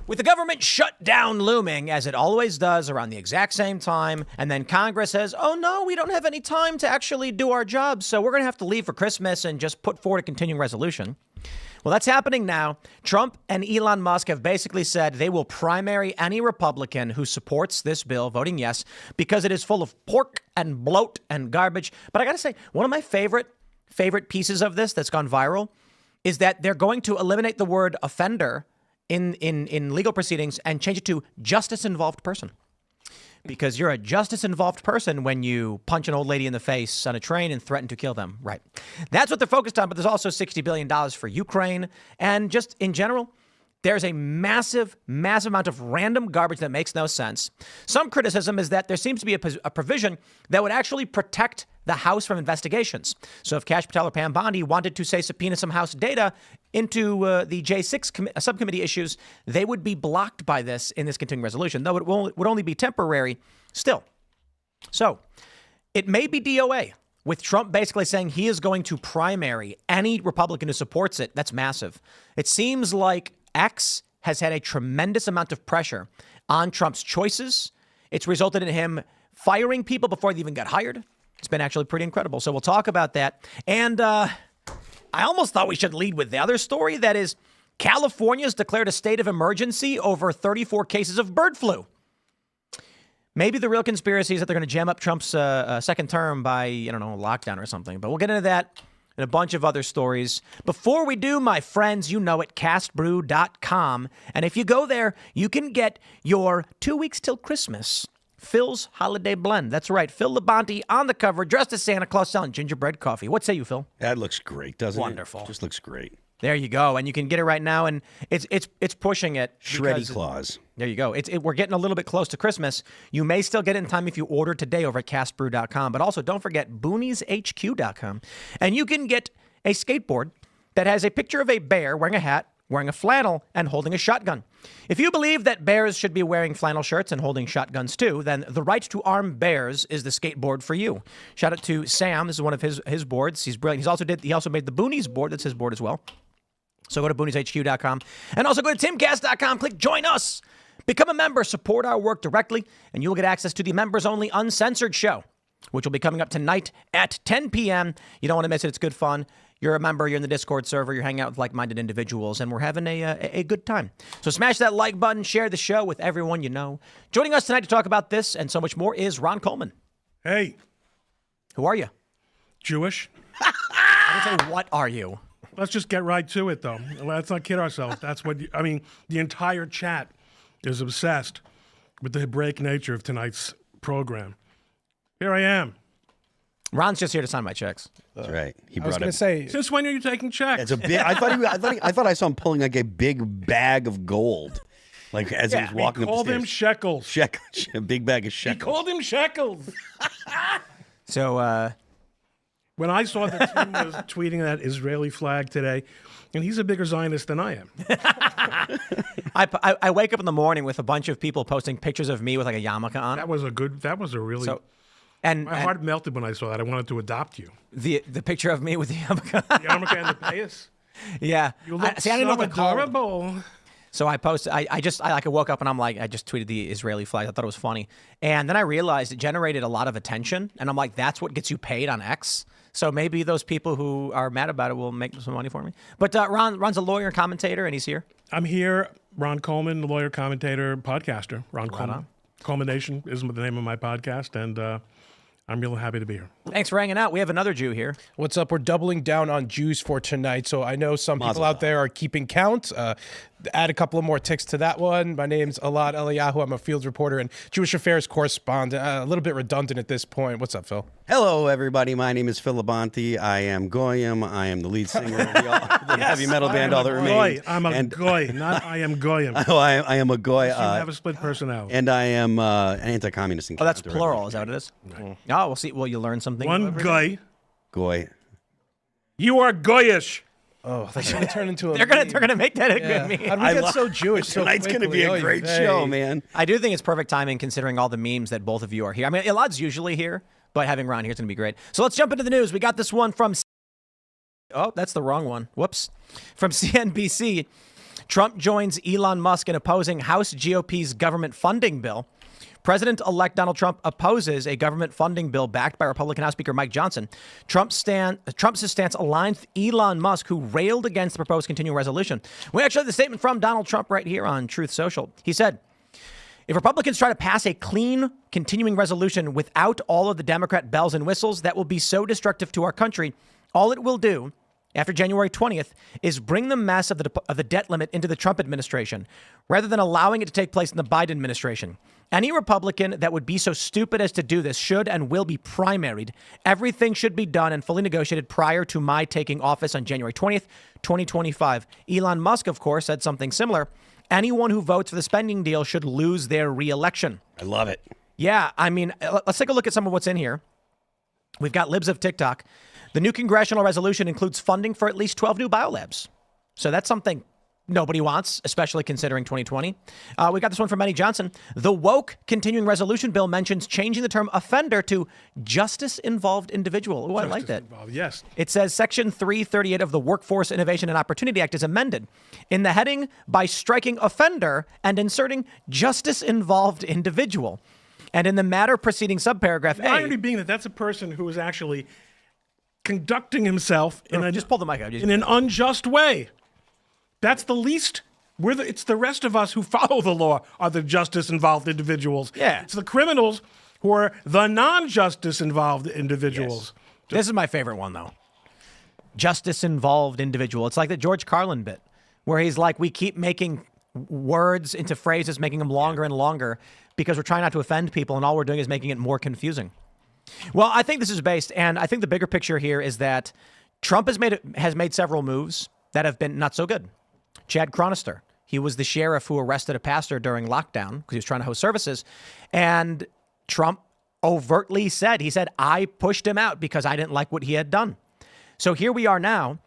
With the government shutdown looming, as it always does around the exact same time, and then Congress says, oh no, we don't have any time to actually do our job, so we're going to have to leave for Christmas and just put forward a continuing resolution. Well, that's happening now. Trump and Elon Musk have basically said they will primary any Republican who supports this bill, voting yes, because it is full of pork and bloat and garbage. But I got to say, one of my favorite pieces of this that's gone viral is that they're going to eliminate the word offender in legal proceedings and change it to justice-involved person. Because you're a justice-involved person when you punch an old lady in the face on a train and threaten to kill them. Right. That's what they're focused on. But there's also $60 billion for Ukraine. And just in general, there's a massive amount of random garbage that makes no sense. Some criticism is that there seems to be a provision that would actually protect the House from investigations. So if Kash Patel or Pam Bondi wanted to, say, subpoena some House data into the J6 subcommittee issues, they would be blocked by this in this continuing resolution, though it would only be temporary still. So it may be DOA, with Trump basically saying he is going to primary any Republican who supports it. That's massive. It seems like X has had a tremendous amount of pressure on Trump's choices. It's resulted in him firing people before they even got hired. It's been actually pretty incredible. So we'll talk about that. And I almost thought we should lead with the other story. That is, California's declared a state of emergency over 34 cases of bird flu. Maybe the real conspiracy is that they're going to jam up Trump's second term by, I don't know, lockdown or something. But we'll get into that and a bunch of other stories. Before we do, my friends, you know it, castbrew.com. And if you go there, you can get your 2 weeks till Christmas Phil's Holiday Blend. That's right. Phil Labonte on the cover, dressed as Santa Claus, selling gingerbread coffee. What say you, Phil? That looks great, doesn't Wonderful. It? Just looks great. There you go. And you can get it right now. And it's pushing it. Shreddy Claus. There you go. We're getting a little bit close to Christmas. You may still get it in time if you order today over at castbrew.com. But also don't forget boonieshq.com. And you can get a skateboard that has a picture of a bear wearing a hat, wearing a flannel, and holding a shotgun. If you believe that bears should be wearing flannel shirts and holding shotguns too, then the Right to Arm Bears is the skateboard for you. Shout out to Sam. This is one of his boards. He's brilliant. He also made the Boonies board. That's his board as well. So go to boonieshq.com and also go to timcast.com. Click join us. Become a member. Support our work directly, and you'll get access to the members-only uncensored show, which will be coming up tonight at 10 p.m. You don't want to miss it. It's good fun. You're a member, you're in the Discord server, you're hanging out with like-minded individuals, and we're having a good time. So smash that like button, share the show with everyone you know. Joining us tonight to talk about this and so much more is Ron Coleman. Hey. Who are you? Jewish. I didn't say, what are you? Let's just get right to it, though. Let's not kid ourselves. That's what, the entire chat is obsessed with the Hebraic nature of tonight's program. Here I am. Ron's just here to sign my checks. That's right. I was going to say, since when are you taking checks? It's a big. I thought I saw him pulling like a big bag of gold, like as he was walking up the stairs. Called him shekels. A big bag of shekels. He called him shekels. So when I saw that Tim was tweeting that Israeli flag today, and he's a bigger Zionist than I am. I wake up in the morning with a bunch of people posting pictures of me with like a yarmulke on. That was a really. My heart melted when I saw that. I wanted to adopt you. The picture of me with the yarmulke. The yarmulke and the payas. Yeah. You look I didn't know so the code. adorable. So I posted. I woke up and I'm like, I just tweeted the Israeli flag. I thought it was funny, and then I realized it generated a lot of attention. And I'm like, that's what gets you paid on X. So maybe those people who are mad about it will make some money for me. But Ron's a lawyer and commentator, and he's here. I'm here. Ron Coleman, the lawyer, commentator, podcaster. Ron Coleman. Culmination is the name of my podcast, and I'm really happy to be here. Thanks for hanging out. We have another Jew here. what's up? We're doubling down on Jews for tonight. So I know some people out there are keeping count. Add a couple of more ticks to that one. My name's Elaad Eliyahu. I'm a field reporter and Jewish affairs correspondent. A little bit redundant at this point. What's up, Phil? Hello, everybody. My name is Phil Labonte. I am Goyim. I am the lead singer of the heavy metal band All That Remains. I'm a goy, not I am Goyim. Oh, I am a goy. You have a split personality. And I am an anti-communist. Oh, that's plural. Is that what it is? Right. Oh, we'll see. Well, you learn something. One guy. Goy. You are goyish. Oh, that's going to turn into a They're gonna make that a good meme. How did we get so Jewish so Tonight's going to be quickly? a great show, man. I do think it's perfect timing considering all the memes that both of you are here. I mean, Elaad's usually here, but having Ron here is going to be great. So let's jump into the news. We got this one from... Oh, that's the wrong one. Whoops. From CNBC. Trump joins Elon Musk in opposing House GOP's government funding bill. President-elect Donald Trump opposes a government funding bill backed by Republican House Speaker Mike Johnson. Trump's stance aligns with Elon Musk, who railed against the proposed continuing resolution. We actually have the statement from Donald Trump right here on Truth Social. He said, if Republicans try to pass a clean continuing resolution without all of the Democrat bells and whistles, that will be so destructive to our country. All it will do after January 20th is bring the mess of the debt limit into the Trump administration, rather than allowing it to take place in the Biden administration. Any Republican that would be so stupid as to do this should and will be primaried. Everything should be done and fully negotiated prior to my taking office on January 20th, 2025. Elon Musk, of course, said something similar. Anyone who votes for the spending deal should lose their reelection. I love it. Yeah, I mean, let's take a look at some of what's in here. We've got libs of TikTok. The new congressional resolution includes funding for at least 12 new biolabs. So that's something nobody wants, especially considering 2020. We got this one from Benny Johnson. The woke continuing resolution bill mentions changing the term offender to justice-involved individual. Oh, I like that. Yes. It says Section 338 of the Workforce Innovation and Opportunity Act is amended in the heading by striking offender and inserting justice-involved individual. And in the matter preceding subparagraph The A. irony being that that's a person who is actually conducting himself Just pull the mic out. in an unjust way. That's the least. It's the rest of us who follow the law are the justice-involved individuals. Yeah. It's the criminals who are the non-justice-involved individuals. Yes. This is my favorite one, though. Justice-involved individual. It's like the George Carlin bit, where he's like, we keep making words into phrases, making them longer and longer because we're trying not to offend people, and all we're doing is making it more confusing. Well, I think this is based, and I think the bigger picture here is that Trump has made several moves that have been not so good. Chad Chronister, he was the sheriff who arrested a pastor during lockdown because he was trying to host services, and Trump overtly said, I pushed him out because I didn't like what he had done. So here we are now.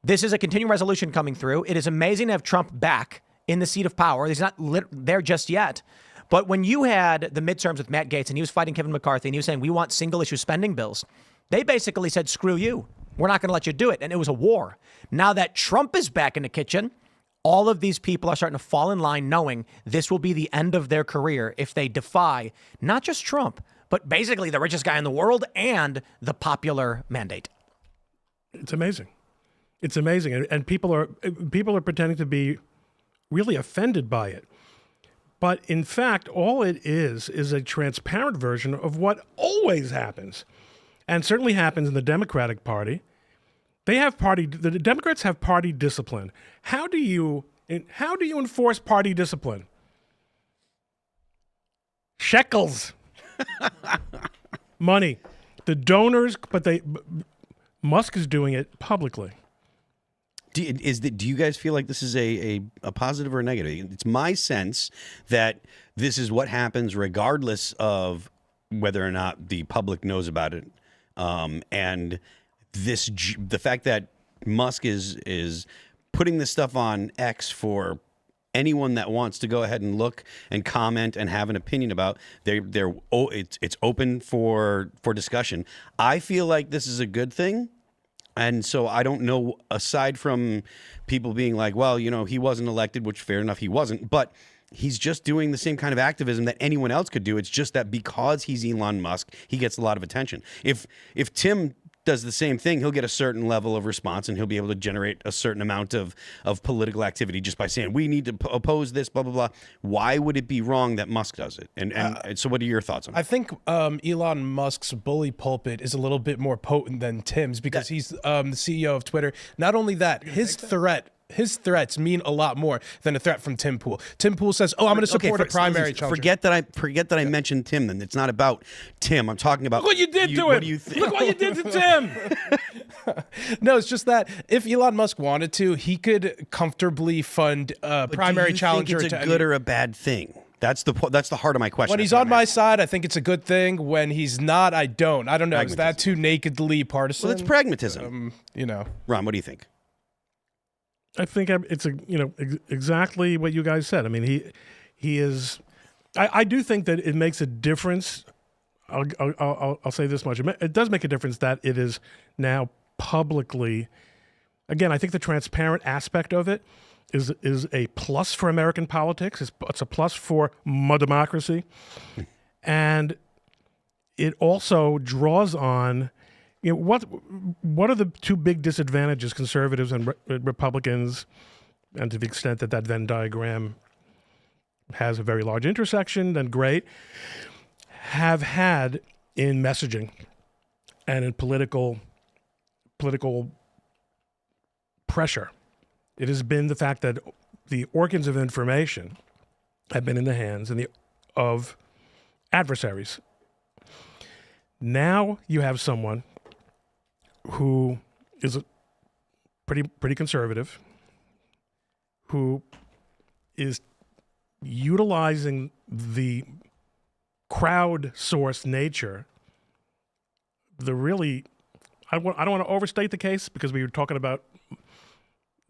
This is a continuing resolution coming through. It is amazing to have Trump back in the seat of power. He's not there just yet. But when you had the midterms with Matt Gaetz and he was fighting Kevin McCarthy and he was saying, we want single issue spending bills, they basically said, screw you. We're not going to let you do it. And it was a war. Now that Trump is back in the kitchen, all of these people are starting to fall in line knowing this will be the end of their career if they defy not just Trump, but basically the richest guy in the world and the popular mandate. It's amazing. It's amazing. And people are pretending to be really offended by it. But in fact, all it is a transparent version of what always happens, and certainly happens in the Democratic Party. The Democrats have party discipline. How do you enforce party discipline? Shekels, money, the donors, but Musk is doing it publicly. Do you guys feel like this is a positive or a negative? It's my sense that this is what happens regardless of whether or not the public knows about it. And the fact that Musk is putting this stuff on X for anyone that wants to go ahead and look and comment and have an opinion about, it's open for discussion. I feel like this is a good thing. And so I don't know, aside from people being like, well, he wasn't elected, which fair enough, he wasn't, but he's just doing the same kind of activism that anyone else could do. It's just that because he's Elon Musk, he gets a lot of attention. If Tim does the same thing, he'll get a certain level of response and he'll be able to generate a certain amount of political activity just by saying, we need to oppose this, blah, blah, blah. Why would it be wrong that Musk does it? And so what are your thoughts on that? I think Elon Musk's bully pulpit is a little bit more potent than Tim's because he's the CEO of Twitter. Not only that, his threats mean a lot more than a threat from Tim Pool. Tim Pool says, I'm going to support a primary challenger. Forget that I mentioned Tim then. It's not about Tim. I'm talking about Look what you did to him. What do you think? Look what you did to Tim. No, it's just that if Elon Musk wanted to, he could comfortably fund a primary challenger. Do you think it's a good or a bad thing? That's the heart of my question. When he's on my side, I think it's a good thing. When he's not, I don't. I don't know. Is that too nakedly partisan? Well, it's pragmatism. Ron, what do you think? I think it's exactly what you guys said. I mean, he is. I do think that it makes a difference. I'll say this much: it does make a difference that it is now publicly. Again, I think the transparent aspect of it is a plus for American politics. It's a plus for democracy, and it also draws on, what are the two big disadvantages conservatives and Republicans, and to the extent that Venn diagram has a very large intersection, then great, have had in messaging and in political pressure. It has been the fact that the organs of information have been in the hands of adversaries. Now you have someone who is pretty conservative, who is utilizing the crowd-sourced nature. I don't want to overstate the case, because we were talking about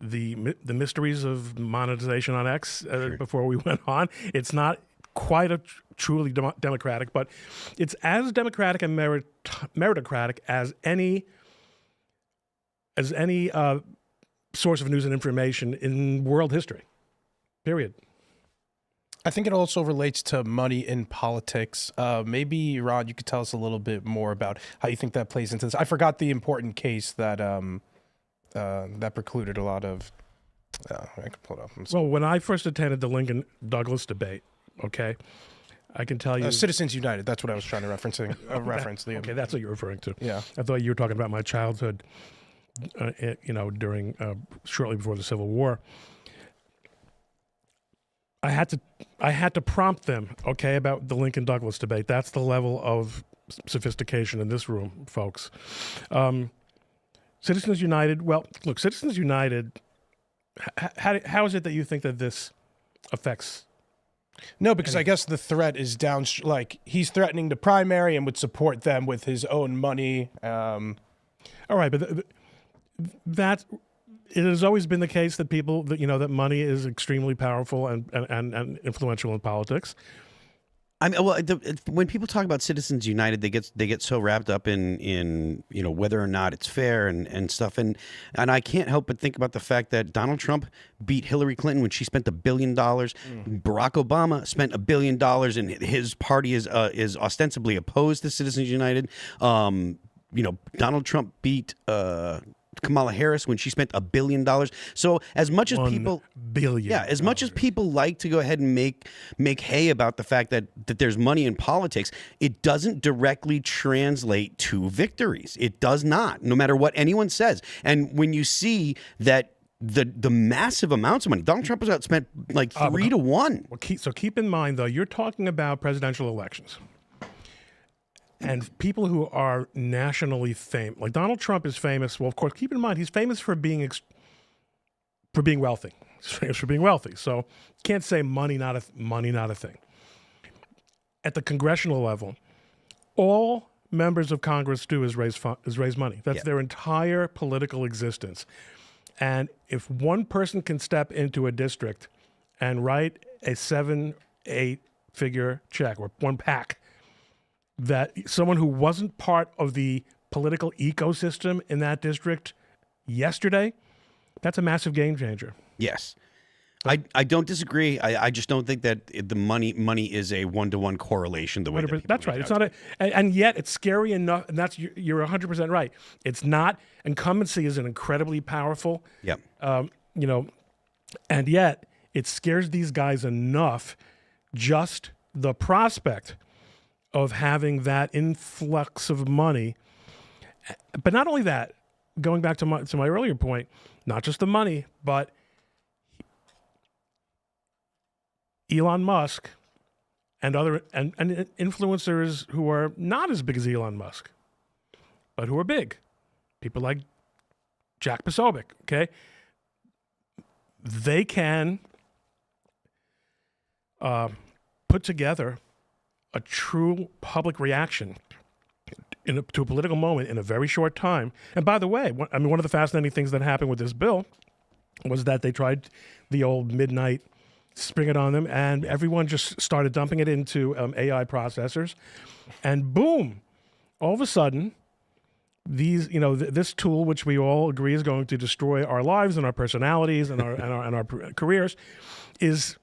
the mysteries of monetization on X before we went on. It's not quite a truly democratic, but it's as democratic and meritocratic as any source of news and information in world history. Period. I think it also relates to money in politics. Maybe, Ron, you could tell us a little bit more about how you think that plays into this. I forgot the important case that that precluded a lot of. I can pull it up. Well, when I first attended the Lincoln-Douglas debate, okay, I can tell you. Citizens United. That's what I was trying to reference. Liam. Okay, that's what you're referring to. Yeah, I thought you were talking about my childhood. During shortly before the Civil War. I had to prompt them, okay, about the Lincoln-Douglas debate. That's the level of sophistication in this room, folks. Citizens United. Well, look, Citizens United. How is it that you think that this affects? No, because I guess the threat is down. Like, he's threatening the primary and would support them with his own money. All right, but that. It has always been the case that that money is extremely powerful and influential in politics. I mean, well, when people talk about Citizens United, they get so wrapped up in whether or not it's fair and stuff, and I can't help but think about the fact that Donald Trump beat Hillary Clinton when she spent $1 billion. Barack Obama spent $1 billion, and his party is ostensibly opposed to Citizens United. Donald Trump beat Kamala Harris when she spent $1 billion. So as much as people much as people like to go ahead and make hay about the fact that there's money in politics, it doesn't directly translate to victories. It does not, no matter what anyone says. And when you see that the massive amounts of money, Donald Trump was outspent like 3 to 1. Well, keep in mind though, you're talking about presidential elections. And people who are nationally famous, like Donald Trump is famous. Well, of course, keep in mind he's famous for being wealthy. He's famous for being wealthy. So can't say money not a thing. At the congressional level, all members of Congress do is raise money. That's their entire political existence. And if one person can step into a district and write a 7-8 figure check or one pack, that someone who wasn't part of the political ecosystem in that district yesterday, that's a massive game changer. Yes. I don't disagree. I just don't think that the money is a 1-to-1 correlation the way that that's right. It's not and yet it's scary enough, and you're 100% right. It's not. Incumbency is an incredibly powerful. Yep. And yet it scares these guys enough, just the prospect of having that influx of money. But not only that, going back to my earlier point, not just the money, but Elon Musk and other and influencers who are not as big as Elon Musk, but who are big. People like Jack Posobiec, okay? They can put together a true public reaction to a political moment in a very short time. And by the way, one of the fascinating things that happened with this bill was that they tried the old midnight spring it on them, and everyone just started dumping it into AI processors. And boom, all of a sudden, these, this tool, which we all agree is going to destroy our lives and our personalities and our careers, is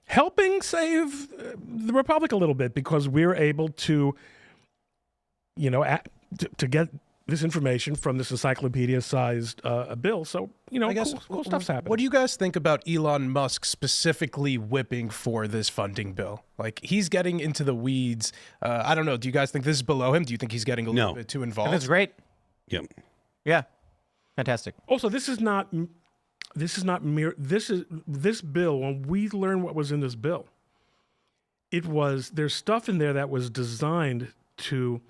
helping save the republic a little bit, because we're able to, to get this information from this encyclopedia-sized bill. So, I guess cool stuff's happening. What do you guys think about Elon Musk specifically whipping for this funding bill? Like, he's getting into the weeds. I don't know. Do you guys think this is below him? Do you think he's getting a little bit too involved? That's great. Yep. Yeah. Fantastic. Also, this bill, when we learn what was in this bill, there's stuff in there that was designed to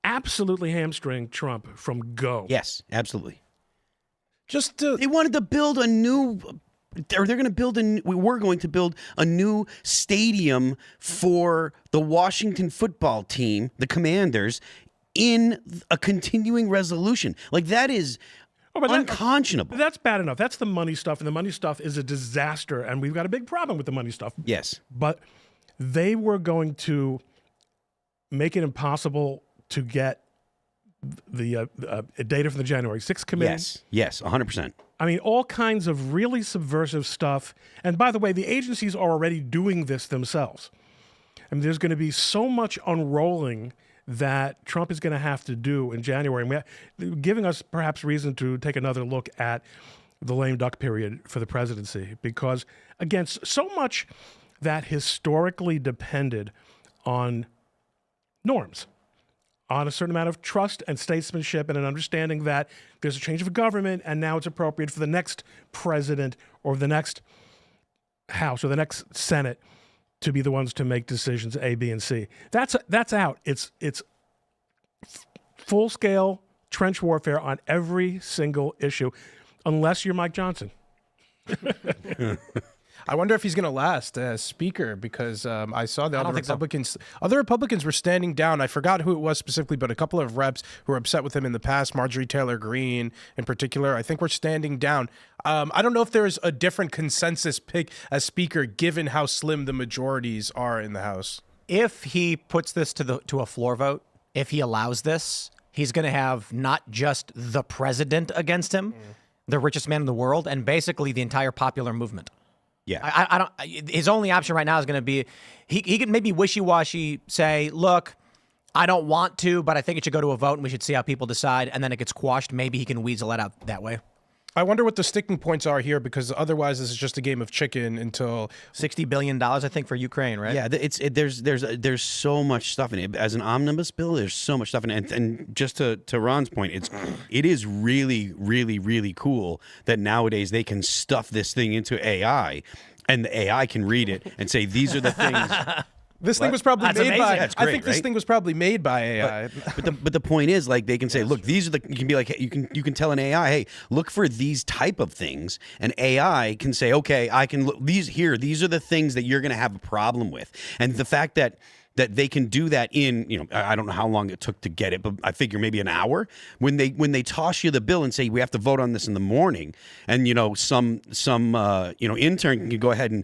absolutely hamstring Trump from go. Yes, absolutely. They wanted to build a new, or they're going to build we were going to build a new stadium for the Washington football team, the Commanders, in a continuing resolution. Like, that is unconscionable. That's bad enough. That's the money stuff, and the money stuff is a disaster, and we've got a big problem with the money stuff. Yes. But they were going to make it impossible to get the data from the January 6th committee. Yes, 100%. I mean, all kinds of really subversive stuff. And by the way, the agencies are already doing this themselves. I mean, there's going to be so much unrolling that Trump is going to have to do in January, and giving us perhaps reason to take another look at the lame duck period for the presidency. Because, again, so much that historically depended on norms, on a certain amount of trust and statesmanship and an understanding that there's a change of government and now it's appropriate for the next president or the next House or the next Senate to be the ones to make decisions A, B, and C. That's out. It's full-scale trench warfare on every single issue, unless you're Mike Johnson. I wonder if he's going to last as speaker, because I saw the other Republicans were standing down. I forgot who it was specifically, but a couple of reps who were upset with him in the past, Marjorie Taylor Greene in particular, I think were standing down. I don't know if there's a different consensus pick as speaker, given how slim the majorities are in the House. If he puts this to a floor vote, if he allows this, he's going to have not just the president against him, the richest man in the world, and basically the entire popular movement. Yeah, I don't. His only option right now is going to be he could maybe wishy-washy say, "Look, I don't want to, but I think it should go to a vote, and we should see how people decide." And then it gets quashed. Maybe he can weasel it out that way. I wonder what the sticking points are here, because otherwise this is just a game of chicken until $60 billion, I think, for Ukraine, right? Yeah, there's so much stuff in it. As an omnibus bill, there's so much stuff in it. And just to Ron's point, it is really, really, really cool that nowadays they can stuff this thing into AI, and the AI can read it and say, these are the things. This thing was probably made by. That's great, I think this thing was probably made by AI. But the point is, like, they can say, look, these are the. You can be like, hey, you can tell an AI, hey, look for these type of things, and AI can say, okay, I can look these here. These are the things that you're going to have a problem with, and the fact that they can do that in, I don't know how long it took to get it, but I figure maybe an hour. When they toss you the bill and say we have to vote on this in the morning, and some intern can go ahead and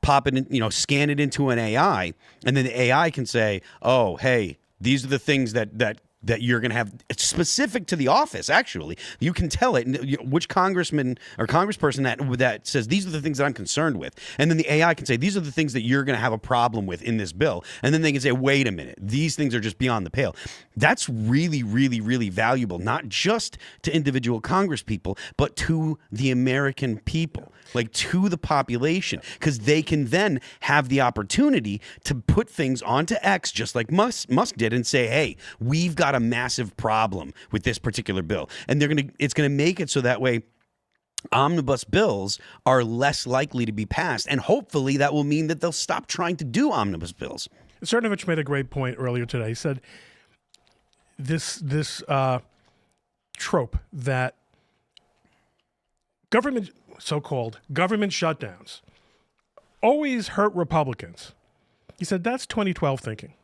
pop it in, scan it into an AI, and then the AI can say, oh, hey, these are the things that you're going to have. It's specific to the office, actually. You can tell it which congressman or congressperson that says, these are the things that I'm concerned with. And then the AI can say, these are the things that you're going to have a problem with in this bill. And then they can say, wait a minute, these things are just beyond the pale. That's really, really, really valuable, not just to individual congresspeople, but to the American people, like to the population, because they can then have the opportunity to put things onto X, just like Musk did, and say, hey, we've got a massive problem with this particular bill. And it's going to make it so that way omnibus bills are less likely to be passed. And hopefully that will mean that they'll stop trying to do omnibus bills. Cernovich made a great point earlier today. He said this trope that so-called government shutdowns always hurt Republicans. He said that's 2012 thinking.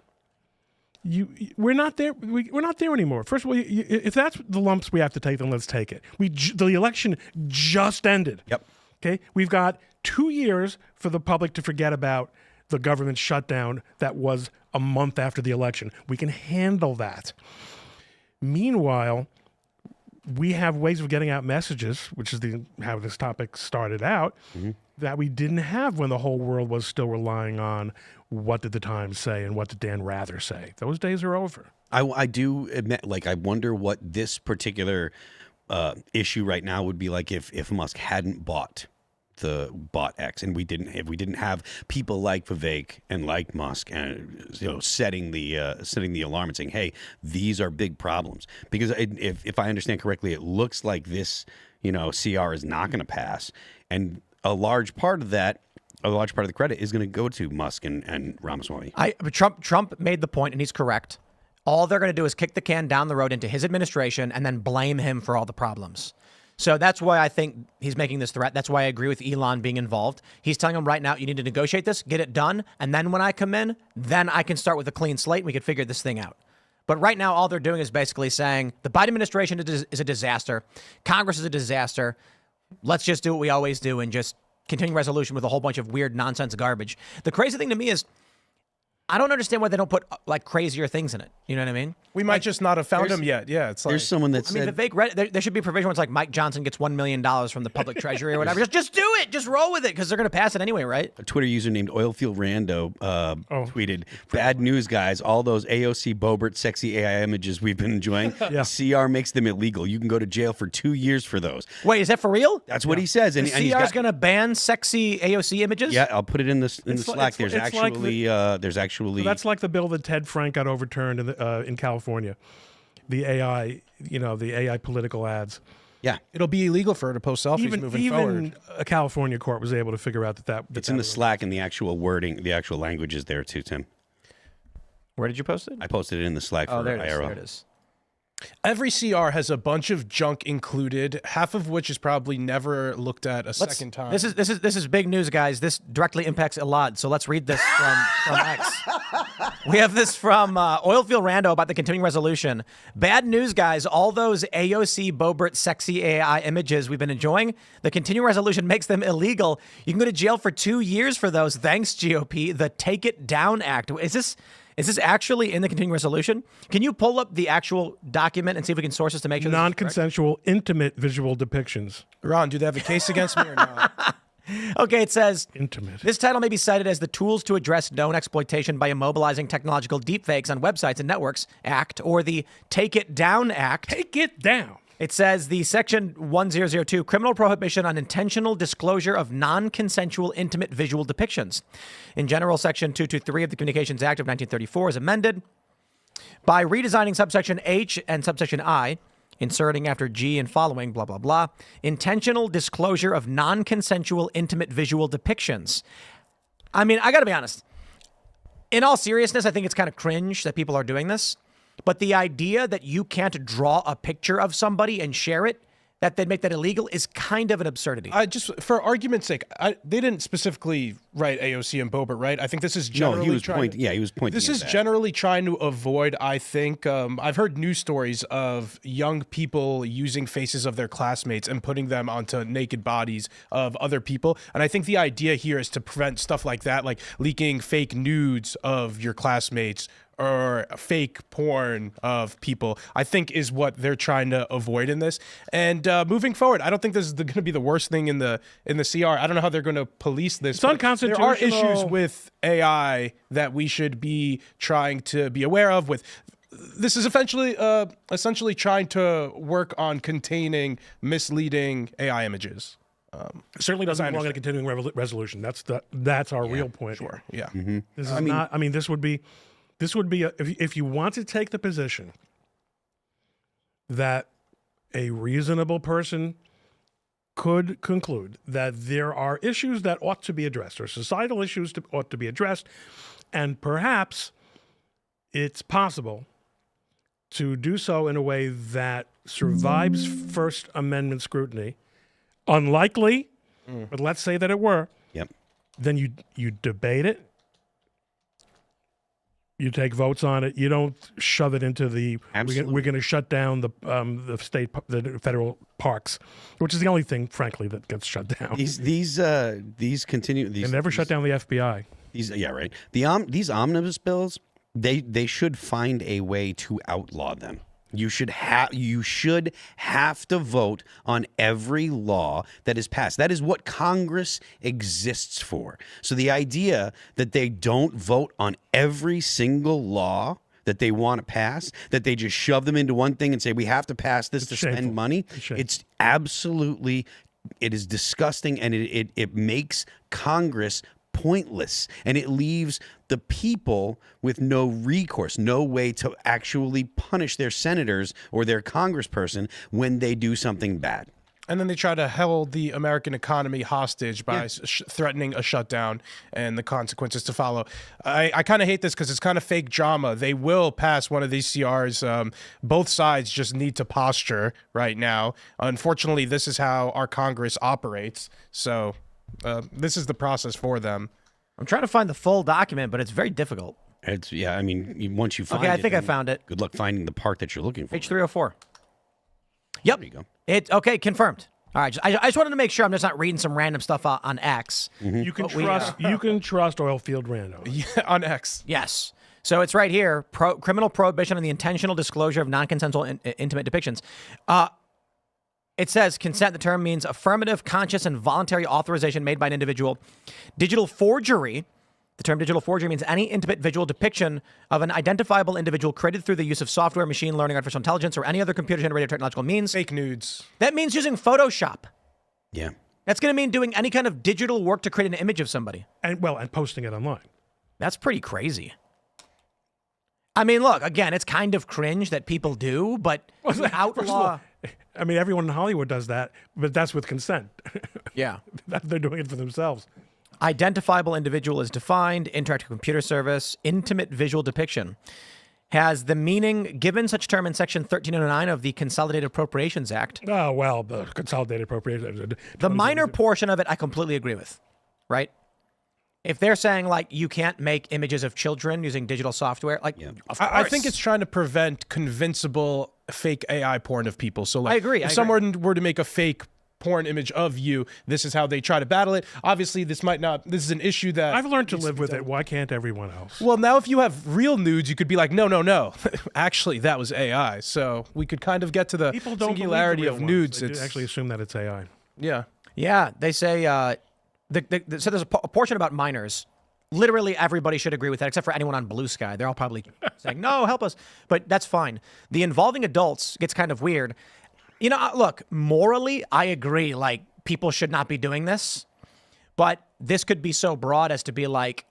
We're not there. We're not there anymore. First of all, if that's the lumps we have to take, then let's take it. The election just ended. Yep. Okay. We've got 2 years for the public to forget about the government shutdown that was a month after the election. We can handle that. Meanwhile, we have ways of getting out messages, which is how this topic started out, that we didn't have when the whole world was still relying on what did the Times say and what did Dan Rather say. Those days are over. I do admit, like, I wonder what this particular issue right now would be like if Musk hadn't bought X, and if we didn't have people like Vivek and like Musk and setting the alarm and saying, hey, these are big problems. Because if I understand correctly, it looks like this CR is not going to pass, and a large part of the credit is going to go to Musk and Ramaswamy. Trump made the point, and he's correct. All they're going to do is kick the can down the road into his administration and then blame him for all the problems. So that's why I think he's making this threat. That's why I agree with Elon being involved. He's telling him right now, you need to negotiate this, get it done, and then when I come in, then I can start with a clean slate and we can figure this thing out. But right now, all they're doing is basically saying the Biden administration is a disaster. Congress is a disaster. Let's just do what we always do and just continue resolution with a whole bunch of weird nonsense garbage. The crazy thing to me is I don't understand why they don't put like crazier things in it. You know what I mean? We might just not have found him yet. Yeah, it's like There's someone that said, Vivek, there should be a provision where it's like Mike Johnson gets $1 million from the public treasury or whatever. Just do it. Just roll with it because they're going to pass it anyway, right? a Twitter user named Oilfield Rando tweeted, "Bad news, guys. All those AOC Boebert sexy AI images we've been enjoying, CR makes them illegal. You can go to jail for 2 years for those." Wait, is that for real? That's what he says. And he's CR is going to ban sexy AOC images? Yeah, I'll put it in the Slack. There's it's like actually That's like the bill that Ted Frank got overturned in California. The AI, the AI political ads. Yeah, it'll be illegal for her to post selfies moving forward. Even a California court was able to figure out that it's in the Slack, and the actual wording, the actual language is there too, Tim. Where did you post it? I posted it in the Slack for there IRL. There it is. Every CR has a bunch of junk included, half of which is probably never looked at a second time. This is big news, guys. This directly impacts Elaad. So let's read this from X. We have this from Oilfield Rando about the continuing resolution. Bad news, guys. All those AOC Boebert sexy AI images we've been enjoying, the continuing resolution makes them illegal. You can go to jail for 2 years for those. Thanks, GOP. The Take It Down Act. Is this actually in the continuing resolution? Can you pull up the actual document and see if we can source this to make sure non-consensual, intimate visual depictions? Ron, do they have a case against me or not? Okay, it says, intimate. This title may be cited as the Tools to Address Known Exploitation by Immobilizing Technological Deepfakes on Websites and Networks Act, or the Take It Down Act. Take it down. It says the Section 1002, Criminal Prohibition on Intentional Disclosure of Non-Consensual Intimate Visual Depictions. In general, Section 223 of the Communications Act of 1934 is amended by redesigning subsection H and subsection I, inserting after G and following, blah, blah, blah, intentional disclosure of non-consensual intimate visual depictions. I mean, I got to be honest. In all seriousness, I think it's kind of cringe that people are doing this. But the idea that you can't draw a picture of somebody and share it, that they'd make that illegal, is kind of an absurdity. Just for argument's sake, they didn't specifically write AOC and Boebert, right? I think this is generally he was pointing. This is at that. generally trying to avoid. I think I've heard news stories of young people using faces of their classmates and putting them onto naked bodies of other people, and I think the idea here is to prevent stuff like that, like leaking fake nudes of your classmates or fake porn of people, I think is what they're trying to avoid in this. And moving forward, I don't think this is going to be the worst thing in the CR. I don't know how they're going to police this. It's unconstitutional. There are issues with AI that we should be trying to be aware of. This is essentially trying to work on containing misleading AI images. Certainly doesn't belong in a continuing resolution. That's our real point. Sure. Yeah. Mm-hmm. This is not. I mean, this would be if you want to take the position that a reasonable person could conclude that there are issues that ought to be addressed, or societal issues ought to be addressed, and perhaps it's possible to do so in a way that survives First Amendment scrutiny. Unlikely, but let's say that it were. Yep. Then you debate it. You take votes on it. You don't shove it into the. We're going to shut down the federal parks, which is the only thing, frankly, that gets shut down. These continue. And never shut down the FBI. These omnibus bills. They should find a way to outlaw them. You should have to vote on every law that is passed. That is what Congress exists for. So the idea that they don't vote on every single law that they want to pass, that they just shove them into one thing and say we have to pass this to spend money, it's absolutely, it is disgusting, and it makes Congress pointless, and it leaves the people with no recourse, no way to actually punish their senators or their congressperson when they do something bad. And then they try to hold the American economy hostage by threatening a shutdown and the consequences to follow. I kind of hate this because it's kind of fake drama. They will pass one of these CRs. Both sides just need to posture right now. Unfortunately, this is how our Congress operates. So this is the process for them. I'm trying to find the full document, but it's very difficult. It's I mean, once you find it. Okay, I think I found it. Good luck finding the part that you're looking for. Page 304. Yep. There you go. Okay, confirmed. All right, I just wanted to make sure I'm just not reading some random stuff on X. You can trust oil field rando. Yeah, on X. Yes. So it's right here, criminal prohibition on the intentional disclosure of non-consensual intimate depictions. It says consent, the term means affirmative, conscious, and voluntary authorization made by an individual. Digital forgery, the term digital forgery means any intimate visual depiction of an identifiable individual created through the use of software, machine learning, artificial intelligence, or any other computer-generated technological means. Fake nudes. That means using Photoshop. Yeah. That's going to mean doing any kind of digital work to create an image of somebody. And posting it online. That's pretty crazy. I mean, look, again, it's kind of cringe that people do, but outlaw... I mean, everyone in Hollywood does that, but that's with consent. Yeah. They're doing it for themselves. Identifiable individual is defined, interactive computer service, intimate visual depiction. Has the meaning given such term in Section 1309 of the Consolidated Appropriations Act. Oh, well, the Consolidated Appropriations. The minor portion of it, I completely agree with, right? If they're saying, like, you can't make images of children using digital software, like, of course. I think it's trying to prevent convincible fake AI porn of people. So, like, I agree. If someone were to make a fake porn image of you, this is how they try to battle it. Obviously, this is an issue that I've learned to live with it. Why can't everyone else? Well, now if you have real nudes, you could be like, no. Actually, that was AI. So we could kind of get to the People don't singularity believe the of real nudes. ones. They actually assume that it's AI. Yeah. Yeah, they say, so there's a portion about minors. Literally everybody should agree with that, except for anyone on Blue Sky. They're all probably saying, no, help us. But that's fine. The involving adults gets kind of weird. You know, look, morally, I agree. Like, people should not be doing this. But this could be so broad as to be like,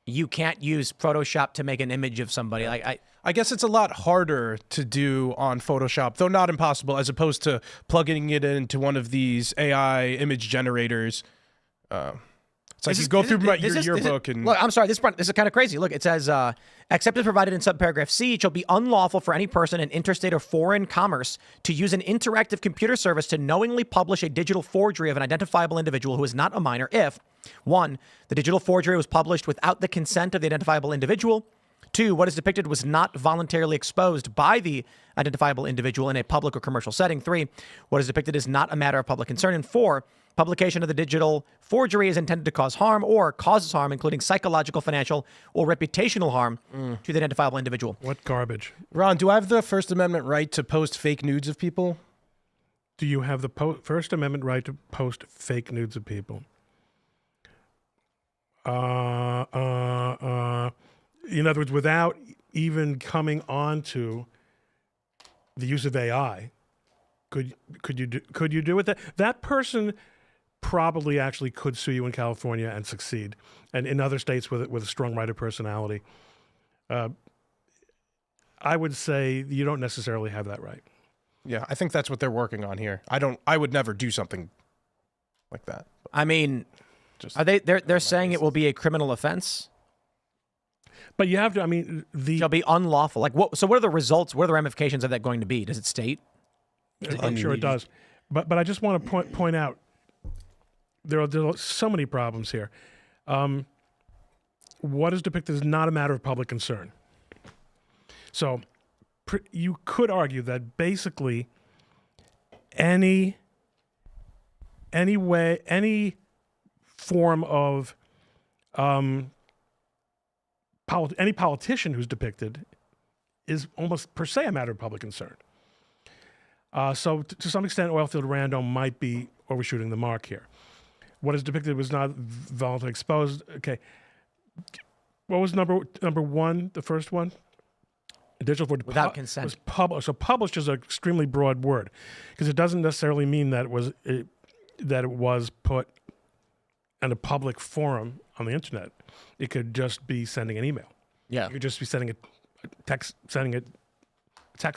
you can't use Photoshop to make an image of somebody. Like, I guess it's a lot harder to do on Photoshop, though not impossible, as opposed to plugging it into one of these AI image generators. It's like you go through your yearbook and... Look, I'm sorry, this is kind of crazy. Look, it says, except as provided in subparagraph C, it shall be unlawful for any person in interstate or foreign commerce to use an interactive computer service to knowingly publish a digital forgery of an identifiable individual who is not a minor if, 1, the digital forgery was published without the consent of the identifiable individual, 2, what is depicted was not voluntarily exposed by the identifiable individual in a public or commercial setting, 3, what is depicted is not a matter of public concern, and 4, publication of the digital forgery is intended to cause harm or causes harm, including psychological, financial, or reputational harm to the identifiable individual. What garbage. Ron, do I have the First Amendment right to post fake nudes of people? Do you have the First Amendment right to post fake nudes of people? In other words, without even coming on to the use of AI, could you do it? That person probably actually could sue you in California and succeed, and in other states with a strong writer personality. I would say you don't necessarily have that right. Yeah, I think that's what they're working on here. I would never do something like that. I mean, are they're saying it will be a criminal offense? But you have to, I mean, shall be unlawful. Like, what? So what are the results? What are the ramifications of that going to be? Does it state? I'm sure it does. But I just want to point out there are so many problems here. What is depicted is not a matter of public concern. So you could argue that basically any form of any politician who's depicted is almost per se a matter of public concern. So to some extent, oilfield random might be overshooting the mark here. What is depicted was not voluntarily exposed. Okay. What was number one, the first one? Digital Without consent. Was published. So published is an extremely broad word because it doesn't necessarily mean that it was put in a public forum on the internet. It could just be sending an email. Yeah. You could just be sending a text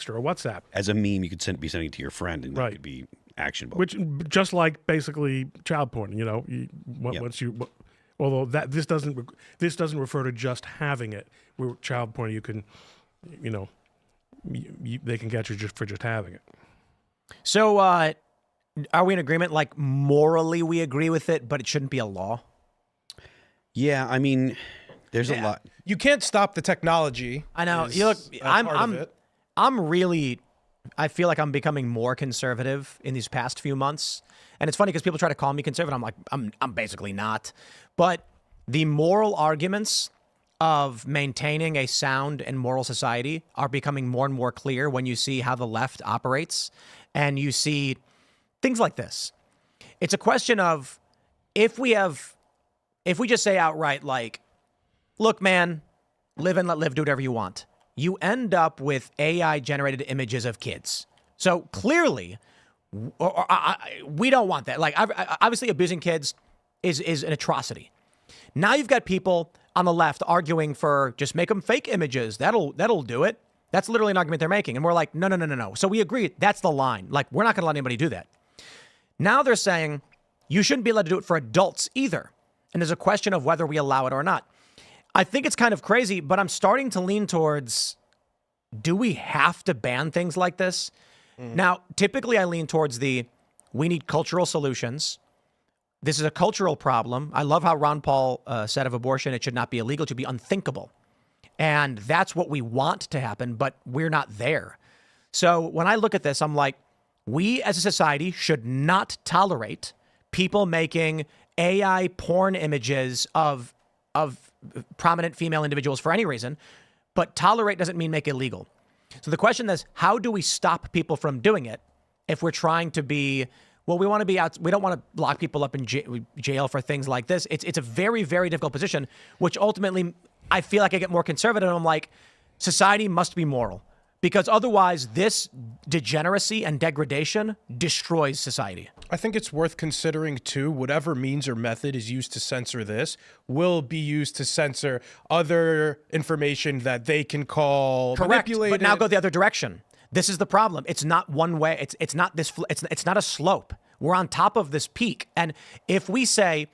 or a WhatsApp. As a meme, you could be sending it to your friend, and Right. that could be actionable. Which just like basically child porn, once you, although this doesn't refer to just having it. Where child porn, you can, they can get you just for just having it. So, are we in agreement? Like morally, we agree with it, but it shouldn't be a law. Yeah, I mean, there's a lot. You can't stop the technology. I know. is You look. a part of it. I feel like I'm becoming more conservative in these past few months, and it's funny because people try to call me conservative. I'm like, I'm basically not. But the moral arguments of maintaining a sound and moral society are becoming more and more clear when you see how the left operates, and you see things like this. It's a question of if we just say outright, like, look, man, live and let live, do whatever you want, you end up with AI-generated images of kids. So clearly, we don't want that. Like, obviously, abusing kids is an atrocity. Now you've got people on the left arguing for just make them fake images. That'll do it. That's literally an argument they're making. And we're like, no. So we agree. That's the line. Like, we're not going to let anybody do that. Now they're saying you shouldn't be allowed to do it for adults either. And there's a question of whether we allow it or not. I think it's kind of crazy, but I'm starting to lean towards, do we have to ban things like this? Now, typically I lean towards we need cultural solutions. This is a cultural problem. I love how Ron Paul said of abortion, it should not be illegal, it should be unthinkable. And that's what we want to happen, but we're not there. So when I look at this, I'm like, we as a society should not tolerate people making AI porn images of prominent female individuals for any reason, but tolerate doesn't mean make illegal. So the question is, how do we stop people from doing it if we're trying to be, well, we want to be out, we don't want to lock people up in jail for things like this. It's a very, very difficult position, which ultimately I feel like I get more conservative. I'm like, society must be moral, because otherwise this degeneracy and degradation destroys society. I think it's worth considering, too, whatever means or method is used to censor this will be used to censor other information that they can call manipulated. But now go the other direction. This is the problem. It's not one way. It's not this. It's not a slope. We're on top of this peak. And if we censor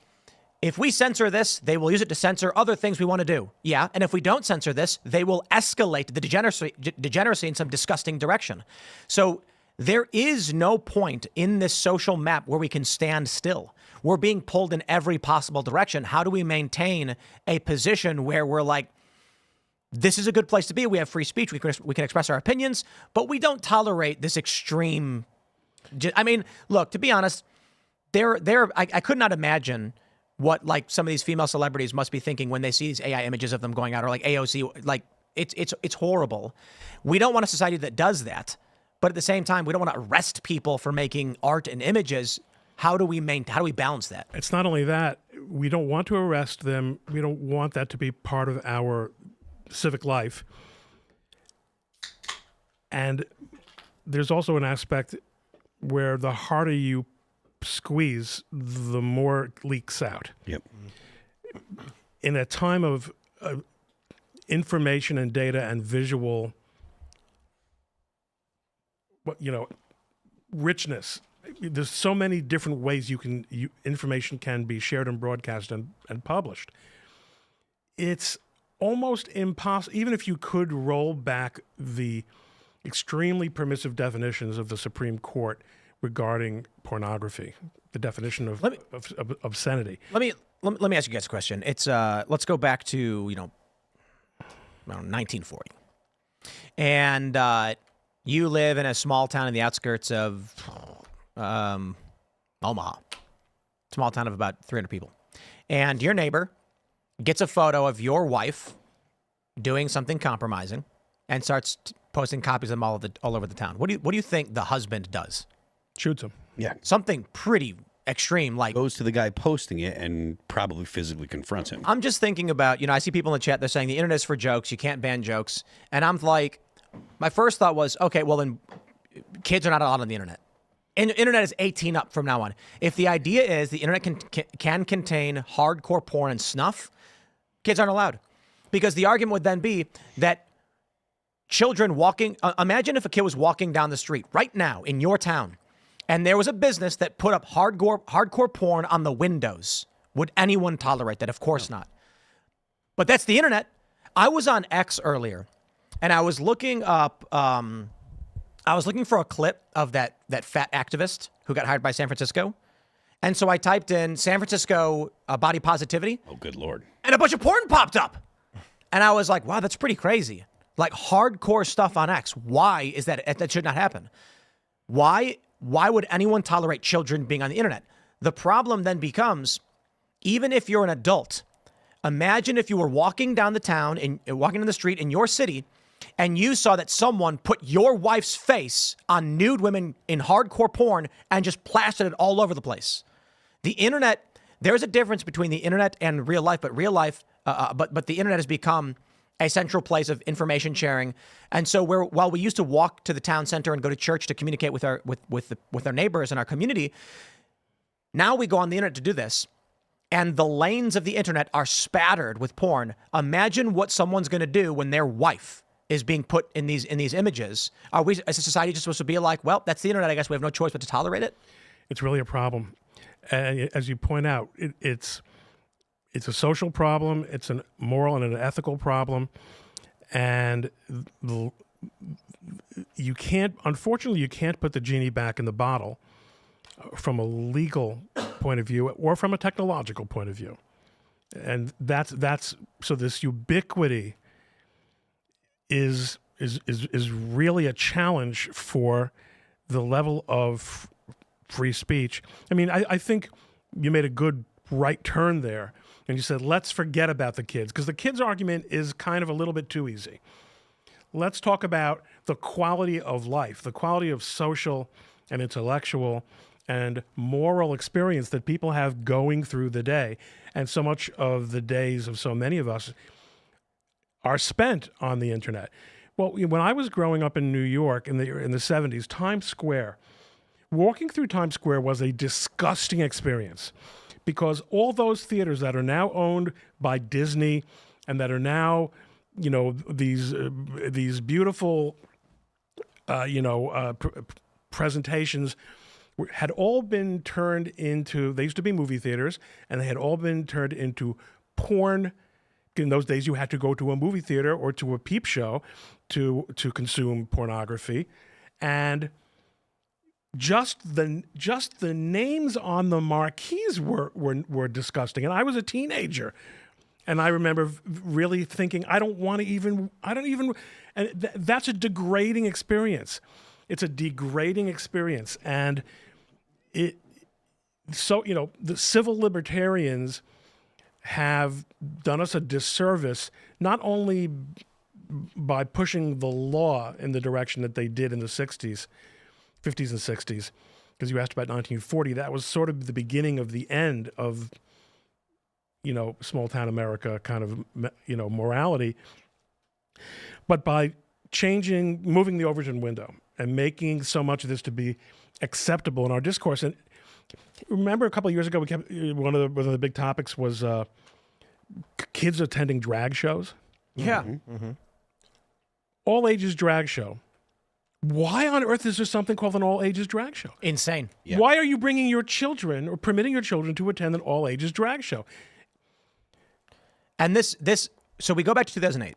this, they will use it to censor other things we want to do. Yeah. And if we don't censor this, they will escalate the degeneracy in some disgusting direction. So there is no point in this social map where we can stand still. We're being pulled in every possible direction. How do we maintain a position where we're like, this is a good place to be. We have free speech. We can express our opinions, but we don't tolerate this extreme. I mean, look, to be honest, I could not imagine what like some of these female celebrities must be thinking when they see these AI images of them going out, or like AOC. Like it's horrible. We don't want a society that does that, but at the same time, we don't want to arrest people for making art and images. How do we balance that? It's not only that. We don't want to arrest them. We don't want that to be part of our civic life. And there's also an aspect where the harder you squeeze, the more leaks out. Yep. In a time of information and data and visual, richness, there's so many different ways information can be shared and broadcast and published. It's almost impossible, even if you could roll back the extremely permissive definitions of the Supreme Court regarding pornography, the definition of obscenity. Let me ask you guys a question. It's let's go back to 1940, and you live in a small town in the outskirts of Omaha, small town of about 300 people, and your neighbor gets a photo of your wife doing something compromising and starts posting copies of them all over the town. What do you think the husband does? Shoots him. Yeah. Something pretty extreme, like Goes to the guy posting it and probably physically confronts him. I'm just thinking about, I see people in the chat, they're saying the internet is for jokes, you can't ban jokes. And I'm like, my first thought was, okay, well then kids are not allowed on the internet. And internet is 18 up from now on. If the idea is the internet can contain hardcore porn and snuff, kids aren't allowed. Because the argument would then be that children imagine if a kid was walking down the street right now in your town, and there was a business that put up hardcore porn on the windows. Would anyone tolerate that? Of course not. But that's the internet. I was on X earlier, and I was looking up, I was looking for a clip of that fat activist who got hired by San Francisco. And so I typed in San Francisco body positivity. Oh, good Lord. And a bunch of porn popped up. And I was like, wow, that's pretty crazy. Like hardcore stuff on X. Why is that? That should not happen. Why would anyone tolerate children being on the internet? The problem then becomes, even if you're an adult, imagine if you were walking down the town and walking down the street in your city, and you saw that someone put your wife's face on nude women in hardcore porn and just plastered it all over the place. The internet, there's a difference between the internet and real life, but the internet has become a central place of information sharing. And so while we used to walk to the town center and go to church to communicate with our neighbors and our community, now we go on the internet to do this. And the lanes of the internet are spattered with porn. Imagine what someone's going to do when their wife is being put in these images. Are we as a society just supposed to be like, well, that's the internet, I guess we have no choice but to tolerate it? It's really a problem. And as you point out, it's a social problem, it's a moral and an ethical problem, and unfortunately, you can't put the genie back in the bottle from a legal point of view or from a technological point of view. And that's so this ubiquity is really a challenge for the level of free speech. I mean, I think you made a good right turn there, and you said, let's forget about the kids, because the kids' argument is kind of a little bit too easy. Let's talk about the quality of life, the quality of social and intellectual and moral experience that people have going through the day. And so much of the days of so many of us are spent on the internet. Well, when I was growing up in New York in the 70s, Times Square, walking through Times Square was a disgusting experience, because all those theaters that are now owned by Disney and that are now, these beautiful, presentations had all been turned into, they used to be movie theaters, and they had all been turned into porn. In those days, you had to go to a movie theater or to a peep show to consume pornography, and just the names on the marquees were disgusting. And I was a teenager, and I remember really thinking, and that's a degrading experience. It's a degrading experience, and the civil libertarians have done us a disservice, not only by pushing the law in the direction that they did in the 50s and 60s, because you asked about 1940, that was sort of the beginning of the end of, small town America kind of, morality, but by moving the Overton window and making so much of this to be acceptable in our discourse. And remember a couple of years ago, one of the big topics was kids attending drag shows. Yeah. Mm-hmm. All ages drag show. Why on earth is there something called an all ages drag show? Insane. Yeah. Why are you bringing your children or permitting your children to attend an all ages drag show? And so we go back to 2008.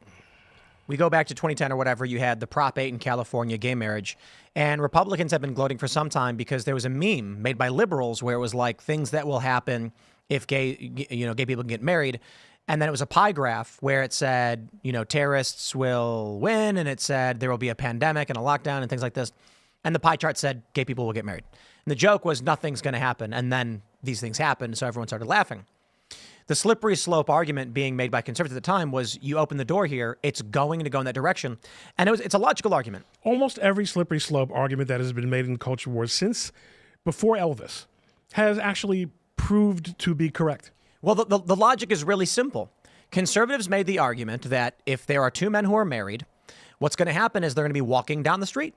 We go back to 2010 or whatever. You had the Prop 8 in California, gay marriage. And Republicans have been gloating for some time because there was a meme made by liberals where it was like things that will happen if gay people can get married. And then it was a pie graph where it said, terrorists will win. And it said there will be a pandemic and a lockdown and things like this. And the pie chart said gay people will get married. And the joke was nothing's going to happen. And then these things happened. So everyone started laughing. The slippery slope argument being made by conservatives at the time was you open the door here, it's going to go in that direction. And it's a logical argument. Almost every slippery slope argument that has been made in culture wars since before Elvis has actually proved to be correct. Well, the logic is really simple. Conservatives made the argument that if there are two men who are married, what's going to happen is they're going to be walking down the street.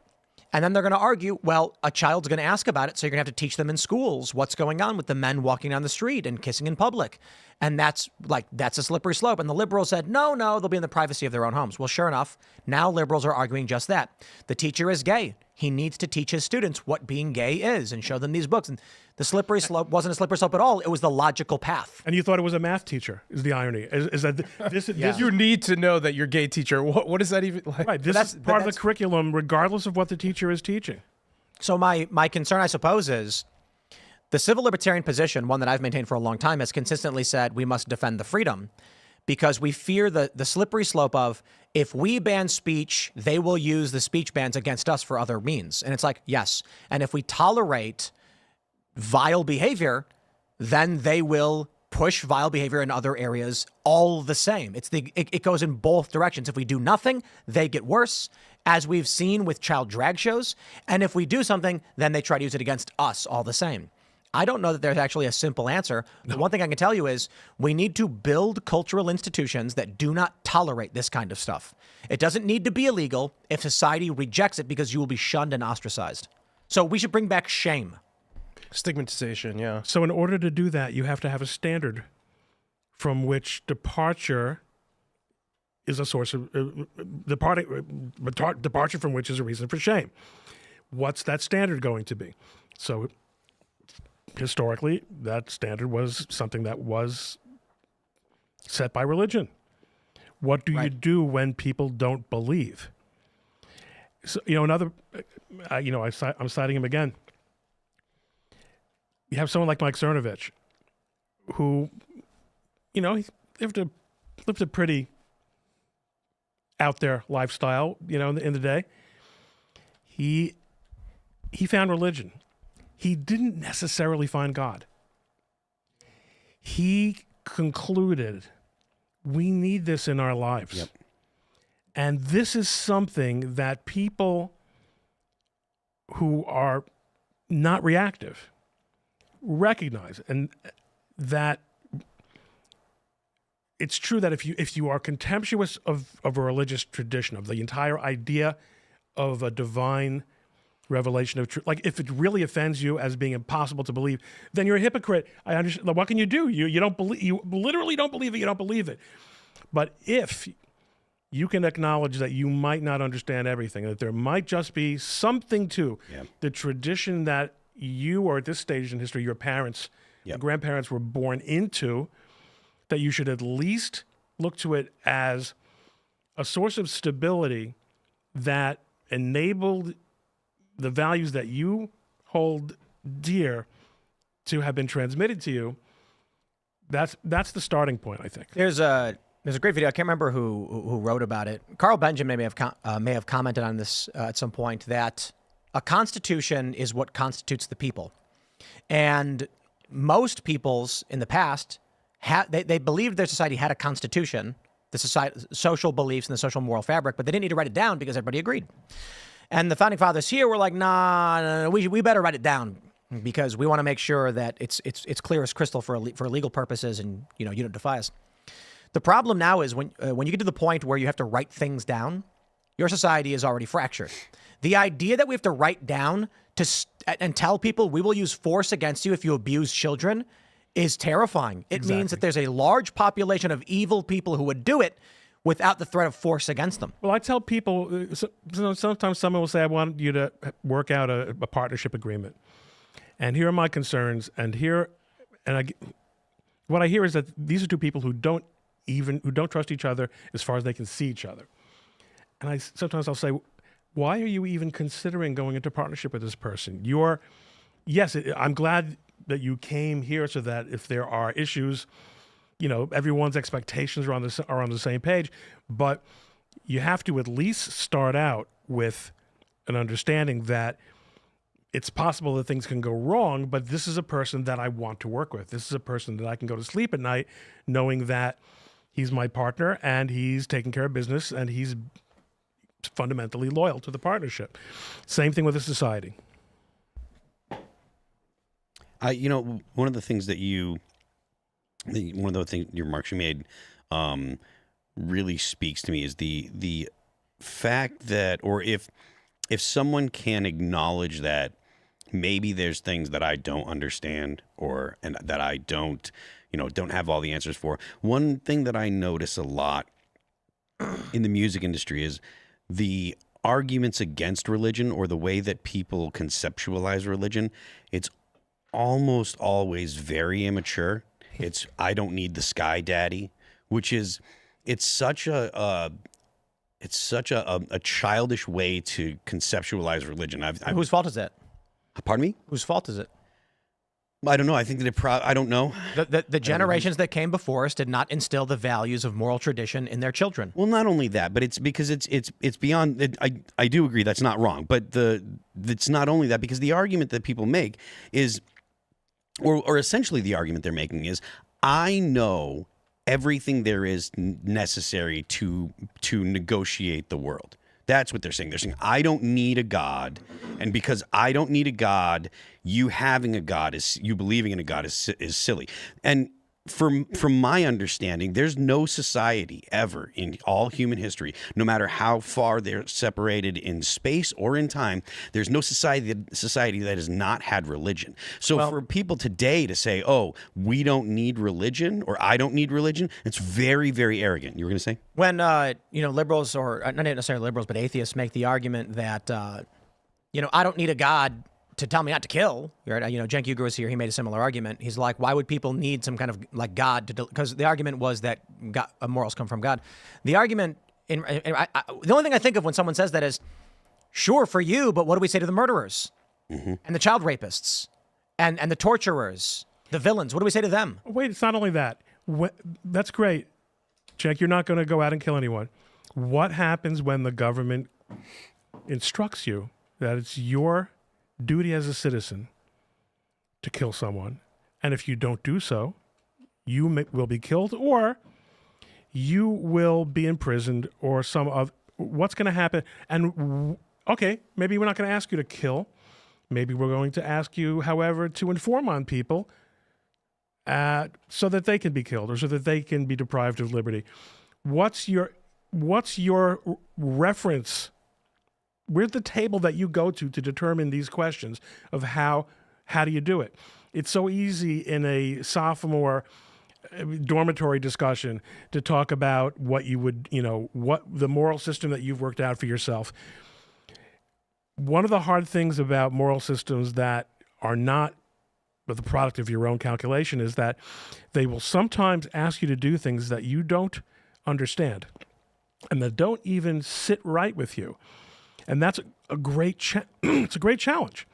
And then they're going to argue, well, a child's going to ask about it, so you're going to have to teach them in schools what's going on with the men walking down the street and kissing in public. And that's a slippery slope. And the liberals said, no, they'll be in the privacy of their own homes. Well, sure enough, now liberals are arguing just that. The teacher is gay. He needs to teach his students what being gay is and show them these books. And the slippery slope wasn't a slippery slope at all. It was the logical path. And you thought it was a math teacher, is the irony. Is that this You need to know that you're gay teacher. What is that even like? Right, this is part of the curriculum, regardless of what the teacher is teaching. So my concern, I suppose, is the civil libertarian position, one that I've maintained for a long time, has consistently said we must defend the freedom because we fear the slippery slope of if we ban speech, they will use the speech bans against us for other means. And it's like, yes. And if we tolerate vile behavior, then they will push vile behavior in other areas all the same. It goes in both directions. If we do nothing, they get worse, as we've seen with child drag shows. And if we do something, then they try to use it against us all the same. I don't know that there's actually a simple answer. The one thing I can tell you is we need to build cultural institutions that do not tolerate this kind of stuff. It doesn't need to be illegal if society rejects it because you will be shunned and ostracized. So we should bring back shame. Stigmatization, yeah. So in order to do that, you have to have a standard from which departure is a source of departure from which is a reason for shame. What's that standard going to be? So historically, that standard was something that was set by religion. What do you do when people don't believe? So, I'm citing him again. You have someone like Mike Cernovich, who, he lived a pretty out there lifestyle, in the day. He found religion. He didn't necessarily find God. He concluded, we need this in our lives. Yep. And this is something that people who are not reactive recognize, and that it's true that if you are contemptuous of a religious tradition, of the entire idea of a divine revelation of truth, like if it really offends you as being impossible to believe, then you're a hypocrite. I understand. What can you do? You don't believe. You literally don't believe it. You don't believe it. But if you can acknowledge that you might not understand everything, that there might just be something to the tradition that you, or at this stage in history, your parents, your grandparents were born into, that you should at least look to it as a source of stability that enabled the values that you hold dear to have been transmitted to you. That's the starting point, I think. There's a great video. I can't remember who wrote about it. Carl Benjamin may have commented on this at some point, that a constitution is what constitutes the people. And most peoples in the past, they believed their society had a constitution, the social beliefs and the social moral fabric, but they didn't need to write it down because everybody agreed. And the founding fathers here were like, nah, we better write it down because we want to make sure that it's clear as crystal for legal purposes, and you don't defy us. The problem now is when you get to the point where you have to write things down, your society is already fractured. The idea that we have to write down and tell people we will use force against you if you abuse children is terrifying. It means that there's a large population of evil people who would do it without the threat of force against them. Well, I tell people, sometimes someone will say, I want you to work out a partnership agreement. And here are my concerns. What I hear is that these are two people who don't trust each other as far as they can see each other. And sometimes I'll say, why are you even considering going into partnership with this person? I'm glad that you came here so that if there are issues, everyone's expectations are on the same page, but you have to at least start out with an understanding that it's possible that things can go wrong, but this is a person that I want to work with. This is a person that I can go to sleep at night knowing that he's my partner and he's taking care of business and he's fundamentally loyal to the partnership. Same thing with a society. One of the things that your remarks you made really speaks to me is the fact that, or if someone can acknowledge that maybe there's things that I don't understand and that I don't have all the answers for. One thing that I notice a lot in the music industry is the arguments against religion, or the way that people conceptualize religion. It's almost always very immature. It's, I don't need the sky daddy, which is, it's such a childish way to conceptualize religion. Whose fault is that? Pardon me? Whose fault is it? I don't know. I think that I don't know. The generations that came before us did not instill the values of moral tradition in their children. Well, not only that, but it's because it's beyond. I do agree that's not wrong, but it's not only that, because the argument that people make is, or essentially the argument they're making is, I know everything there is necessary to negotiate the world. That's what they're saying. They're saying, I don't need a God. And because I don't need a God, you having a God, you believing in a God is silly. And from my understanding, there's no society ever in all human history, no matter how far they're separated in space or in time, there's no society that has not had religion. So for people today to say, oh, we don't need religion, or I don't need religion, it's very, very arrogant. You were going to say? When, liberals, or not necessarily liberals, but atheists make the argument that, I don't need a God to tell me not to kill. Cenk Uygur was here. He made a similar argument. He's like, why would people need some kind of like God to? Because the argument was that morals come from God. The argument, the only thing I think of when someone says that is, sure for you, but what do we say to the murderers and the child rapists and the torturers, the villains? What do we say to them? Wait, it's not only that. That's great, Cenk. You're not going to go out and kill anyone. What happens when the government instructs you that it's your duty as a citizen to kill someone, and if you don't do so, you will be killed, or you will be imprisoned, or what's going to happen? And okay, maybe we're not going to ask you to kill. Maybe we're going to ask you, however, to inform on people so that they can be killed, or so that they can be deprived of liberty. What's your reference? Where's the table that you go to determine these questions of how do you do it? It's so easy in a sophomore dormitory discussion to talk about what you would, what the moral system that you've worked out for yourself. One of the hard things about moral systems that are not the product of your own calculation is that they will sometimes ask you to do things that you don't understand and that don't even sit right with you. And that's a great it's a great challenge.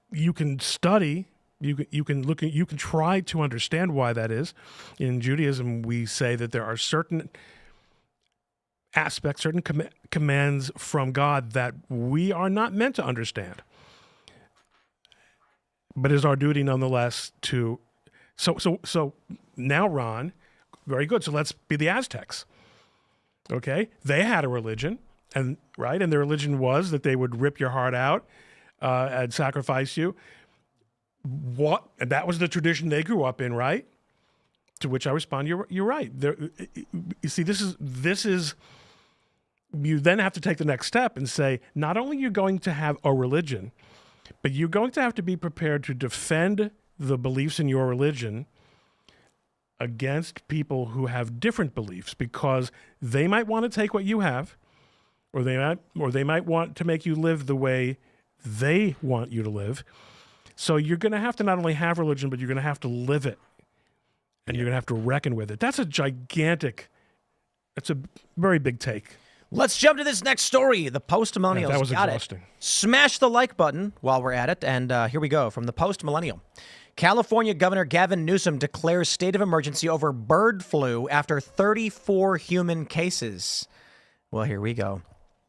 You can study, you can look at, you can try to understand why that is. In Judaism, we say that there are certain aspects, certain commands from God that we are not meant to understand. But it is our duty nonetheless to so now, Ron, very good. So let's be the Aztecs. Okay, they had a religion, and their religion was that they would rip your heart out and sacrifice you. And that was the tradition they grew up in, right? To which I respond, you're right. You see, this is. You then have to take the next step and say, not only are you going to have a religion, but you're going to have to be prepared to defend the beliefs in your religion against people who have different beliefs, because they might want to take what you have, or they might want to make you live the way they want you to live. So you're going to have to not only have religion, but you're going to have to live it, and you're going to have to reckon with it. That's a very big take. Let's jump to this next story. The Post-Millennials. That was got exhausting. It. Smash the like button while we're at it, and here we go. From the Post-Millennial. California Governor Gavin Newsom declares state of emergency over bird flu after 34 human cases. Well, here we go.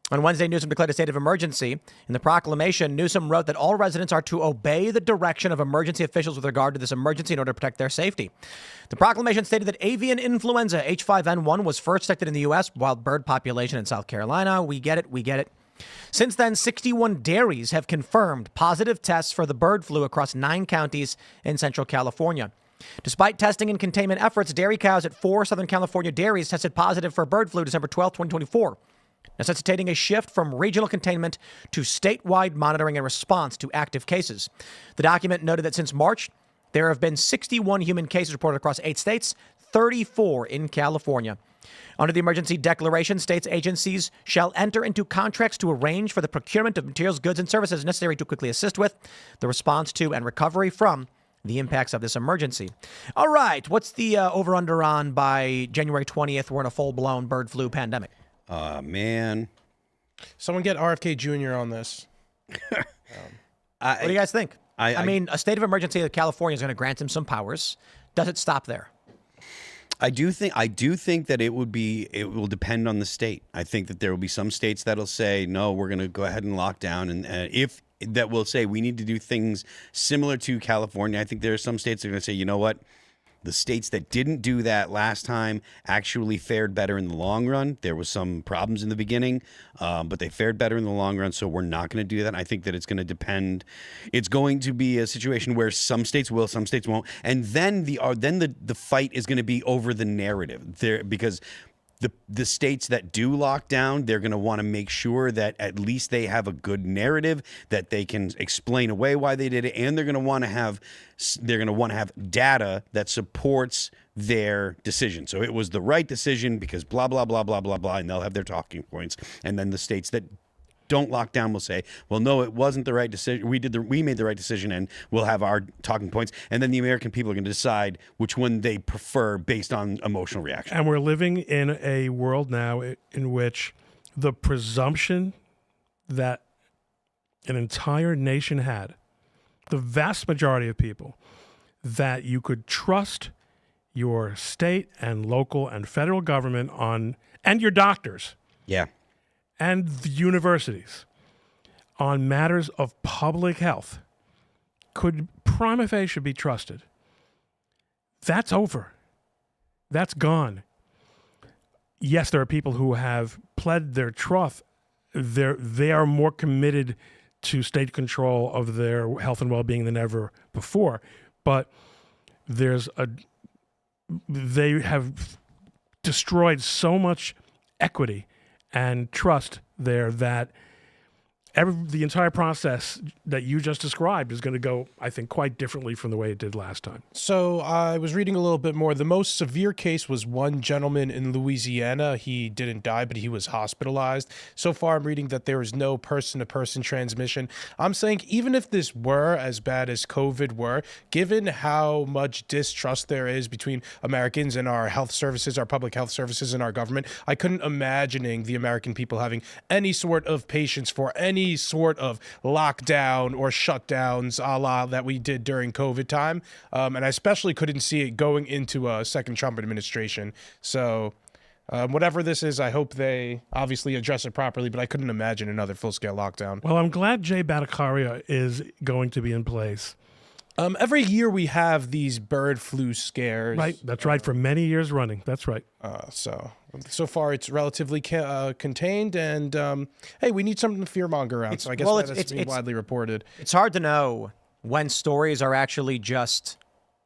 On Wednesday, Newsom declared a state of emergency. In the proclamation, Newsom wrote that all residents are to obey the direction of emergency officials with regard to this emergency in order to protect their safety. The proclamation stated that avian influenza H5N1 was first detected in the U.S., wild bird population in South Carolina. We get it. Since then, 61 dairies have confirmed positive tests for the bird flu across 9 counties in Central California. Despite testing and containment efforts, dairy cows at 4 Southern California dairies tested positive for bird flu December 12, 2024. Necessitating a shift from regional containment to statewide monitoring in response to active cases. The document noted that since March, there have been 61 human cases reported across 8 states, 34 in California. Under the emergency declaration, states agencies shall enter into contracts to arrange for the procurement of materials, goods, and services necessary to quickly assist with the response to and recovery from the impacts of this emergency. All right, what's the over-under on by January 20th? We're in a full-blown bird flu pandemic. Man. Someone get RFK Jr. on this. What do you guys think? I mean, a state of emergency in California is going to grant him some powers. Does it stop there? I do think that it will depend on the state. I think that there will be some states that'll say, no, we're going to go ahead and lock down. And if that will say we need to do things similar to California, I think there are some states that are going to say, you know what? The states that didn't do that last time actually fared better in the long run. There was some problems in the beginning, but they fared better in the long run. So we're not going to do that. I think that it's going to depend. It's going to be a situation where some states will, some states won't, and then the fight is going to be over the narrative there, because the states that do lock down, they're going to want to make sure that at least they have a good narrative that they can explain away why they did it, and they're going to want to have data that supports their decision. So it was the right decision because blah blah blah blah blah blah, and they'll have their talking points. And then the states that don't lock down will say, well, no, it wasn't the right decision. We made the right decision, and we'll have our talking points. And then the American people are going to decide which one they prefer based on emotional reaction. And we're living in a world now in which the presumption that an entire nation had, the vast majority of people, that you could trust your state and local and federal government and your doctors. Yeah. And the universities on matters of public health could prima facie be trusted. That's over. That's gone. Yes, there are people who have pled their troth. They are more committed to state control of their health and well-being than ever before. But they have destroyed so much equity and trust there that the entire process that you just described is going to go, I think, quite differently from the way it did last time. So I was reading a little bit more. The most severe case was one gentleman in Louisiana. He didn't die, but he was hospitalized. So far, I'm reading that there is no person-to-person transmission. I'm saying even if this were as bad as COVID were, given how much distrust there is between Americans and our health services, our public health services, and our government, I couldn't imagining the American people having any sort of patience for any sort of lockdown or shutdowns a la that we did during COVID time. And I especially couldn't see it going into a second Trump administration. So whatever this is, I hope they obviously address it properly, but I couldn't imagine another full-scale lockdown. Well, I'm glad Jay Bhattacharya is going to be in place. Every year we have these bird flu scares. Right, that's right, for many years running. That's right. So far it's relatively contained, and hey, we need something to fearmonger around. So I guess that's being widely reported. It's hard to know when stories are actually just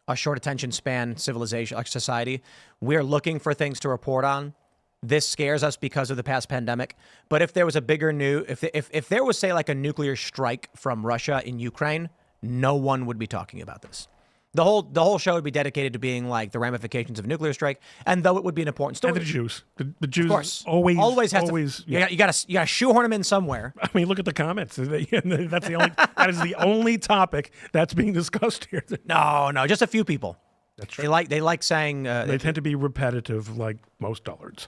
a short attention span civilization, like society. We're looking for things to report on. This scares us because of the past pandemic. But if there was a bigger if there was, say, like a nuclear strike from Russia in Ukraine, no one would be talking about this. The whole show would be dedicated to being like the ramifications of a nuclear strike, and though it would be an important story. And the Jews, the Jews, of course, always has to. Yeah. You got to shoehorn them in somewhere. I mean, look at the comments. That's that is the only topic that's being discussed here. No, just a few people. That's true. They like saying they tend to be repetitive, like most dullards.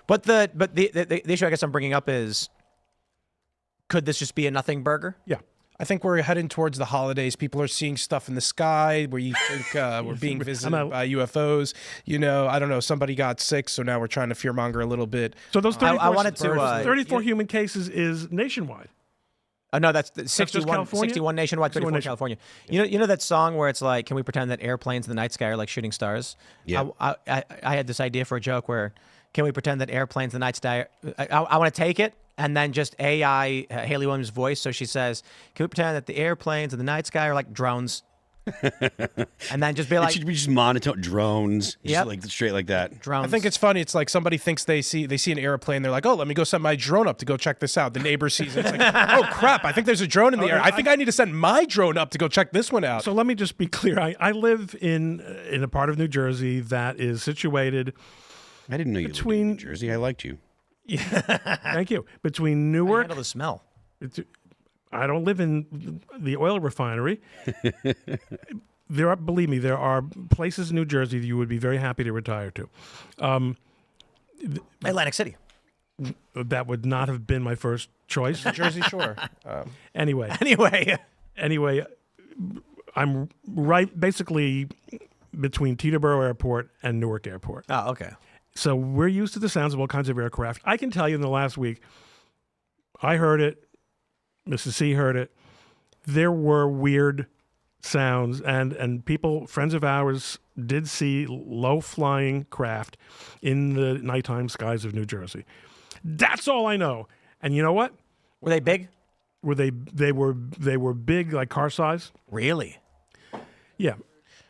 But the issue I guess I'm bringing up is, could this just be a nothing burger? Yeah. I think we're heading towards the holidays. People are seeing stuff in the sky where you think we're being visited by UFOs. You know, I don't know. Somebody got sick, so now we're trying to fearmonger a little bit. So those 34, I wanted to, 34 human cases is nationwide. No, that's the 61, California? 61 nationwide, 34 California. You know that song where it's like, can we pretend that airplanes in the night sky are like shooting stars? Yeah. I had this idea for a joke where, can we pretend that airplanes in the night sky? I want to take it and then just AI Haley Williams' voice. So she says, can we pretend that the airplanes in the night sky are like drones? And then just be like, it should be just monotone drones, just Yep. like straight like that. drones. I think it's funny. It's like somebody thinks they see an airplane. They're like, oh, let me go send my drone up to go check this out. The neighbor sees it. It's like, oh, crap. I think there's a drone in the air. I think I need to send my drone up to go check this one out. So let me just be clear. I live in a part of New Jersey that is situated. I didn't know you lived in Between- New Jersey. I liked you. Thank you. Between I Newark, handle the smell. I don't live in the oil refinery. Believe me, there are places in New Jersey that you would be very happy to retire to. Atlantic City. That would not have been my first choice. Jersey Shore. Anyway, Anyway, I'm right basically between Teterboro Airport and Newark Airport. oh, okay. So we're used to the sounds of all kinds of aircraft. I can tell you in the last week, I heard it, Mrs. C heard it. There were weird sounds, and people, friends of ours, did see low-flying craft in the nighttime skies of New Jersey. That's all I know. And you know what? Were they big? Were they were big, like car size? Really? Yeah.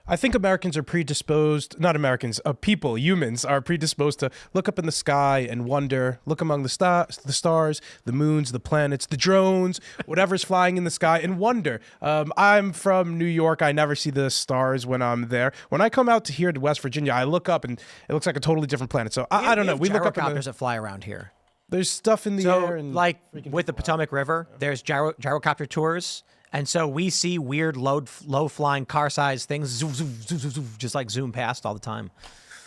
I think Americans are predisposed, not Americans, humans are predisposed to look up in the sky and wonder, look among the stars, the moons, the planets, the drones, whatever's flying in the sky, and wonder. I'm from New York. I never see the stars when I'm there. When I come out to here to West Virginia, I look up and it looks like a totally different planet. So I don't know. We look up in gyrocopters that fly around here. there's stuff in the air. And like with the Potomac River, there's gyrocopter tours. And so we see weird low-flying car-sized things just like zoom past all the time.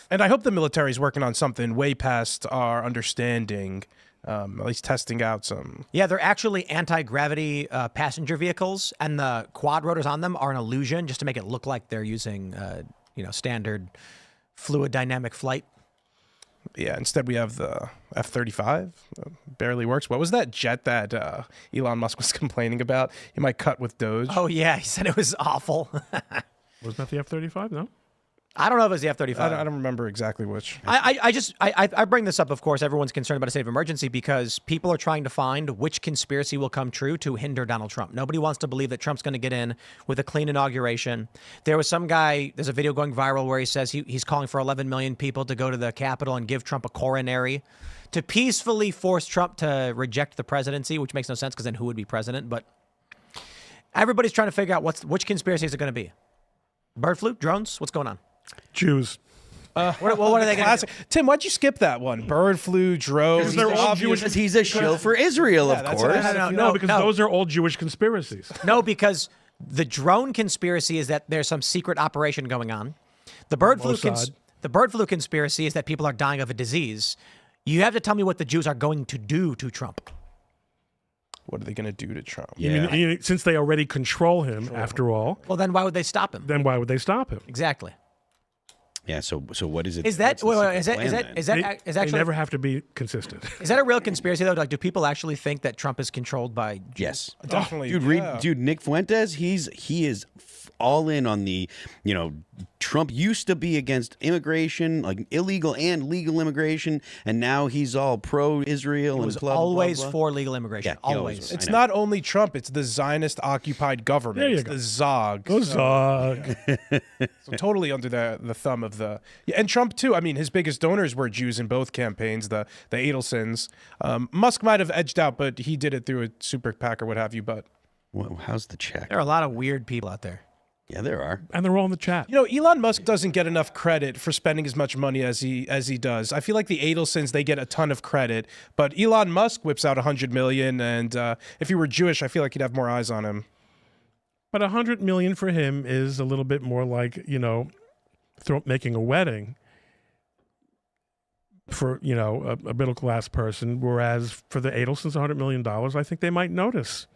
And I hope the military is working on something way past our understanding, at least testing out some. Yeah, they're actually anti-gravity passenger vehicles, and the quad rotors on them are an illusion just to make it look like they're using, standard fluid dynamic flight. Yeah, instead we have the F-35. Barely works. What was that jet that Elon Musk was complaining about? He might cut with Doge. Oh, yeah, he said it was awful. Wasn't that the F-35? No? I don't know if it was the F-35. I don't remember exactly which. I bring this up, of course, everyone's concerned about a state of emergency because people are trying to find which conspiracy will come true to hinder Donald Trump. Nobody wants to believe that Trump's going to get in with a clean inauguration. There was some guy, there's a video going viral where he says he's calling for 11 million people to go to the Capitol and give Trump a coronary to peacefully force Trump to reject the presidency, which makes no sense because then who would be president? But everybody's trying to figure out which conspiracy is it going to be. Bird flu? Drones? What's going on? Jews. What are they going to do? Tim, why'd you skip that one? Bird flu, drones. They're all Jewish. Because he's a shill for Israel, of that's course. what I No, because those are all Jewish conspiracies. No, because the drone conspiracy is that there's some secret operation going on. The bird flu conspiracy is that people are dying of a disease. You have to tell me what the Jews are going to do to Trump. What are they going to do to Trump? Yeah. Since they already control him, after all, Well, then why would they stop him? then why would they stop him? Exactly. Yeah. So what is it? Is that what's the secret plan then? They actually never have to be consistent. is that a real conspiracy though? Like, do people actually think that Trump is controlled by Jews? Yes. Definitely. Dude, Nick Fuentes, he is all in on the, Trump used to be against immigration, like illegal and legal immigration, and now he's all pro-Israel and Was blah, always blah, blah. for legal immigration. Yeah, he always always. was. It's I know. not only Trump, it's the Zionist-occupied government. There you It's go. the Zog. Go Zog. So totally under the thumb of the... Yeah, and Trump, too. I mean, his biggest donors were Jews in both campaigns, the Adelsons. Musk might have edged out, but he did it through a super PAC or what have you. But How's the check? There are a lot of weird people out there. Yeah, there are. And they're all in the chat. Elon Musk doesn't get enough credit for spending as much money as he does. I feel like the Adelsons, they get a ton of credit, but Elon Musk whips out $100 million, and if he were Jewish, I feel like he'd have more eyes on him. But $100 million for him is a little bit more like, making a wedding for, a middle-class person, whereas for the Adelsons, $100 million, I think they might notice.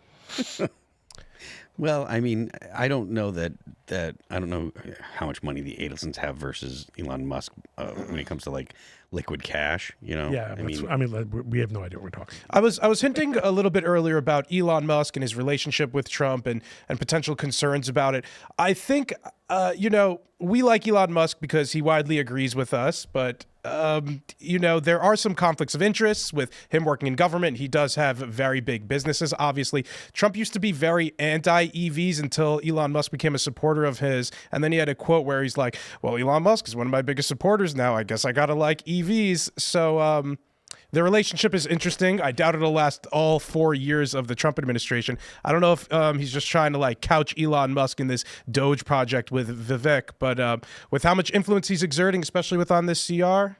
Well, I mean, I don't know that I don't know how much money the Adelsons have versus Elon Musk when it comes to like liquid cash. You know, Yeah, I mean, we have no idea what we're talking about. I was hinting a little bit earlier about Elon Musk and his relationship with Trump and potential concerns about it. I think we like Elon Musk because he widely agrees with us, but there are some conflicts of interest with him working in government. He does have very big businesses, obviously. Trump used to be very anti-EVs until Elon Musk became a supporter of his. And then he had a quote where he's like, well, Elon Musk is one of my biggest supporters now. I guess I got to like EVs. So the relationship is interesting. I doubt it'll last all 4 years of the Trump administration. I don't know if he's just trying to like couch Elon Musk in this Doge project with Vivek, but with how much influence he's exerting, especially with on this CR,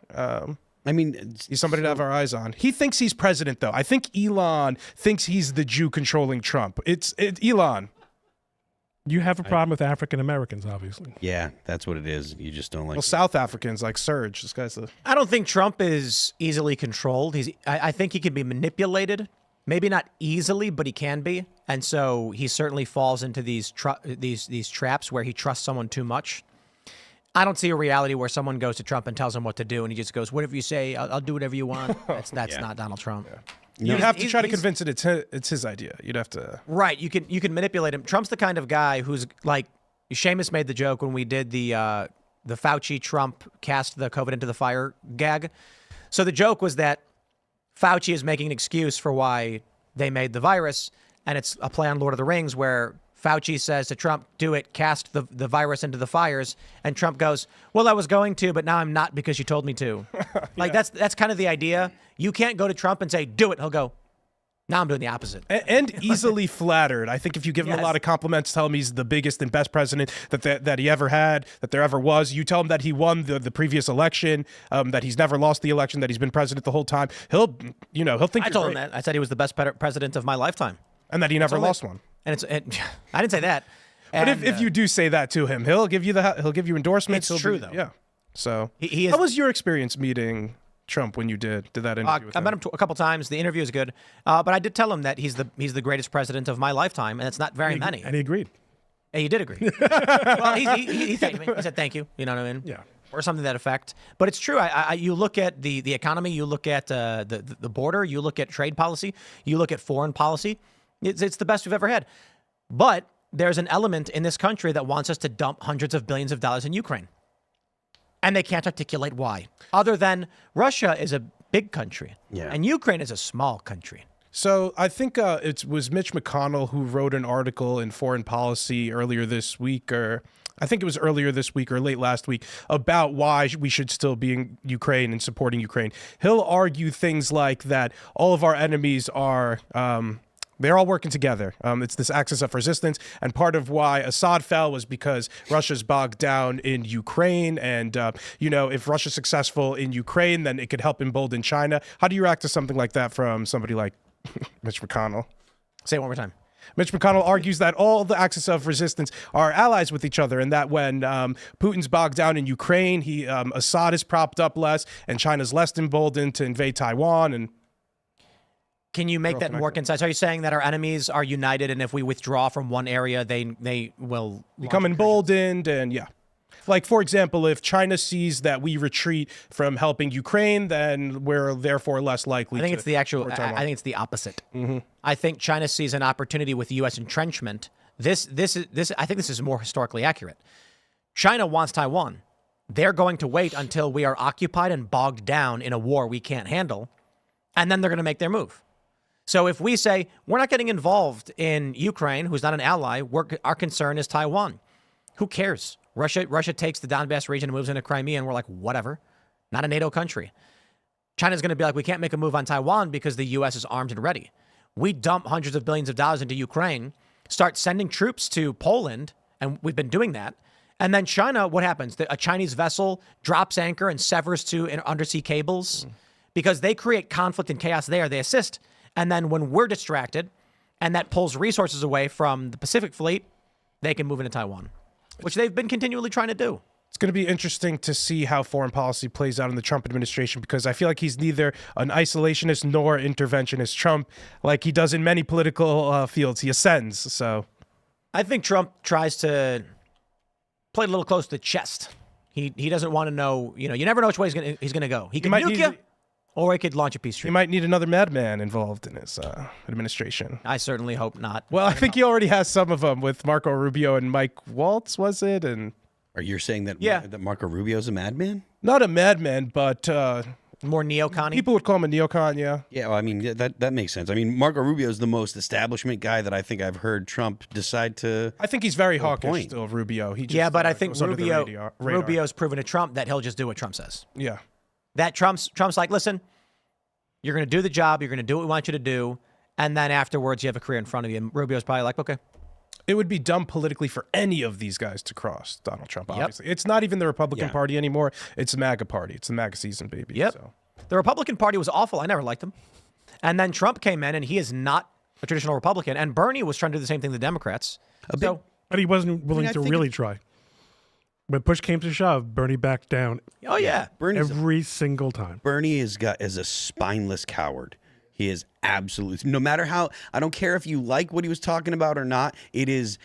I mean, he's somebody to have our eyes on. He thinks he's president, though. I think Elon thinks he's the Jew controlling Trump. It's Elon. You have a problem with African Americans, obviously. yeah, that's what it is. You just don't like. Well, South Africans like Serge. This guy's the. I don't think Trump is easily controlled. I think he can be manipulated. Maybe not easily, but he can be. And so he certainly falls into these traps where he trusts someone too much. I don't see a reality where someone goes to Trump and tells him what to do, and he just goes, "Whatever you say, I'll do whatever you want." That's not Donald Trump. Yeah. You'd have to try to convince it it's his idea. You'd have to. Right. You can manipulate him. Trump's the kind of guy who's like, Seamus made the joke when we did the Fauci Trump cast the COVID into the fire gag. So the joke was that Fauci is making an excuse for why they made the virus, and it's a play on Lord of the Rings where Fauci says to Trump, do it, cast the virus into the fires. And Trump goes, well, I was going to, but now I'm not because you told me to. Like, that's kind of the idea. You can't go to Trump and say, do it. He'll go, now I'm doing the opposite. And easily flattered. I think if you give him a lot of compliments, tell him he's the biggest and best president that he ever had, that there ever was. You tell him that he won the previous election, that he's never lost the election, that he's been president the whole time. He'll think I told him that. I said he was the best president of my lifetime. And that he never lost one. And I didn't say that. But if you do say that to him, he'll give you endorsements. It's true, though. Yeah. So he is, how was your experience meeting Trump when you did that interview with him? I met him a couple times. The interview is good, but I did tell him that he's the greatest president of my lifetime, and it's not very many. And he agreed. And he did agree. Well, he thanked me. He said thank you. You know what I mean? Yeah. Or something to that effect. But it's true. You look at the economy. You look at the border. You look at trade policy. You look at foreign policy. It's the best we've ever had. But there's an element in this country that wants us to dump hundreds of billions of dollars in Ukraine. And they can't articulate why. Other than Russia is a big country. Yeah. And Ukraine is a small country. So I think it was Mitch McConnell who wrote an article in Foreign Policy earlier this week, or I think it was earlier this week or late last week, about why we should still be in Ukraine and supporting Ukraine. He'll argue things like that all of our enemies are... they're all working together. It's this axis of resistance. And part of why Assad fell was because Russia's bogged down in Ukraine. And, if Russia's successful in Ukraine, then it could help embolden China. How do you react to something like that from somebody like Mitch McConnell? Say it one more time. Mitch McConnell argues that all the axis of resistance are allies with each other, and that when Putin's bogged down in Ukraine, Assad is propped up less, and China's less emboldened to invade Taiwan. And can you make that more concise? Are you saying that our enemies are united, and if we withdraw from one area, they will become emboldened? And yeah, like for example, if China sees that we retreat from helping Ukraine, then we're therefore less likely. I think it's the actual. I think it's the opposite. Mm-hmm. I think China sees an opportunity with U.S. entrenchment. This. I think this is more historically accurate. China wants Taiwan. They're going to wait until we are occupied and bogged down in a war we can't handle, and then they're going to make their move. So if we say, we're not getting involved in Ukraine, who's not an ally, our concern is Taiwan. Who cares? Russia takes the Donbass region and moves into Crimea, and we're like, whatever. Not a NATO country. China's going to be like, we can't make a move on Taiwan because the U.S. is armed and ready. We dump hundreds of billions of dollars into Ukraine, start sending troops to Poland, and we've been doing that. And then China, what happens? A Chinese vessel drops anchor and severs two undersea cables because they create conflict and chaos there. They assist. And then when we're distracted and that pulls resources away from the Pacific Fleet, they can move into Taiwan, which they've been continually trying to do. It's going to be interesting to see how foreign policy plays out in the Trump administration, because I feel like he's neither an isolationist nor interventionist Trump, like he does in many political fields. He ascends. So I think Trump tries to play a little close to the chest. He doesn't want to know. You never know which way he's gonna go. He could nuke you, or he could launch a peace treaty. He might need another madman involved in his administration. I certainly hope not. Well, I think he already has some of them with Marco Rubio and Mike Waltz, was it? And Are you saying that Yeah. that Marco Rubio's a madman? not a madman, but More neocon. people would call him a neocon, yeah. Yeah, well, I mean that makes sense. I mean, Marco Rubio is the most establishment guy that I think I've heard Trump decide to. I think he's very hawkish point. still, Rubio. He just, Yeah, but I think goes under the radar. Rubio's proven to Trump that he'll just do what Trump says. Yeah. That Trump's like, listen, you're going to do the job. You're going to do what we want you to do. And then afterwards, you have a career in front of you. And Rubio's probably like, okay. It would be dumb politically for any of these guys to cross Donald Trump, obviously. It's not even the Republican Party anymore. It's the MAGA Party. It's the MAGA season, baby. Yep. So. The Republican Party was awful. I never liked him. And then Trump came in, and he is not a traditional Republican. And Bernie was trying to do the same thing to the Democrats. But he wasn't willing to really try. When push came to shove, Bernie backed down Oh, yeah. Bernie's every single time. Bernie is a spineless coward. He is absolutely, no matter how, I don't care if you like what he was talking about or not, it is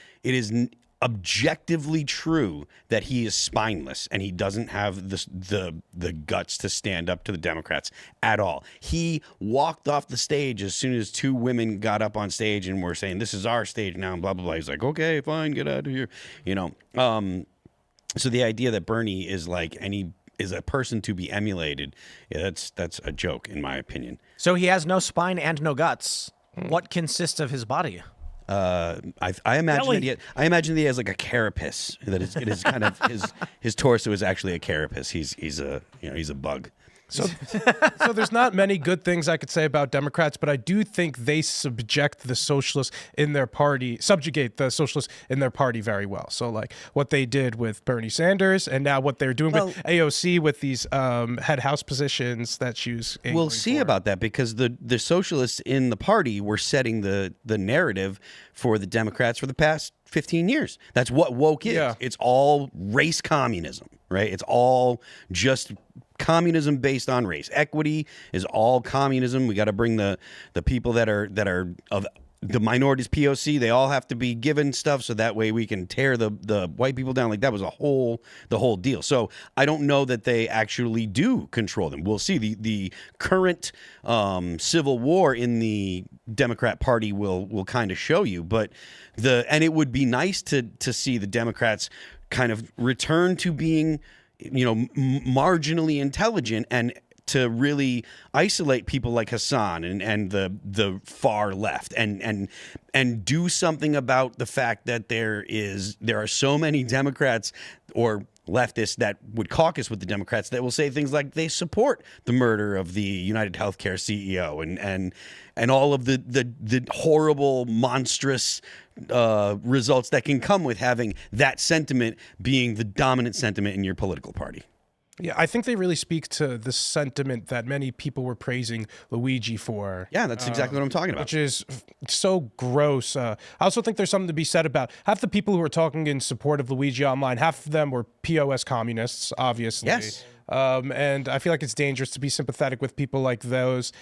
objectively true that he is spineless and he doesn't have the guts to stand up to the Democrats at all. He walked off the stage as soon as two women got up on stage and were saying, this is our stage now, and blah, blah, blah. He's like, okay, fine, get out of here. So the idea that Bernie is like is a person to be emulated, that's a joke in my opinion. So he has no spine and no guts. What consists of his body? I imagine I imagine that he has like a carapace. That it is kind of his torso is actually a carapace. He's a bug. So there's not many good things I could say about Democrats, but I do think they subjugate the socialists in their party very well. So like what they did with Bernie Sanders and now what they're doing with AOC with these head house positions that she was We'll see about that because the socialists in the party were setting the narrative for the Democrats for the past 15 years. That's what woke is. Yeah. It's all race communism, right? It's all just communism based on race. Equity is all communism. We got to bring the people that are of the minorities POC. They all have to be given stuff so that way we can tear the white people down. Like that was the whole deal. So I don't know that they actually do control them. We'll see. The current civil war in the Democrat Party will kind of show you. But and it would be nice to see the Democrats kind of return to being marginally intelligent and to really isolate people like Hassan and the far left and do something about the fact that there are so many Democrats or leftists that would caucus with the Democrats that will say things like they support the murder of the United Healthcare CEO and all of the horrible, monstrous results that can come with having that sentiment being the dominant sentiment in your political party. Yeah, I think they really speak to the sentiment that many people were praising Luigi for. Yeah, that's exactly what I'm talking about. Which is so gross. I also think there's something to be said about half the people who are talking in support of Luigi online, half of them were POS communists, obviously. Yes. And I feel like it's dangerous to be sympathetic with people like those.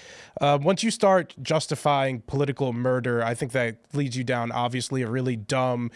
Once you start justifying political murder, I think that leads you down, obviously, a really dumb,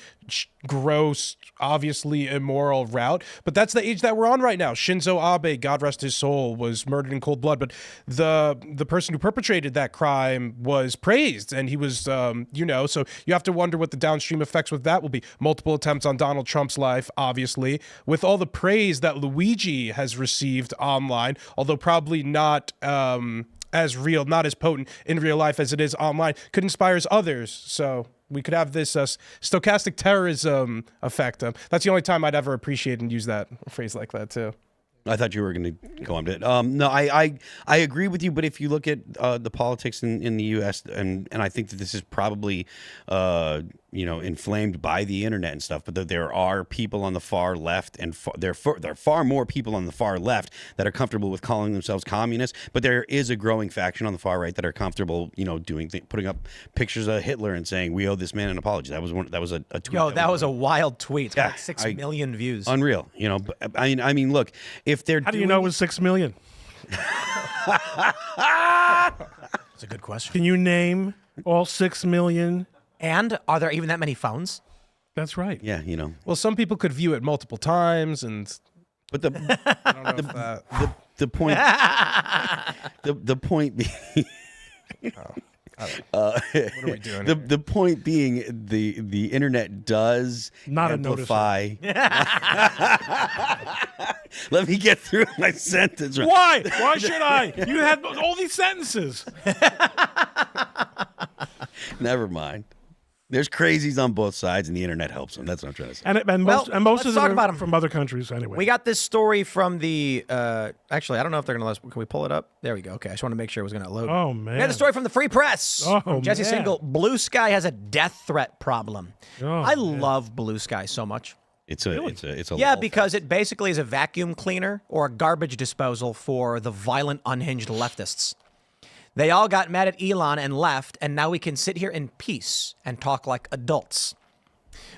gross, obviously immoral route. But that's the age that we're on right now. Shinzo Abe, God rest his soul, was murdered in cold blood. But the person who perpetrated that crime was praised, and he was, so you have to wonder what the downstream effects with that will be. Multiple attempts on Donald Trump's life, obviously, with all the praise that Luigi has received online, although probably not as real, not as potent in real life as it is online, could inspire others. So we could have this stochastic terrorism effect. That's the only time I'd ever appreciate and use that phrase like that too. I thought you were going to go on to it. No, I agree with you. But if you look at the politics in the U.S. and I think that this is probably inflamed by the internet and stuff. But there are people on the far left, and there are far more people on the far left that are comfortable with calling themselves communists. But there is a growing faction on the far right that are comfortable, putting up pictures of Hitler and saying we owe this man an apology. That was a tweet. Yo, that was a wild tweet. It's got Yeah, like 6 million views. Unreal. But, I mean, look, if they're How do you know it was 6 million? That's a good question. Can you name all 6 million? And are there even that many phones? That's right. Yeah, you know. Well, some people could view it multiple times, and But the I don't know if that. the point the point being What are we doing? the point being the internet does Not a amplify. Let me get through my sentence. Why? Why should I? You had all these sentences. Never mind. There's crazies on both sides, and the internet helps them. That's what I'm trying to say. And Well, most let's of them talk are about 'em. from other countries anyway. We got this story from the. Actually, I don't know if they're going to let us. Can we pull it up? There we go. Okay, I just want to make sure it was going to load. Oh, We got man. the story from the Free Press. Oh, From Jesse man. Singal. Blue Sky has a death threat problem. Oh, I man. love Blue Sky so much. It's a Yeah, lull because it basically is a vacuum cleaner or a garbage disposal for the violent, unhinged leftists. They all got mad at Elon and left, and now we can sit here in peace and talk like adults.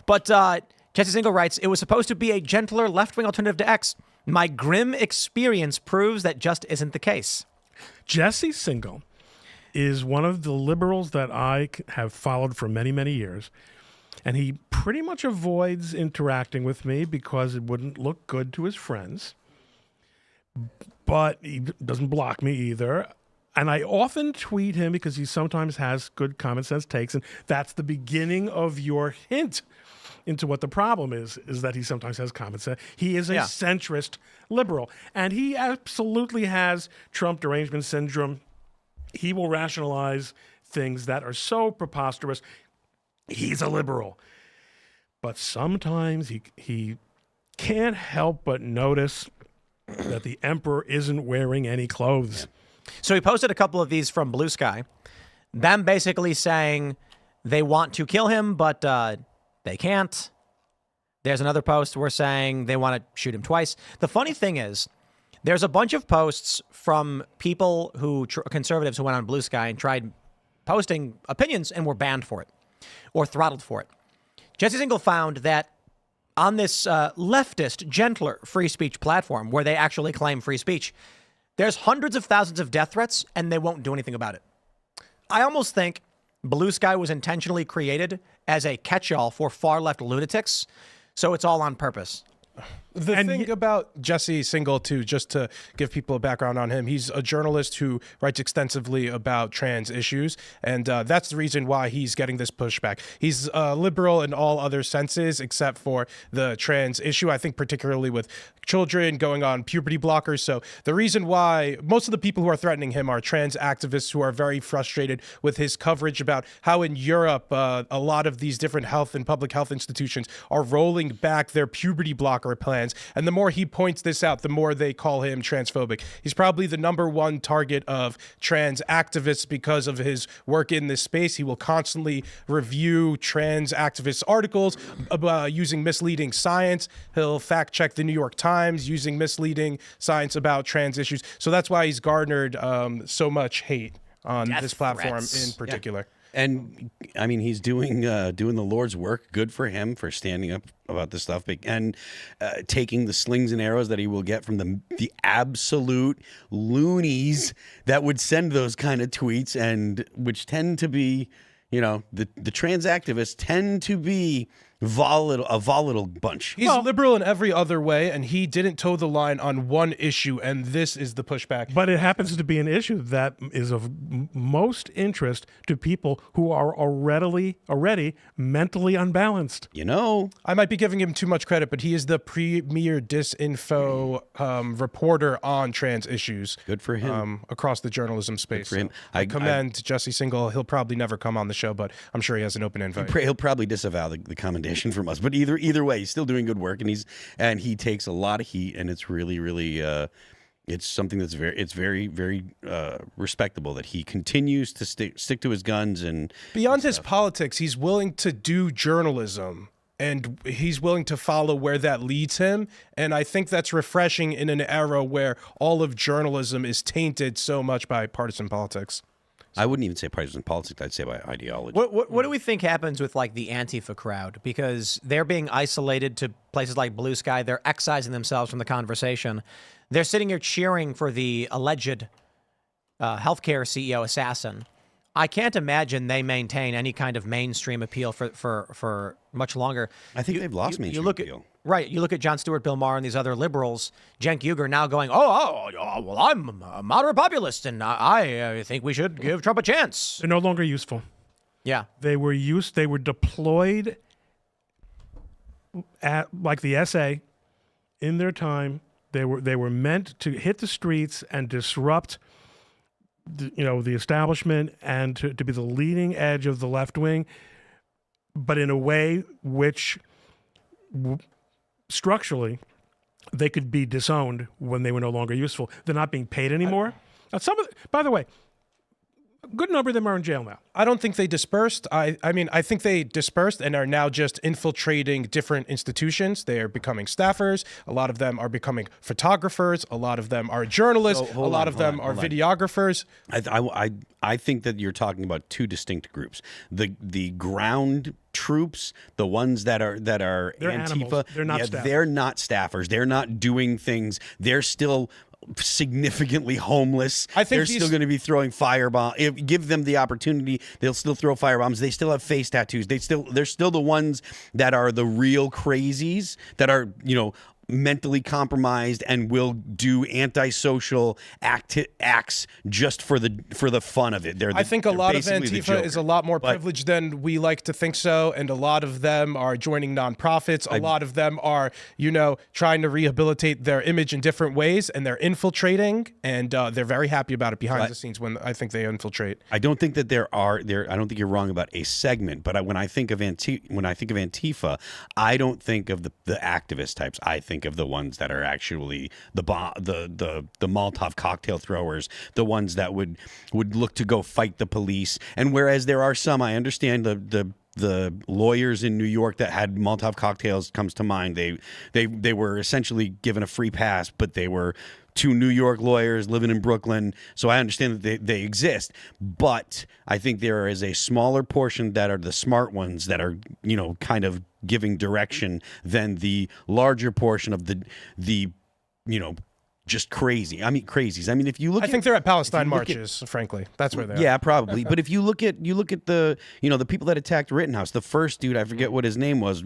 But Jesse Singal writes, it was supposed to be a gentler left-wing alternative to X. My grim experience proves that just isn't the case. Jesse Singal is one of the liberals that I have followed for many, many years. And he pretty much avoids interacting with me because it wouldn't look good to his friends. But he doesn't block me either. And I often tweet him because he sometimes has good common sense takes. And that's the beginning of your hint into what the problem is that he sometimes has common sense. He is a Yeah. centrist liberal. And he absolutely has Trump derangement syndrome. He will rationalize things that are so preposterous. He's a liberal. But sometimes he can't help but notice that the emperor isn't wearing any clothes. So he posted a couple of these from Blue Sky, them basically saying they want to kill him, but they can't. There's another post where saying they want to shoot him twice. The funny thing is, there's a bunch of posts from people conservatives who went on Blue Sky and tried posting opinions and were banned for it or throttled for it. Jesse Singal found that on this leftist, gentler free speech platform where they actually claim free speech, there's hundreds of thousands of death threats, and they won't do anything about it. I almost think Blue Sky was intentionally created as a catch-all for far-left lunatics, so it's all on purpose. The thing about Jesse Singal, too, just to give people a background on him, he's a journalist who writes extensively about trans issues, and that's the reason why he's getting this pushback. He's liberal in all other senses except for the trans issue, I think particularly with children going on puberty blockers. So the reason why most of the people who are threatening him are trans activists who are very frustrated with his coverage about how in Europe a lot of these different health and public health institutions are rolling back their puberty blocker plans. And the more he points this out, the more they call him transphobic. He's probably the #1 target of trans activists because of his work in this space. He will constantly review trans activists' articles about using misleading science. He'll fact check the New York Times using misleading science about trans issues. So that's why he's garnered so much hate on Death this platform threats. in particular. And I mean, he's doing the Lord's work. Good for him for standing up about this stuff and taking the slings and arrows that he will get from the absolute loonies that would send those kind of tweets, and which tend to be, you know, the trans activists tend to be a volatile bunch. He's liberal in every other way, and he didn't toe the line on one issue, and this is the pushback. But it happens to be an issue that is of most interest to people who are already mentally unbalanced. You know, I might be giving him too much credit, but he is the premier disinfo reporter on trans issues. Good for him. Across the journalism space. for him. So I commend Jesse Singal. He'll probably never come on the show, but I'm sure he has an open invite. he'll probably disavow the commendation from us, but either way, he's still doing good work, and he takes a lot of heat, and it's really it's something that's very respectable that he continues to stick to his guns and Beyond his politics, he's willing to do journalism. And he's willing to follow where that leads him. And I think that's refreshing in an era where all of journalism is tainted so much by partisan politics. I wouldn't even say partisan politics. I'd say by ideology. What do we think happens with like the Antifa crowd? Because they're being isolated to places like Blue Sky. They're excising themselves from the conversation. They're sitting here cheering for the alleged healthcare CEO assassin. I can't imagine they maintain any kind of mainstream appeal for much longer. I think they've lost mainstream appeal. Right. You look at John Stewart, Bill Maher, and these other liberals, Cenk Uygur now going, well, I'm a moderate populist, and I think we should give Trump a chance. They're no longer useful. Yeah. They were deployed at, like the SA in their time. They were meant to hit the streets and disrupt the establishment and to be the leading edge of the left wing, but in a way which structurally they could be disowned when they were no longer useful. They're not being paid anymore. Now, by the way, a good number of them are in jail now. I don't think they dispersed. I mean, I think they dispersed and are now just infiltrating different institutions. They are becoming staffers. A lot of them are becoming photographers. A lot of them are journalists. A lot of them are videographers. I think that you're talking about two distinct groups. The ground troops, the ones that are They're Antifa, animals. They're not staffers. they're not staffers. They're not doing things. They're still significantly homeless. I think they're still going to be throwing firebombs. If give them the opportunity, they'll still throw firebombs. They still have face tattoos. They're still the ones that are the real crazies that are, mentally compromised and will do antisocial acts just for the fun of it. I think a lot of Antifa is a lot more privileged than we like to think so, and a lot of them are joining nonprofits. A lot of them are, trying to rehabilitate their image in different ways, and they're infiltrating, and they're very happy about it behind the scenes when I think they infiltrate. I don't think that I don't think you're wrong about a segment, but when I think of Antifa, I don't think of the activist types. I think of the ones that are actually the Molotov cocktail throwers, the ones that would look to go fight the police. And whereas there are some, I understand the lawyers in New York that had Molotov cocktails comes to mind. They were essentially given a free pass, but they were two New York lawyers living in Brooklyn. So I understand that they exist, but I think there is a smaller portion that are the smart ones that are, kind of giving direction than the larger portion of the just crazy. I mean, crazies. I mean, if you look, I think they're at Palestine marches. Frankly, that's where they're. Yeah, probably. But if you look at the the people that attacked Rittenhouse, the first dude, I forget what his name was,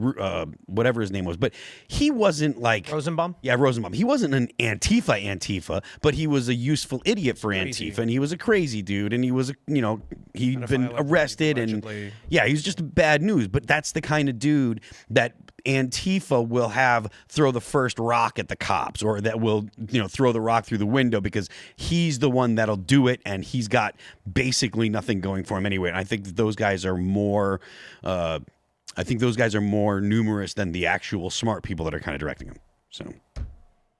whatever his name was, but he wasn't like Rosenbaum. Yeah, Rosenbaum. He wasn't an Antifa, but he was a useful idiot for Antifa, and he was a crazy dude, and he was he'd been arrested, allegedly. and yeah, he was just bad news. But that's the kind of dude that Antifa will have throw the first rock at the cops, or that will throw the rock through the window, because he's the one that'll do it, and he's got basically nothing going for him anyway. And I think that those guys are more numerous than the actual smart people that are kind of directing them. So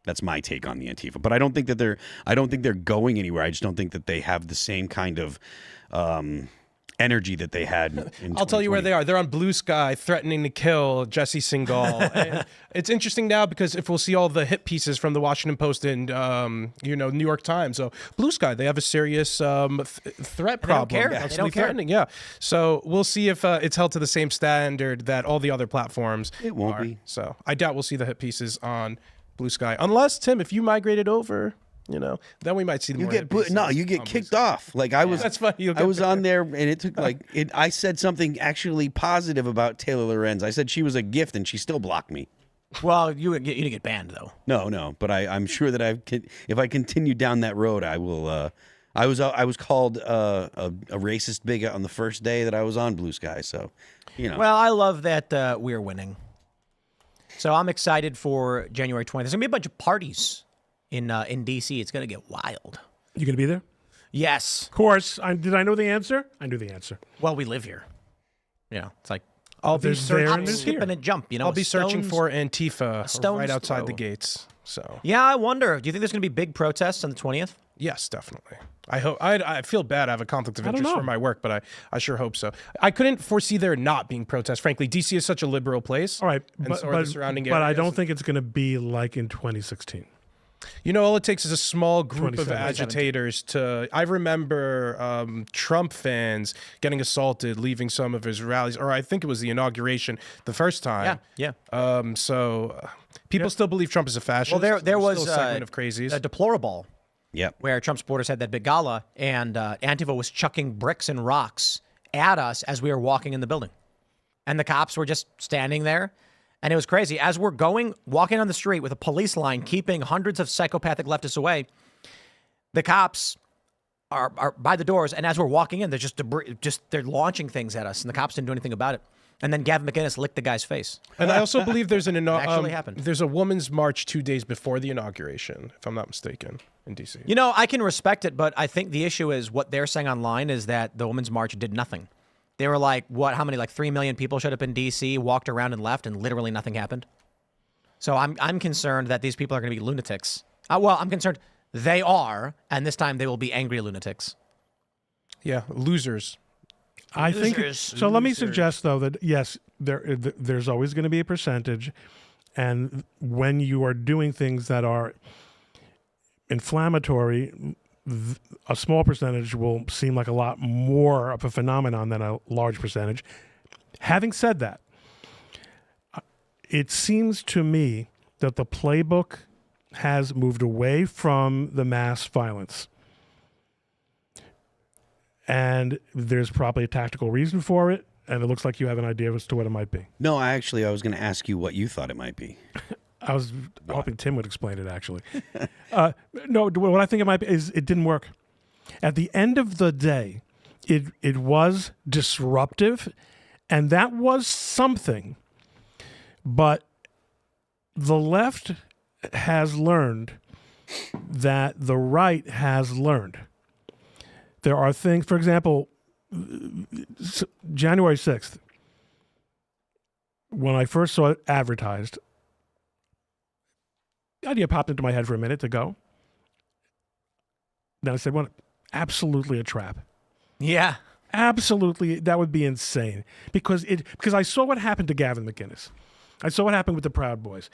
that's my take on the Antifa. But I don't think they're going anywhere. I just don't think that they have the same kind of energy that they had in I'll tell you where they are. They're on Blue Sky threatening to kill Jesse Singal. And it's interesting now because if we'll see all the hit pieces from the Washington Post and New York Times. So Blue Sky, they have a serious threat problem. They don't care. They don't care. Threatening. Yeah. So we'll see if it's held to the same standard that all the other platforms It won't are. be. So I doubt we'll see the hit pieces on Blue Sky. Unless, Tim, if you migrated over, then we might see the more hit pieces. You get kicked off. Like I was, That's funny. I was on there, and it took I said something actually positive about Taylor Lorenz. I said she was a gift, and she still blocked me. Well, you didn't get banned though. No, but I'm sure that if I continue down that road, I will. I was called a racist bigot on the first day that I was on Blue Sky. So, Well, I love that we're winning. So I'm excited for January 20th. There's gonna be a bunch of parties in DC. It's gonna get wild. You going to be there? Yes. Of course. Did I know the answer? I knew the answer. Well, we live here. It's like I'll be There's there searching. and there's skip here. and a jump. I'll be searching for Antifa stone's right outside throw. the gates. So Yeah, I wonder. Do you think there's gonna be big protests on the 20th? yes, definitely. I hope. I feel bad. I have a conflict of don't interest know. for my work, but I sure hope so. I couldn't foresee there not being protests. Frankly, DC is such a liberal place. All right, and but, so are the surrounding but I areas. don't think it's going to be like in 2016. All it takes is a small group of 2017. agitators to. I remember Trump fans getting assaulted, leaving some of his rallies, or I think it was the inauguration the first time. Yeah. So people still believe Trump is a fascist. Well, there There's was still a segment of crazies. a deplorable Yep. where Trump supporters had that big gala, and Antifa was chucking bricks and rocks at us as we were walking in the building. And the cops were just standing there. And it was crazy. As we're walking on the street with a police line keeping hundreds of psychopathic leftists away, the cops are by the doors. And as we're walking in, there's just debris, they're launching things at us. And the cops didn't do anything about it. And then Gavin McInnes licked the guy's face. And I also believe there's actually happened. There's a women's march 2 days before the inauguration, if I'm not mistaken, in D.C. You know, I can respect it, but I think the issue is what they're saying online is that the women's march did nothing. They were like, how many, like 3 million people showed up in D.C., walked around and left, and literally nothing happened. So I'm concerned that these people are going to be lunatics. Well, I'm concerned they are, and this time they will be angry lunatics. Yeah, losers. I think so. Let me suggest, though, that yes, there's always going to be a percentage, and when you are doing things that are inflammatory, a small percentage will seem like a lot more of a phenomenon than a large percentage. Having said that, it seems to me that the playbook has moved away from the mass violence. And there's probably a tactical reason for it, and it looks like you have an idea as to what it might be. No, I was going to ask you what you thought it might be. I was hoping Tim would explain it, actually. No, what I think it might be is it didn't work. At the end of the day, it was disruptive, and that was something. But the left has learned that the right has learned. There are things, for example, January 6th, when I first saw it advertised, the idea popped into my head for a minute to go. Then I said, well, absolutely a trap. Yeah. Absolutely, that would be insane. Because I saw what happened to Gavin McInnes. I saw what happened with the Proud Boys.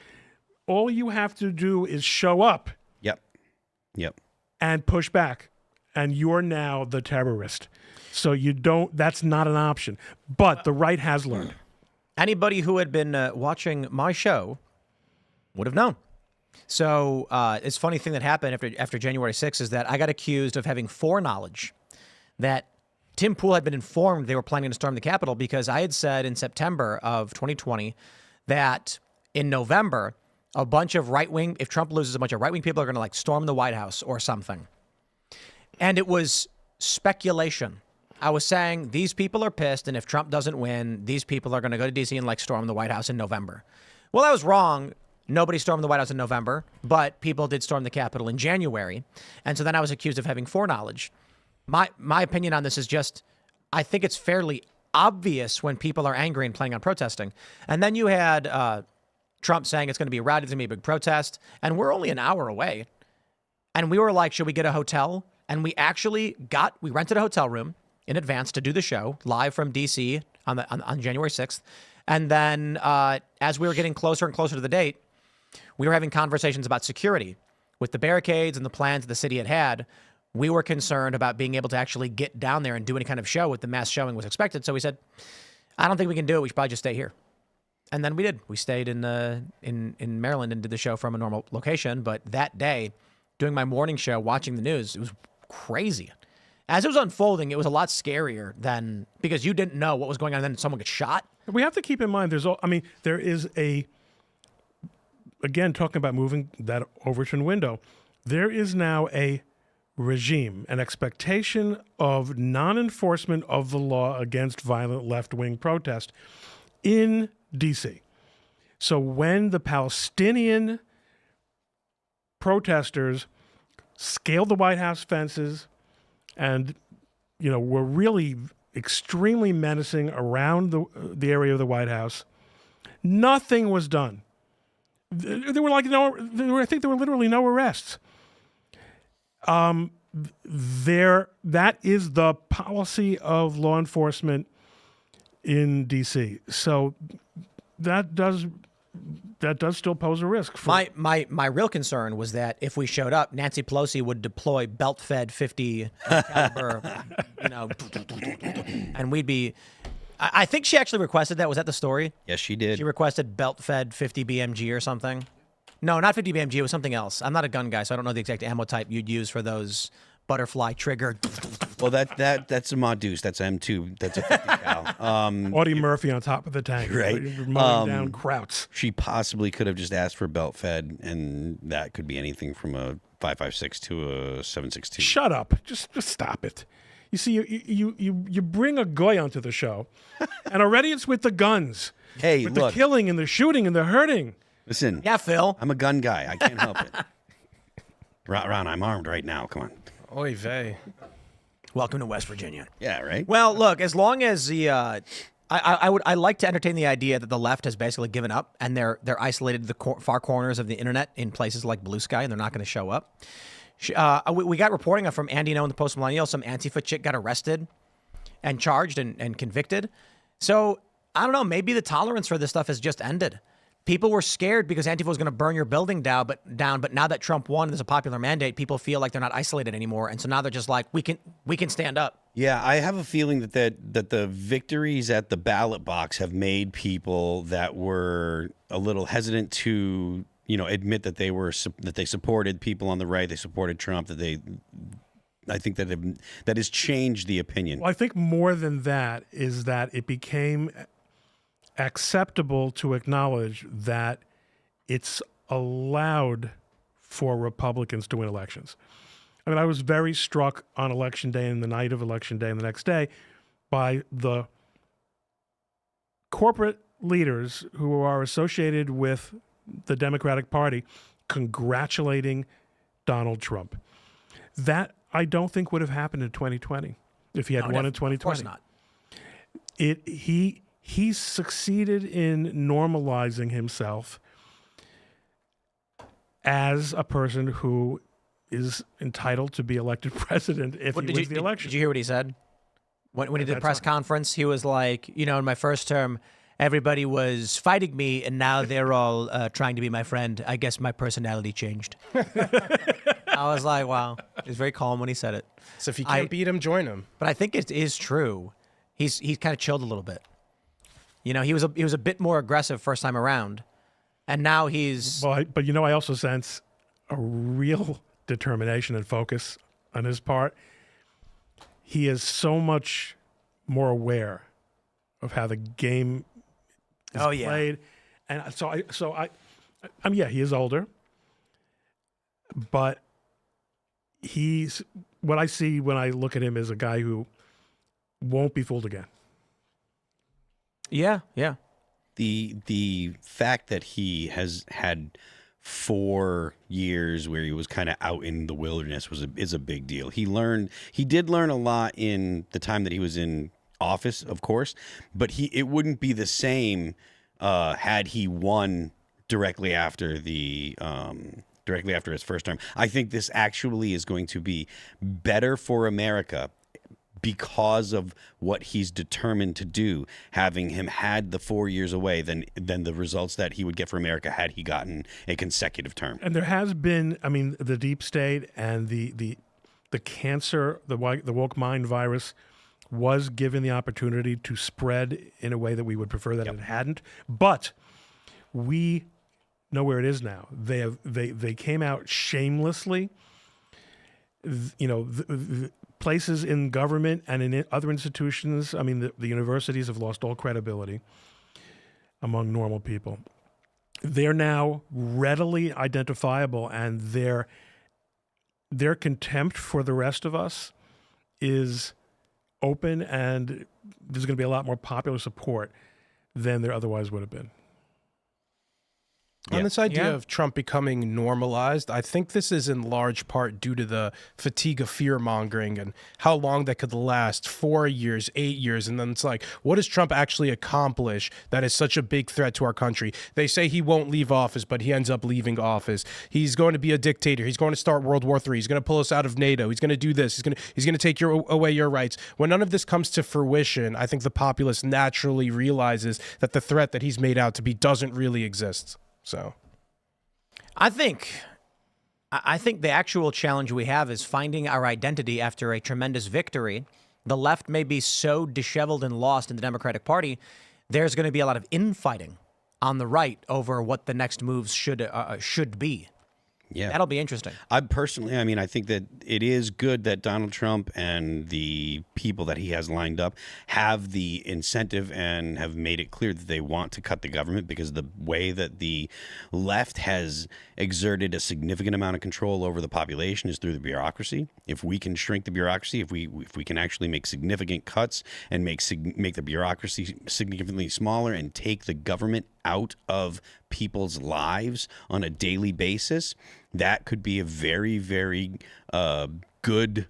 All you have to do is show up. Yep. And push back. And you're now the terrorist. So that's not an option. But the right has learned. Anybody who had been watching my show would have known. So it's a funny thing that happened after January 6th is that I got accused of having foreknowledge that Tim Pool had been informed they were planning to storm the Capitol because I had said in September of 2020 that in November, a bunch of right-wing, if Trump loses, a bunch of right-wing people are going to like storm the White House or something. And it was speculation. I was saying these people are pissed, and if Trump doesn't win, these people are going to go to D.C. and like storm the White House in November. Well, I was wrong. Nobody stormed the White House in November, but people did storm the Capitol in January. And so then I was accused of having foreknowledge. My opinion on this is just, I think it's fairly obvious when people are angry and planning on protesting. And then you had Trump saying it's going to be a riot, it's going to be a big protest, and we're only an hour away. And we were like, should we get a hotel? And we rented a hotel room in advance to do the show live from DC on January 6th. And then as we were getting closer and closer to the date, we were having conversations about security. With the barricades and the plans the city had, we were concerned about being able to actually get down there and do any kind of show with the mass showing was expected. So we said, I don't think we can do it. We should probably just stay here. And then we did. We stayed in Maryland and did the show from a normal location. But that day, doing my morning show, watching the news, it was crazy. As it was unfolding, it was a lot scarier than because you didn't know what was going on. And then someone gets shot. We have to keep in mind, there is again, talking about moving that Overton window, there is now a regime, an expectation of non-enforcement of the law against violent left-wing protest in D.C. So when the Palestinian protesters scaled the White House fences and, were really extremely menacing around the area of the White House, nothing was done. There were I think there were literally no arrests. That is the policy of law enforcement in D.C. So that does still pose a risk. My real concern was that if we showed up, Nancy Pelosi would deploy belt-fed 50 caliber, and we'd be. I think she actually requested that. Was that the story? Yes, she did. She requested belt-fed 50 BMG or something. No, not 50 BMG. It was something else. I'm not a gun guy, so I don't know the exact ammo type you'd use for those butterfly trigger. Well, that's a Modus. That's M2. That's a 50 cal. Audie Murphy on top of the tank, Right. mowing down Krauts. She possibly could have just asked for belt fed, and that could be anything from a 5.56 to a 7.62. Shut up! Just stop it. You see, you bring a goy onto the show, and already it's with the guns, Hey, with look, the killing and the shooting and the hurting. listen. Yeah, Phil. I'm a gun guy. I can't help it. Ron, I'm armed right now. Come on. Oy vey. Welcome to West Virginia. Yeah, right. Well, look, as long as the I like to entertain the idea that the left has basically given up and they're isolated to the far corners of the internet in places like Blue Sky and they're not going to show up. We got reporting from Andy No in the Post Millennial. Some Antifa chick got arrested and charged and convicted. So I don't know. Maybe the tolerance for this stuff has just ended. People were scared because Antifa was going to burn your building down, but now that Trump won, there's a popular mandate. People feel like they're not isolated anymore, and so now they're just like, we can stand up. Yeah, I have a feeling that the victories at the ballot box have made people that were a little hesitant to, admit that they supported people on the right, they supported Trump, I think that has changed the opinion. Well, I think more than that is that it became acceptable to acknowledge that it's allowed for Republicans to win elections. I mean, I was very struck on Election Day and the night of Election Day and the next day by the corporate leaders who are associated with the Democratic Party congratulating Donald Trump. That I don't think would have happened in 2020 if he had won in 2020. Of course not. He succeeded in normalizing himself as a person who is entitled to be elected president if he wins the election. Did you hear what he said? When he did the press conference, he was like, in my first term, everybody was fighting me, and now they're all trying to be my friend. I guess my personality changed. I was like, wow. He was very calm when he said it. So if you can't beat him, join him. But I think it is true. He's kind of chilled a little bit. He was a bit more aggressive first time around, and now he's. Well, I also sense a real determination and focus on his part. He is so much more aware of how the game is played, and he is older, but he's what I see when I look at him is a guy who won't be fooled again. Yeah. The fact that he has had 4 years where he was kind of out in the wilderness is a big deal. He did learn a lot in the time that he was in office, of course, but it wouldn't be the same had he won directly after his first term. I think this actually is going to be better for America because of what he's determined to do, having him had the 4 years away than the results that he would get for America had he gotten a consecutive term. And there has been, the deep state and the cancer, the woke mind virus was given the opportunity to spread in a way that we would prefer that it hadn't. But we know where it is now. They came out shamelessly. Places in government and in other institutions, the universities have lost all credibility among normal people. They're now readily identifiable, and their contempt for the rest of us is open, and there's going to be a lot more popular support than there otherwise would have been. On this idea of Trump becoming normalized, I think this is in large part due to the fatigue of fear-mongering and how long that could last, 4 years, 8 years. And then it's like, what does Trump actually accomplish that is such a big threat to our country? They say he won't leave office, but he ends up leaving office. He's going to be a dictator. He's going to start World War III. He's going to pull us out of NATO. He's going to do this. He's going to take away your rights. When none of this comes to fruition, I think the populace naturally realizes that the threat that he's made out to be doesn't really exist. So, I think the actual challenge we have is finding our identity after a tremendous victory. The left may be so disheveled and lost in the Democratic Party, there's going to be a lot of infighting on the right over what the next moves should be. Yeah. That'll be interesting. I think that it is good that Donald Trump and the people that he has lined up have the incentive and have made it clear that they want to cut the government, because the way that the left has exerted a significant amount of control over the population is through the bureaucracy. If we can shrink the bureaucracy, if we can actually make significant cuts and make the bureaucracy significantly smaller and take the government out of people's lives on a daily basis, that could be a very, very good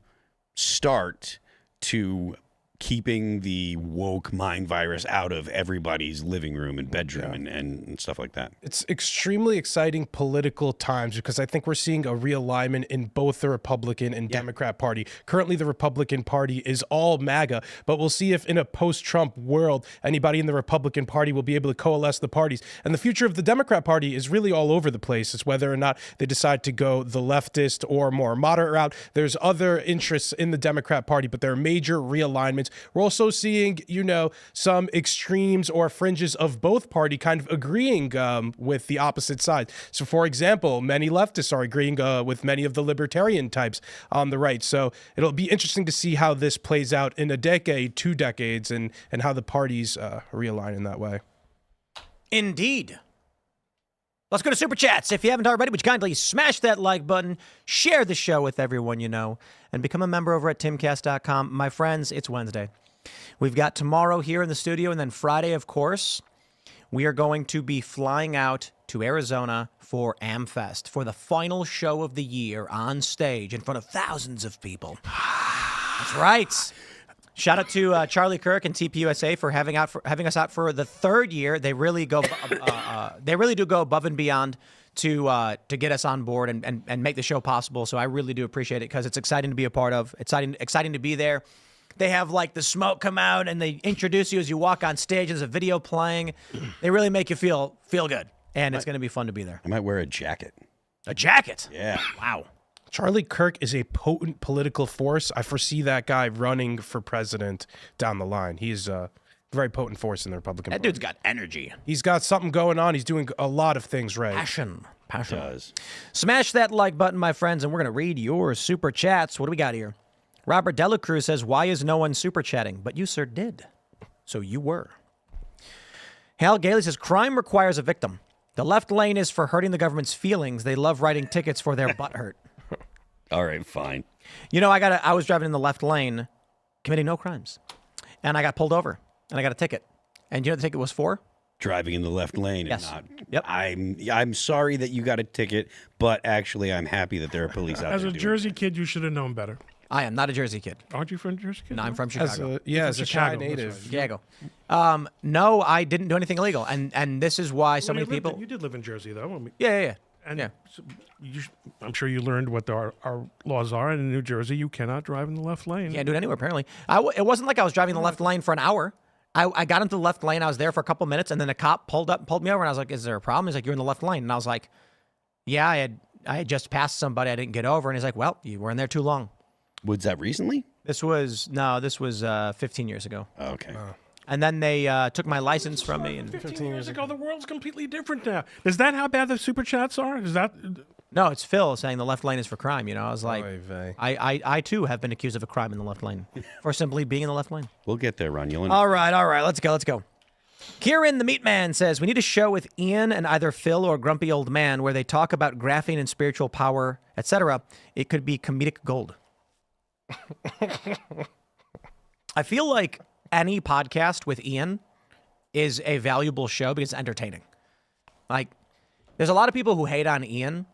start to keeping the woke mind virus out of everybody's living room and bedroom and stuff like that. It's extremely exciting political times, because I think we're seeing a realignment in both the Republican and Democrat Party. Currently, the Republican Party is all MAGA, but we'll see if in a post-Trump world, anybody in the Republican Party will be able to coalesce the parties. And the future of the Democrat Party is really all over the place. It's whether or not they decide to go the leftist or more moderate route. There's other interests in the Democrat Party, but there are major realignments. We're also seeing, some extremes or fringes of both party kind of agreeing with the opposite side. So, for example, many leftists are agreeing with many of the libertarian types on the right. So it'll be interesting to see how this plays out in a decade, 2 decades, and how the parties realign in that way. Indeed. Let's go to Super Chats. If you haven't already, would you kindly smash that like button, share the show with everyone you know, and become a member over at timcast.com. My friends, it's Wednesday. We've got tomorrow here in the studio, and then Friday, of course, we are going to be flying out to Arizona for AmFest, for the final show of the year on stage in front of thousands of people. That's right. Shout out to Charlie Kirk and TPUSA for having us out for the 3rd year. They really go, they really do go above and beyond to get us on board and make the show possible. So I really do appreciate it, because it's exciting to be a part of. Exciting to be there. They have like the smoke come out and they introduce you as you walk on stage. There's a video playing. They really make you feel good, and it's going to be fun to be there. I might wear a jacket. A jacket? Yeah. Wow. Charlie Kirk is a potent political force. I foresee that guy running for president down the line. He's a very potent force in the Republican Party. That dude's got energy. He's got something going on. He's doing a lot of things right. Passion. Does. Smash that like button, my friends, and we're going to read your super chats. What do we got here? Robert Delacruz says, why is no one super chatting? But you, sir, did. So you were. Hal Gailey says, crime requires a victim. The left lane is for hurting the government's feelings. They love writing tickets for their butt hurt. All right, fine. I was driving in the left lane, committing no crimes, and I got pulled over, and I got a ticket. And you know what the ticket was for? Driving in the left lane. Yes. And not. Yep. I'm sorry that you got a ticket, but actually I'm happy that there are police out As there. a Jersey kid, you should have known better. I am not a Jersey kid. Aren't you from Jersey? Kid? No, I'm from Chicago. As a Chi Chicago, that's native. right. Chicago. No, I didn't do anything illegal, and this is why so many people. You did live in Jersey, though. I mean, Yeah. and so I'm sure you learned what our laws are. And in New Jersey, you cannot drive in the left lane. Can't do it anywhere, apparently. It wasn't like I was driving the left lane for an hour. I got into the left lane. I was there for a couple minutes, and then a cop pulled me over, and I was like, is there a problem? He's like, you're in the left lane. And I was like, yeah, I had just passed somebody I didn't get over. And he's like, well, you were in there too long. Was that recently? This was 15 years ago. Okay. And then they took my license from me. And 15 years ago, the world's completely different now. Is that how bad the super chats are? Is that? no, it's Phil saying the left lane is for crime. I was like, Oy vey. I too have been accused of a crime in the left lane for simply being in the left lane. We'll get there, Ron. You'll All right. Let's go. Kieran the Meat Man says, we need a show with Ian and either Phil or Grumpy Old Man where they talk about graphene and spiritual power, etc. It could be comedic gold. I feel like any podcast with Ian is a valuable show because it's entertaining. Like, there's a lot of people who hate on Ian,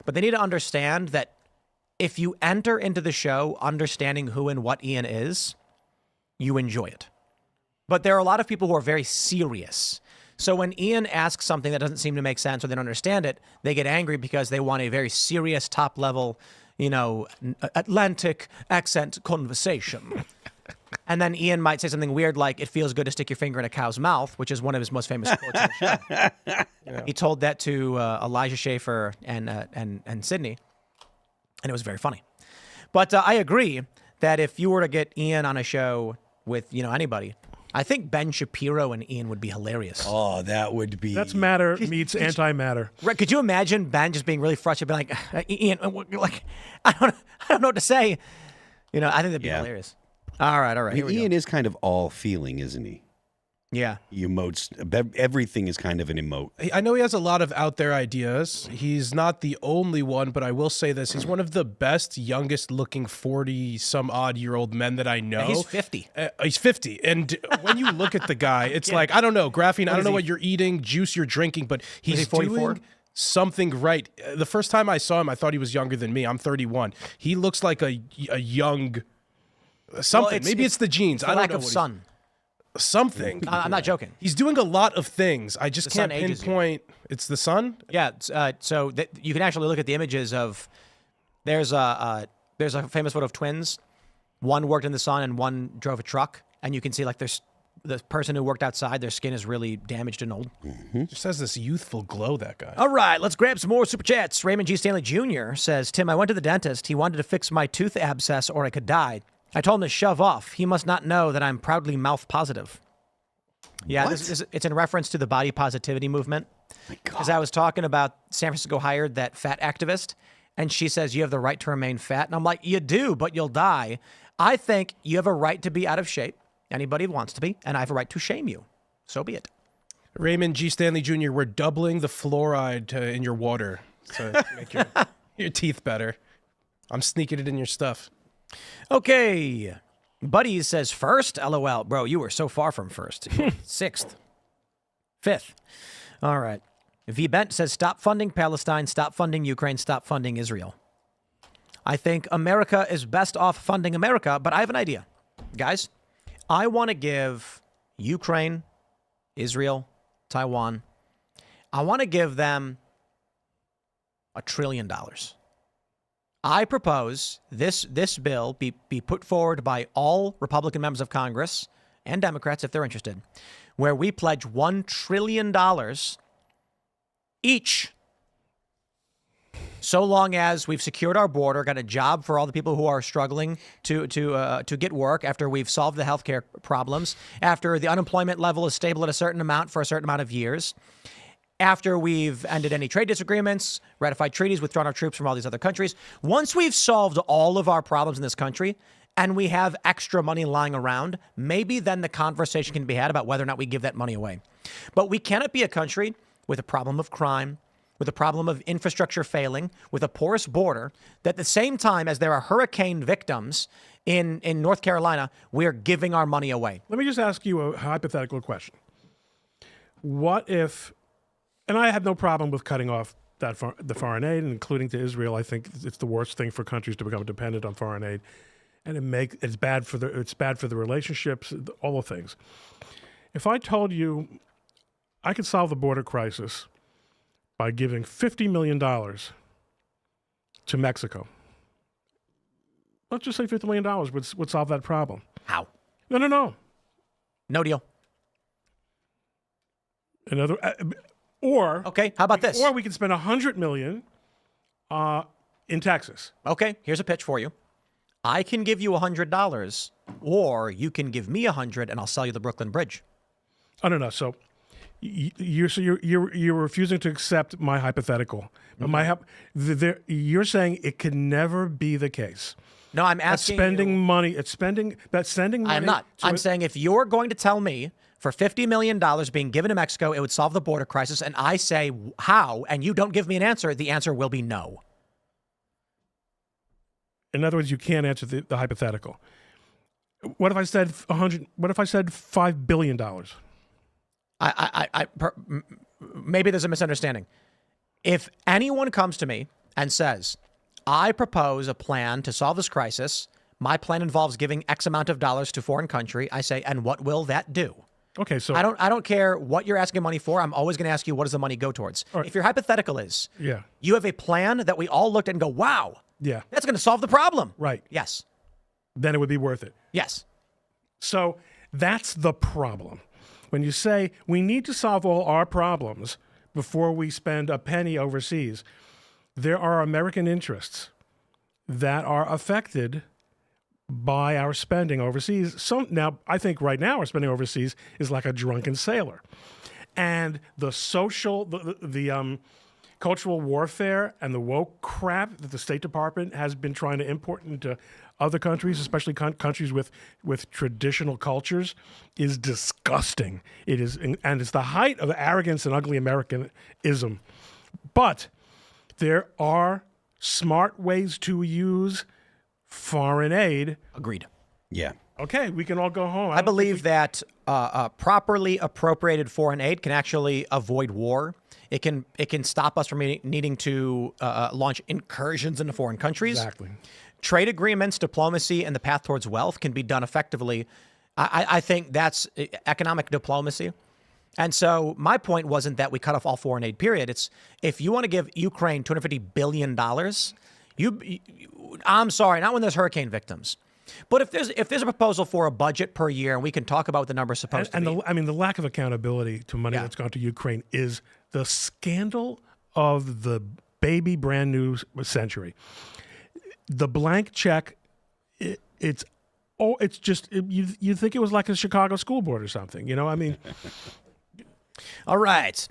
but they need to understand that if you enter into the show understanding who and what Ian is, you enjoy it. But there are a lot of people who are very serious. So when Ian asks something that doesn't seem to make sense or they don't understand it, they get angry because they want a very serious, top-level, Atlantic accent conversation. And then Ian might say something weird like, it feels good to stick your finger in a cow's mouth, which is one of his most famous quotes on the show. Yeah. He told that to Elijah Schaefer and Sydney, and it was very funny. But I agree that if you were to get Ian on a show with, anybody, I think Ben Shapiro and Ian would be hilarious. Oh, that would be. That's matter meets antimatter. Right? Could you imagine Ben just being really frustrated, being like, Ian, like, I don't know what to say. You know, I think that'd be hilarious. All right. I mean, Ian is kind of all feeling, isn't he? Yeah. He emotes. Everything is kind of an emote. I know he has a lot of out there ideas. He's not the only one, but I will say this. He's one of the best, youngest looking 40-some-odd-year-old men that I know. He's 50. He's 50. And when you look at the guy, it's like, I don't know, graphene, I don't know what you're eating, juice you're drinking, but he's 44? doing something right. The first time I saw him, I thought he was younger than me. I'm 31. He looks like a young something. Well, Maybe it's the genes. I don't lack know of sun. Something. I'm not joking. He's doing a lot of things. I just can't sun ages pinpoint. It's the sun? Yeah. So you can actually look at the images of. There's a famous photo of twins. One worked in the sun and one drove a truck, and you can see like there's the person who worked outside. Their skin is really damaged and old. Just has this youthful glow. That guy. All right, let's grab some more super chats. Raymond G. Stanley Jr. says, Tim, I went to the dentist. He wanted to fix my tooth abscess or I could die. I told him to shove off. He must not know that I'm proudly mouth positive. Yeah, it's in reference to the body positivity movement. Because I was talking about San Francisco hired that fat activist, and she says you have the right to remain fat. And I'm like, you do, but you'll die. I think you have a right to be out of shape. Anybody wants to be, and I have a right to shame you. So be it. Raymond G. Stanley Jr., we're doubling the fluoride in your water to make your teeth better. I'm sneaking it in your stuff. Okay. Buddies says first. LOL. Bro, you were so far from first. Sixth. Fifth. All right. V. Bent says stop funding Palestine, stop funding Ukraine, stop funding Israel. I think America is best off funding America, but I have an idea. Guys, I want to give Ukraine, Israel, Taiwan, I want to give them $1 trillion. I propose this bill be put forward by all Republican members of Congress and Democrats, if they're interested, where we pledge $1 trillion each, so long as we've secured our border, got a job for all the people who are struggling to get work, after we've solved the healthcare problems, after the unemployment level is stable at a certain amount for a certain amount of years, after we've ended any trade disagreements, ratified treaties, withdrawn our troops from all these other countries. Once we've solved all of our problems in this country and we have extra money lying around, maybe then the conversation can be had about whether or not we give that money away. But we cannot be a country with a problem of crime, with a problem of infrastructure failing, with a porous border, that at the same time as there are hurricane victims in North Carolina, we're giving our money away. Let me just ask you a hypothetical question. What if, and I have no problem with cutting off the foreign aid, including to Israel. I think it's the worst thing for countries to become dependent on foreign aid, and it's bad for the relationships, all the things. If I told you I could solve the border crisis by giving $50 million to Mexico, let's just say $50 million would solve that problem. How? No. No deal. Another. Or okay, how about this? Or we can spend $100 million in Texas. Okay, here's a pitch for you. I can give you $100, or you can give me $100, and I'll sell you the Brooklyn Bridge. I don't know. So you're refusing to accept my hypothetical. Mm-hmm. You're saying it can never be the case. No, I'm asking. Sending money. I'm not. I'm saying if you're going to tell me for $50 million being given to Mexico, it would solve the border crisis, and I say how, and you don't give me an answer, the answer will be no. In other words, you can't answer the hypothetical. What if I said 100? What if I said $5 billion? Maybe there's a misunderstanding. If anyone comes to me and says, I propose a plan to solve this crisis, my plan involves giving X amount of dollars to a foreign country, I say, and what will that do? Okay, so I don't care what you're asking money for. I'm always going to ask you, what does the money go towards? Right. If your hypothetical is, you have a plan that we all looked at and go, wow, that's going to solve the problem. Right. Yes. Then it would be worth it. Yes. So that's the problem. When you say we need to solve all our problems before we spend a penny overseas, there are American interests that are affected by our spending overseas. Now, I think right now our spending overseas is like a drunken sailor. And the social, the cultural warfare and the woke crap that the State Department has been trying to import into other countries, especially countries with traditional cultures, is disgusting. It is, and it's the height of arrogance and ugly Americanism. But there are smart ways to use foreign aid. Agreed. Yeah. Okay, we can all go home. I believe that properly appropriated foreign aid can actually avoid war. It can stop us from needing to launch incursions into foreign countries. Exactly. Trade agreements, diplomacy, and the path towards wealth can be done effectively. I think that's economic diplomacy. And so my point wasn't that we cut off all foreign aid, period. It's if you want to give Ukraine $250 billion, I'm sorry, not when there's hurricane victims. But if there's a proposal for a budget per year, and we can talk about what the number's supposed to be. The lack of accountability to money that's gone to Ukraine is the scandal of the baby brand new century. The blank check, you think it was like a Chicago school board or something, All right.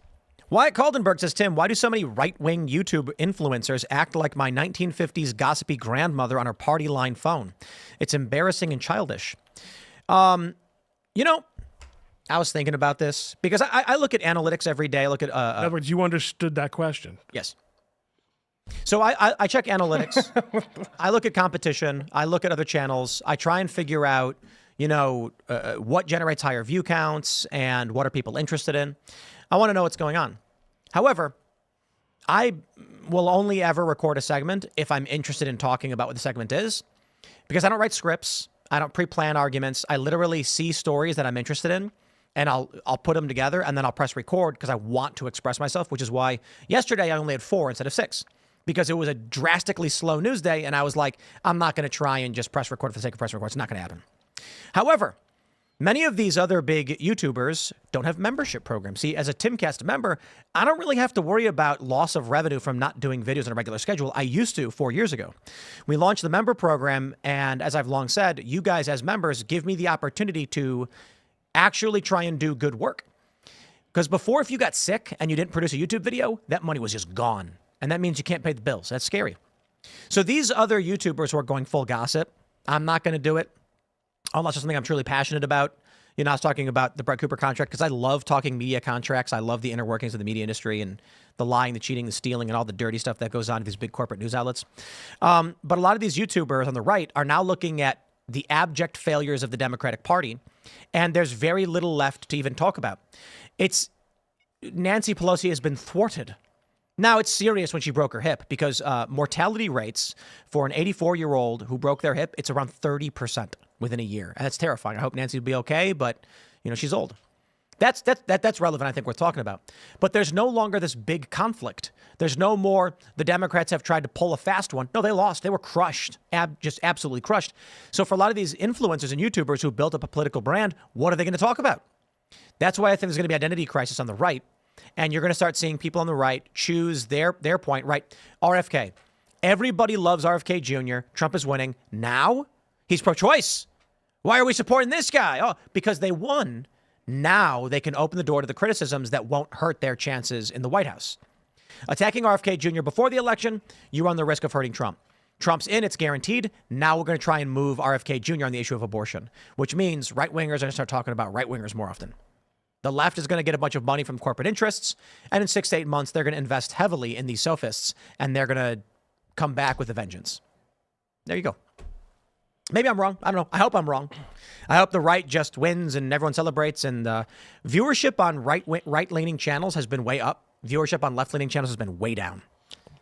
Wyatt Caldenberg says, Tim, why do so many right-wing YouTube influencers act like my 1950s gossipy grandmother on her party line phone? It's embarrassing and childish. I was thinking about this because I look at analytics every day. I look at... In other words, you understood that question. Yes. So I check analytics. I look at competition. I look at other channels. I try and figure out, what generates higher view counts and what are people interested in. I want to know what's going on. However, I will only ever record a segment if I'm interested in talking about what the segment is, because I don't write scripts. I don't pre-plan arguments. I literally see stories that I'm interested in, and I'll put them together, and then I'll press record because I want to express myself, which is why yesterday I only had 4 instead of 6. Because it was a drastically slow news day, and I was like, I'm not going to try and just press record for the sake of press record. It's not going to happen. However, many of these other big YouTubers don't have membership programs. See, as a Timcast member, I don't really have to worry about loss of revenue from not doing videos on a regular schedule. I used to 4 years ago. We launched the member program, and as I've long said, you guys as members give me the opportunity to actually try and do good work. Because before, if you got sick and you didn't produce a YouTube video, that money was just gone. And that means you can't pay the bills. That's scary. So these other YouTubers who are going full gossip, I'm not going to do it unless it's something I'm truly passionate about. I was talking about the Brett Cooper contract because I love talking media contracts. I love the inner workings of the media industry and the lying, the cheating, the stealing, and all the dirty stuff that goes on at these big corporate news outlets. But a lot of these YouTubers on the right are now looking at the abject failures of the Democratic Party, and there's very little left to even talk about. Nancy Pelosi has been thwarted. Now, it's serious when she broke her hip because mortality rates for an 84-year-old who broke their hip, it's around 30% within a year. And that's terrifying. I hope Nancy will be okay, but, she's old. That's relevant, I think, we're talking about. But there's no longer this big conflict. There's no more the Democrats have tried to pull a fast one. No, they lost. They were crushed, just absolutely crushed. So for a lot of these influencers and YouTubers who built up a political brand, what are they going to talk about? That's why I think there's going to be identity crisis on the right. And you're going to start seeing people on the right choose their point, right? RFK. Everybody loves RFK Jr. Trump is winning. Now he's pro-choice. Why are we supporting this guy? Oh, because they won. Now they can open the door to the criticisms that won't hurt their chances in the White House. Attacking RFK Jr. before the election, you run the risk of hurting Trump. Trump's in, it's guaranteed. Now we're going to try and move RFK Jr. on the issue of abortion, which means right-wingers are going to start talking about right-wingers more often. The left is going to get a bunch of money from corporate interests, and in 6 to 8 months, they're going to invest heavily in these sophists, and they're going to come back with a vengeance. There you go. Maybe I'm wrong. I don't know. I hope I'm wrong. I hope the right just wins and everyone celebrates, and viewership on right-leaning channels has been way up. Viewership on left-leaning channels has been way down.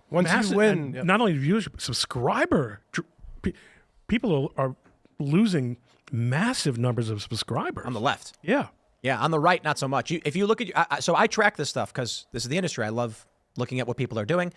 Once you win... Not only viewership, subscriber. People are losing massive numbers of subscribers. On the left. Yeah. Yeah, on the right, not so much. If you look at, so I track this stuff because this is the industry. I love looking at what people are doing.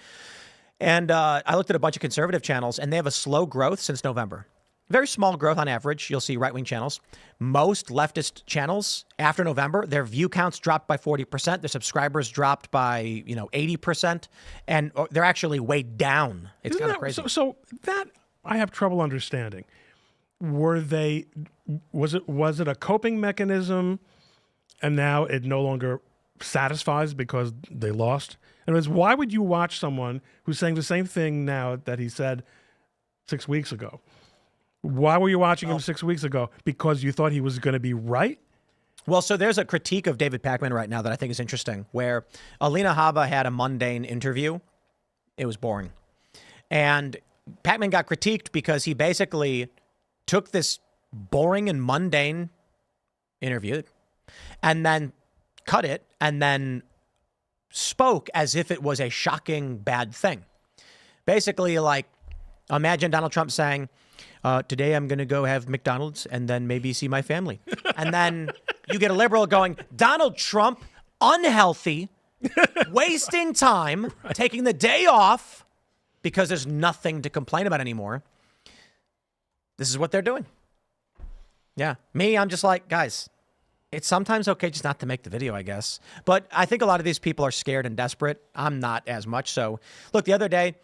And I looked at a bunch of conservative channels, and they have a slow growth since November. Very small growth on average. You'll see right-wing channels. Most leftist channels, after November, their view counts dropped by 40%. Their subscribers dropped by, 80%. And they're actually way down. It's kind of crazy. So that I have trouble understanding. Was it a coping mechanism, and now it no longer satisfies because they lost? And it was, why would you watch someone who's saying the same thing now that he said 6 weeks ago? Why were you watching him 6 weeks ago? Because you thought he was going to be right? Well, so there's a critique of David Pakman right now that I think is interesting, where Alina Habba had a mundane interview. It was boring. And Pakman got critiqued because he basically took this boring and mundane interview and then cut it and then spoke as if it was a shocking bad thing. Basically, like, imagine Donald Trump saying, today I'm going to go have McDonald's and then maybe see my family. And then you get a liberal going, Donald Trump, unhealthy, wasting time, taking the day off because there's nothing to complain about anymore. This is what they're doing. Yeah. Me, I'm just like, guys, it's sometimes okay just not to make the video, I guess. But I think a lot of these people are scared and desperate. I'm not as much so. Look, the other day,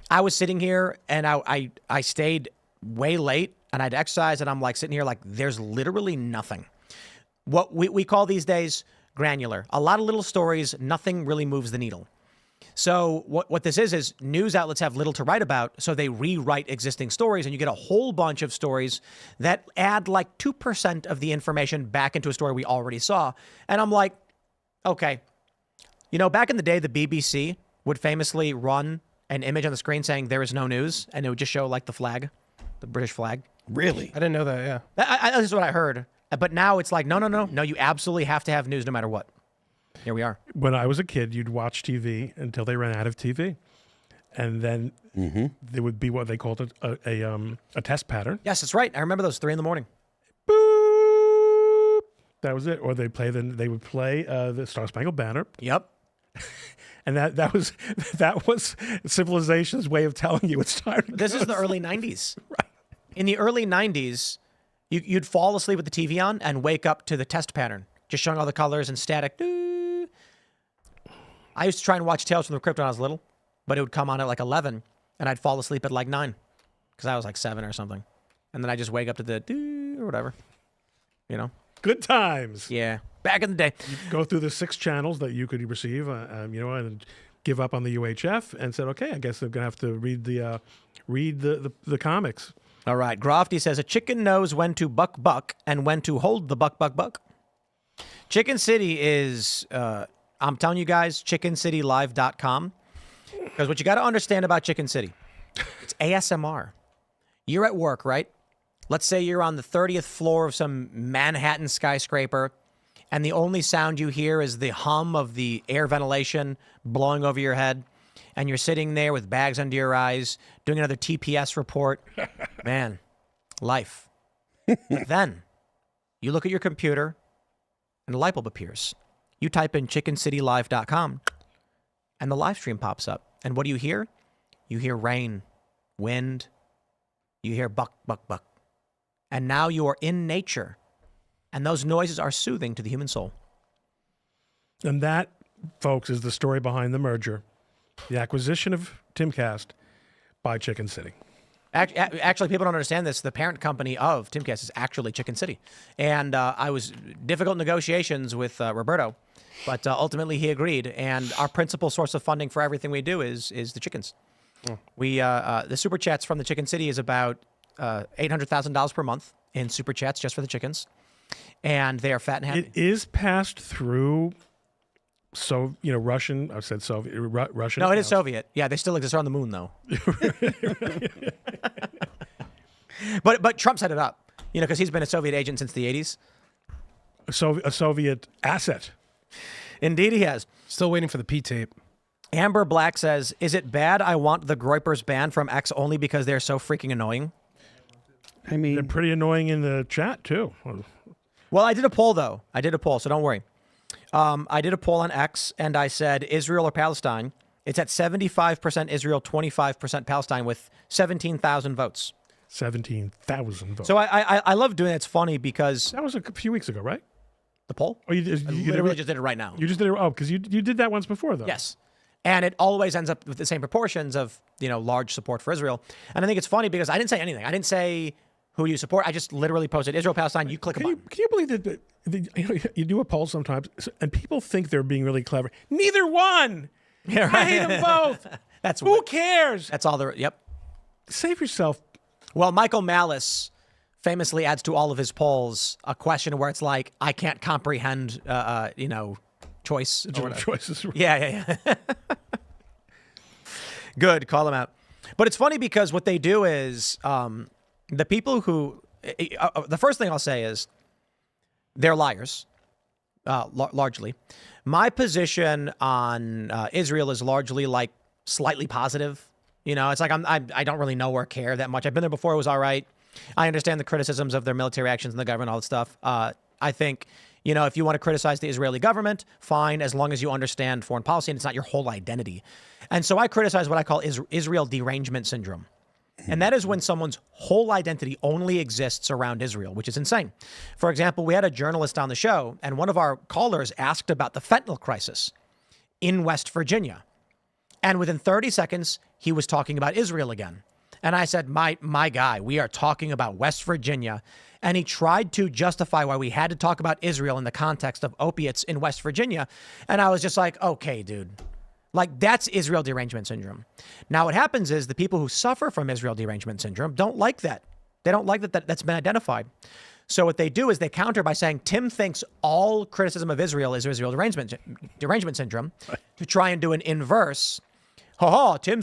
I was sitting here and I stayed way late and I'd exercise and I'm like sitting here like there's literally nothing. What we call these days granular. A lot of little stories, nothing really moves the needle. So what this is news outlets have little to write about, so they rewrite existing stories, and you get a whole bunch of stories that add like 2% of the information back into a story we already saw. And I'm like, okay. You know, back in the day, the BBC would famously run an image on the screen saying there is no news, and it would just show like the flag, the British flag. Really? I didn't know that, yeah. This is what I heard. But now it's like, no, you absolutely have to have news no matter what. Here we are. When I was a kid, you'd watch TV until they ran out of TV. And then there would be what they called a test pattern. Yes, that's right. I remember those 3 a.m. Boop. That was it. Or they would play the Star Spangled Banner. Yep. And that was Civilization's way of telling you it's time to This go. is the early 90s. Right. In the early 90s, you'd fall asleep with the TV on and wake up to the test pattern, just showing all the colors and static. I used to try and watch Tales from the Crypt when I was little, but it would come on at like 11, and I'd fall asleep at like 9 because I was like 7 or something. And then I just wake up to the or whatever, you know? Good times. Yeah. Back in the day. Go through the 6 channels that you could receive, and give up on the UHF and said, okay, I guess they're going to have to read the comics. All right. Grofty says, a chicken knows when to buck and when to hold the buck. Chicken City is... I'm telling you guys, chickencitylive.com. Because what you got to understand about Chicken City, it's ASMR. You're at work, right? Let's say you're on the 30th floor of some Manhattan skyscraper, and the only sound you hear is the hum of the air ventilation blowing over your head, and you're sitting there with bags under your eyes, doing another TPS report. Man, life. But then you look at your computer, and a light bulb appears. You type in chickencitylive.com, and the live stream pops up. And what do you hear? You hear rain, wind. You hear buck. And now you are in nature. And those noises are soothing to the human soul. And that, folks, is the story behind the merger, the acquisition of Timcast by Chicken City. Actually, people don't understand this. The parent company of Timcast is actually Chicken City. And I was difficult negotiations with Roberto, but ultimately he agreed. And our principal source of funding for everything we do is the chickens. Oh. The Super Chats from the Chicken City is about $800,000 per month in Super Chats just for the chickens. And they are fat and happy. It is passed through... So, Russian, I've said Soviet, Russian. No, it is Soviet. Yeah, they still exist. They're on the moon, though. But Trump set it up, because he's been a Soviet agent since the 80s. A Soviet asset. Indeed, he has. Still waiting for the P-tape. Amber Black says, is it bad I want the Groypers banned from X only because they're so freaking annoying? I mean... They're pretty annoying in the chat, too. Well, I did a poll, though. So don't worry. I did a poll on X, and I said Israel or Palestine. It's at 75% Israel, 25% Palestine, with 17,000 votes. 17,000 votes. So I love doing it. It's funny because... That was a few weeks ago, right? The poll? Oh, you literally just did it right now. You just did it... Oh, because you did that once before, though. Yes. And it always ends up with the same proportions of, large support for Israel. And I think it's funny because I didn't say anything. I didn't say who you support. I just literally posted Israel, Palestine. You click a button. Can you believe that you do a poll sometimes, and people think they're being really clever? Neither one. Yeah, right. I hate them both. Who cares? That's all there. Yep. Save yourself. Well, Michael Malice famously adds to all of his polls a question where it's like, I can't comprehend, choice. Choices. Yeah. Good. Call them out. But it's funny because what they do is the people who the first thing I'll say is they're liars, largely. My position on Israel is largely like slightly positive. It's like I don't really know or care that much. I've been there before. It was all right. I understand the criticisms of their military actions and the government, all that stuff. I think, if you want to criticize the Israeli government, fine, as long as you understand foreign policy and it's not your whole identity. And so I criticize what I call Israel derangement syndrome. And that is when someone's whole identity only exists around Israel, which is insane. For example, we had a journalist on the show, and one of our callers asked about the fentanyl crisis in West Virginia. And within 30 seconds, he was talking about Israel again. And I said, my guy, we are talking about West Virginia. And he tried to justify why we had to talk about Israel in the context of opiates in West Virginia. And I was just like, okay, dude. Like, that's Israel derangement syndrome. Now, what happens is the people who suffer from Israel derangement syndrome don't like that. They don't like that's been identified. So what they do is they counter by saying, Tim thinks all criticism of Israel is Israel derangement syndrome, to try and do an inverse. Tim,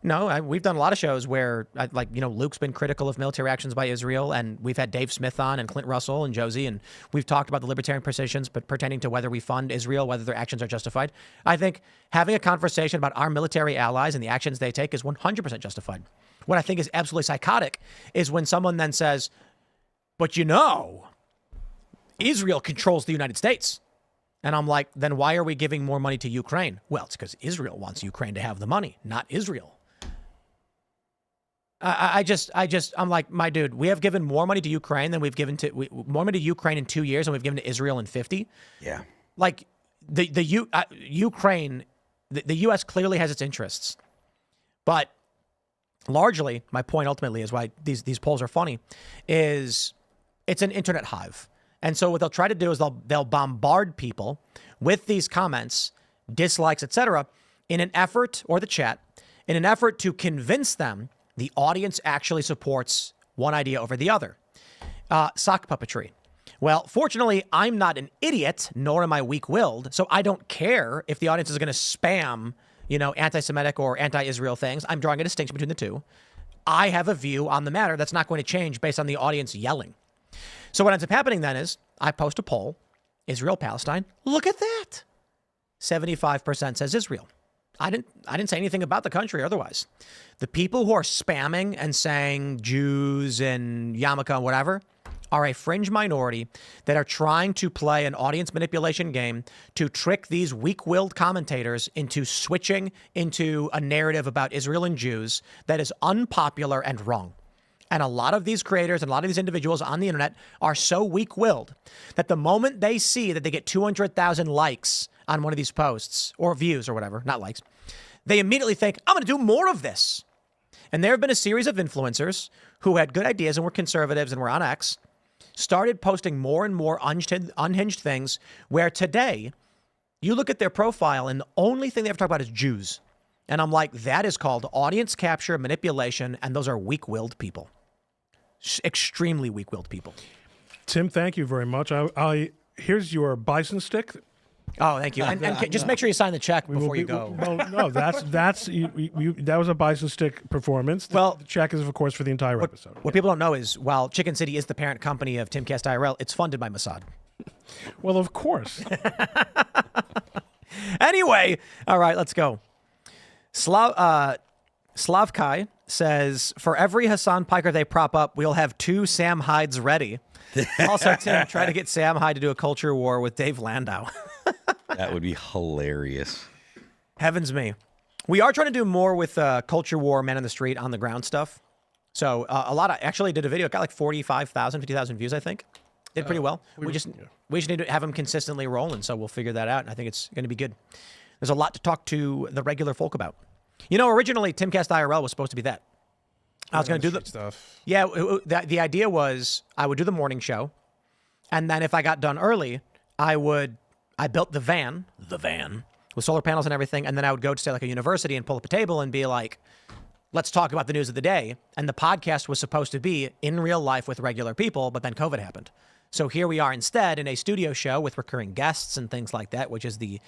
no, we've done a lot of shows where, Luke's been critical of military actions by Israel, and we've had Dave Smith on and Clint Russell and Josie, and we've talked about the libertarian positions, but pertaining to whether we fund Israel, whether their actions are justified. I think having a conversation about our military allies and the actions they take is 100% justified. What I think is absolutely psychotic is when someone then says, but Israel controls the United States. And I'm like, then why are we giving more money to Ukraine? Well, it's because Israel wants Ukraine to have the money, not Israel. I'm like, my dude, we have given more money to Ukraine than we've given more money to Ukraine in 2 years than we've given to Israel in 50. Yeah. Like Ukraine, the U.S. clearly has its interests, but largely my point ultimately is why these polls are funny is it's an internet hive. And so what they'll try to do is they'll bombard people with these comments, dislikes, etc., in an effort, or the chat, in an effort to convince them the audience actually supports one idea over the other. Sock puppetry. Well, fortunately, I'm not an idiot, nor am I weak-willed, so I don't care if the audience is going to spam, anti-Semitic or anti-Israel things. I'm drawing a distinction between the two. I have a view on the matter that's not going to change based on the audience yelling. So what ends up happening then is I post a poll, Israel, Palestine. Look at that. 75% says Israel. I didn't say anything about the country otherwise. The people who are spamming and saying Jews and yarmulke and whatever are a fringe minority that are trying to play an audience manipulation game to trick these weak-willed commentators into switching into a narrative about Israel and Jews that is unpopular and wrong. And a lot of these creators and a lot of these individuals on the internet are so weak-willed that the moment they see that they get 200,000 likes on one of these posts, or views or whatever, not likes, they immediately think, I'm going to do more of this. And there have been a series of influencers who had good ideas and were conservatives and were on X, started posting more and more unhinged things, where today you look at their profile and the only thing they ever talk about is Jews. And I'm like, that is called audience capture, manipulation, and those are weak-willed people. Extremely weak-willed people. Tim, thank you very much. Here's your bison stick. Oh, thank you. And just make sure you sign the check before you go. Well, no, that was a bison stick performance. The check is, of course, for the entire episode. What people don't know is, while Chicken City is the parent company of Timcast IRL, it's funded by Mossad. Well, of course. Anyway, all right, let's go. Slavkai says, for every Hassan Piker they prop up, we'll have 2 Sam Hydes ready. Also, Tim, try to get Sam Hyde to do a culture war with Dave Landau. That would be hilarious. Heavens me. We are trying to do more with culture war, man on the street, on the ground stuff. So I actually did a video. It got like 45,000, 50,000 views, I think. Did pretty well. We just need to have them consistently rolling. So we'll figure that out. And I think it's going to be good. There's a lot to talk to the regular folk about. Originally, Timcast IRL was supposed to be that. I was going to do the stuff. Yeah, the idea was I would do the morning show, and then if I got done early, I built the van with solar panels and everything, and then I would go to say like a university and pull up a table and be like, let's talk about the news of the day. And the podcast was supposed to be in real life with regular people, but then COVID happened. So here we are instead in a studio show with recurring guests and things like that, which is the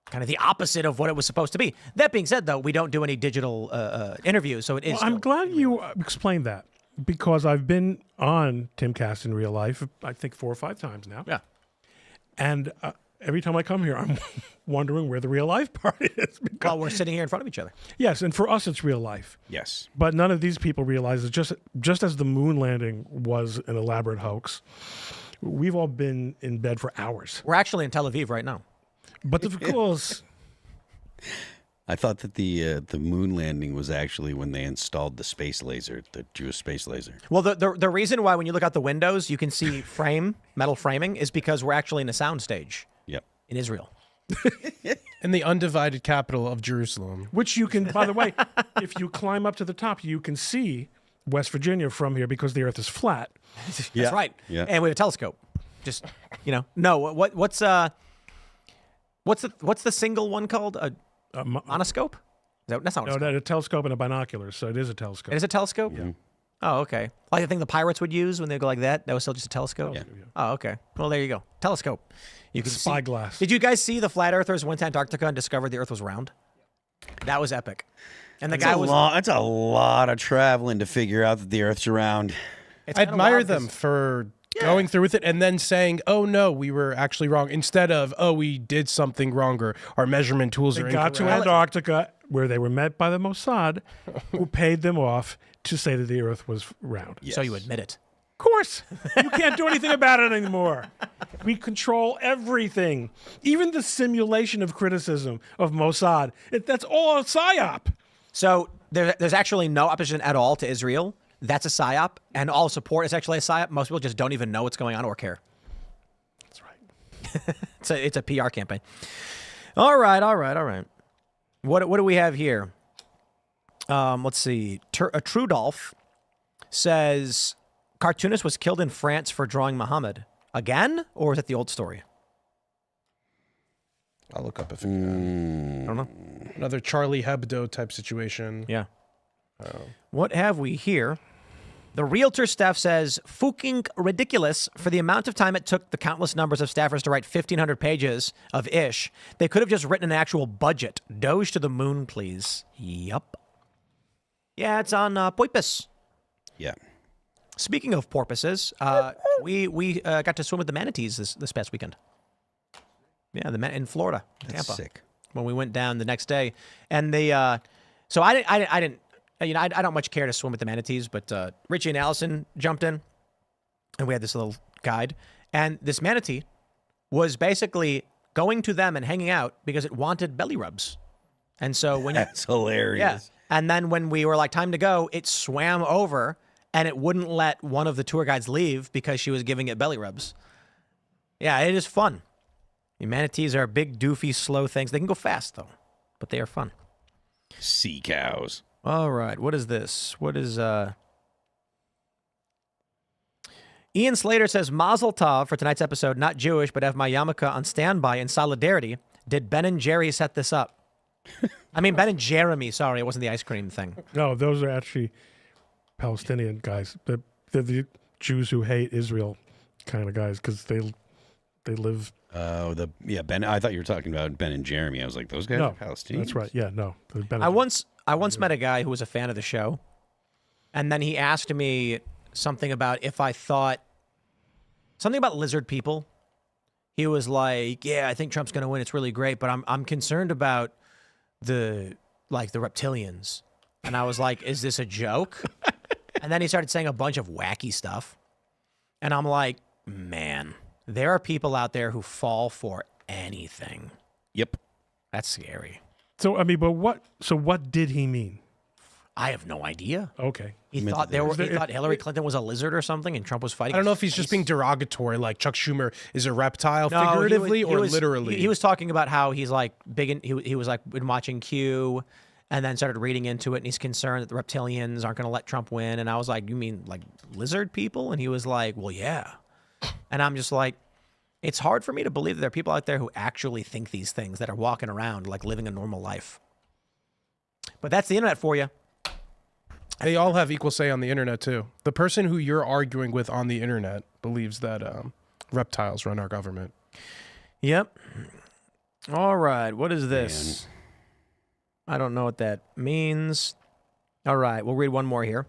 kind of the opposite of what it was supposed to be. That being said, though, we don't do any digital interviews, so it is. Well, I'm glad you explained that, because I've been on Timcast in real life, I think 4 or 5 times now. Yeah. And every time I come here, I'm wondering where the real life part is. Well, we're sitting here in front of each other. Yes, and for us, it's real life. Yes. But none of these people realize that just as the moon landing was an elaborate hoax, we've all been in bed for hours. We're actually in Tel Aviv right now. But of course, I thought that the moon landing was actually when they installed the space laser, the Jewish space laser. Well, the reason why when you look out the windows you can see metal framing is because we're actually in a soundstage. Yep. In Israel. In the undivided capital of Jerusalem. which you can, by the way, if you climb up to the top, you can see West Virginia from here because the Earth is flat. That's right. Yeah. And we have a telescope. Just, no, what's the single one called? A monoscope? That's not what No, it's called. a telescope and a binoculars, so it is a telescope. It is a telescope? Yeah. Oh, okay. Like the thing the pirates would use when they go like that? That was still just a telescope? Yeah. Oh, okay. Well, there you go. Telescope. You can see. Spyglass. Did you guys see the flat earthers went to Antarctica and discovered the Earth was round? That was epic. And the guy was. That's a lot of traveling to figure out that the Earth's round. It's I kinda admire wild 'cause- them for going through with it and then saying, oh, no, we were actually wrong, instead of, oh, we did something wrong or our measurement tools are They got incorrect. to Antarctica, where they were met by the Mossad, who paid them off to say that the Earth was round. So you admit it. Of course. You can't do anything about it anymore. We control everything. Even the simulation of criticism of Mossad. That's all a psyop. So there's actually no opposition at all to Israel. That's a psyop. And all support is actually a psyop. Most people just don't even know what's going on or care. That's right. It's a PR campaign. All right. What do we have here? Let's see. Trudolf says cartoonist was killed in France for drawing Muhammad. Again? Or is it the old story? I'll look up if I don't know. another Charlie Hebdo type situation. Yeah. What have we here? The realtor staff says, fucking ridiculous for the amount of time it took the countless numbers of staffers to write 1,500 pages of ish. They could have just written an actual budget. Doge to the moon, please. Yup. Yeah, it's on Porpoise. Yeah. Speaking of porpoises, we got to swim with the manatees this past weekend. Yeah, in Florida, That's Tampa. sick. When we went down the next day, and so I didn't. I don't much care to swim with the manatees, but Richie and Allison jumped in, and we had this little guide, and this manatee was basically going to them and hanging out because it wanted belly rubs, and so when That's hilarious. yeah, and then when we were like time to go, it swam over and it wouldn't let one of the tour guides leave because she was giving it belly rubs. Yeah, it is fun. Manatees are big, doofy, slow things. They can go fast though, but they are fun. Sea cows. All right, what is this? What is Ian Slater says Mazel Tov for tonight's episode. Not Jewish, but have my yarmulke on standby in solidarity. Did Ben and Jerry set this up? I mean Ben and Jeremy. Sorry, it wasn't the ice cream thing. No, those are actually Palestinian guys. They're the Jews who hate Israel kind of guys because they live. Oh, Ben. I thought you were talking about Ben and Jeremy. I was like, those guys are No, Palestinians. that's right. Yeah, no. I once met a guy who was a fan of the show, and then he asked me something about if I thought something about lizard people. He was like, "Yeah, I think Trump's going to win. It's really great, but I'm concerned about the reptilians." And I was like, "Is this a joke?" And then he started saying a bunch of wacky stuff, and I'm like, "Man, there are people out there who fall for anything." Yep. That's scary. So I mean, but what? So what did he mean? I have no idea. Okay. He meant thought that he thought Hillary Clinton was a lizard or something, and Trump was fighting. I don't know if he's just being derogatory, like Chuck Schumer is a reptile No, figuratively he or was- literally. He was talking about how he's like big. He was like been watching Q, and then started reading into it, and he's concerned that the reptilians aren't going to let Trump win. And I was like, you mean like lizard people? And he was like, well, yeah. And I'm just like, it's hard for me to believe that there are people out there who actually think these things, that are walking around like living a normal life. But that's the internet for you. They all have equal say on the internet, too. The person who you're arguing with on the internet believes that reptiles run our government. Yep. All right. What is this? I don't know what that means. All right. We'll read one more here.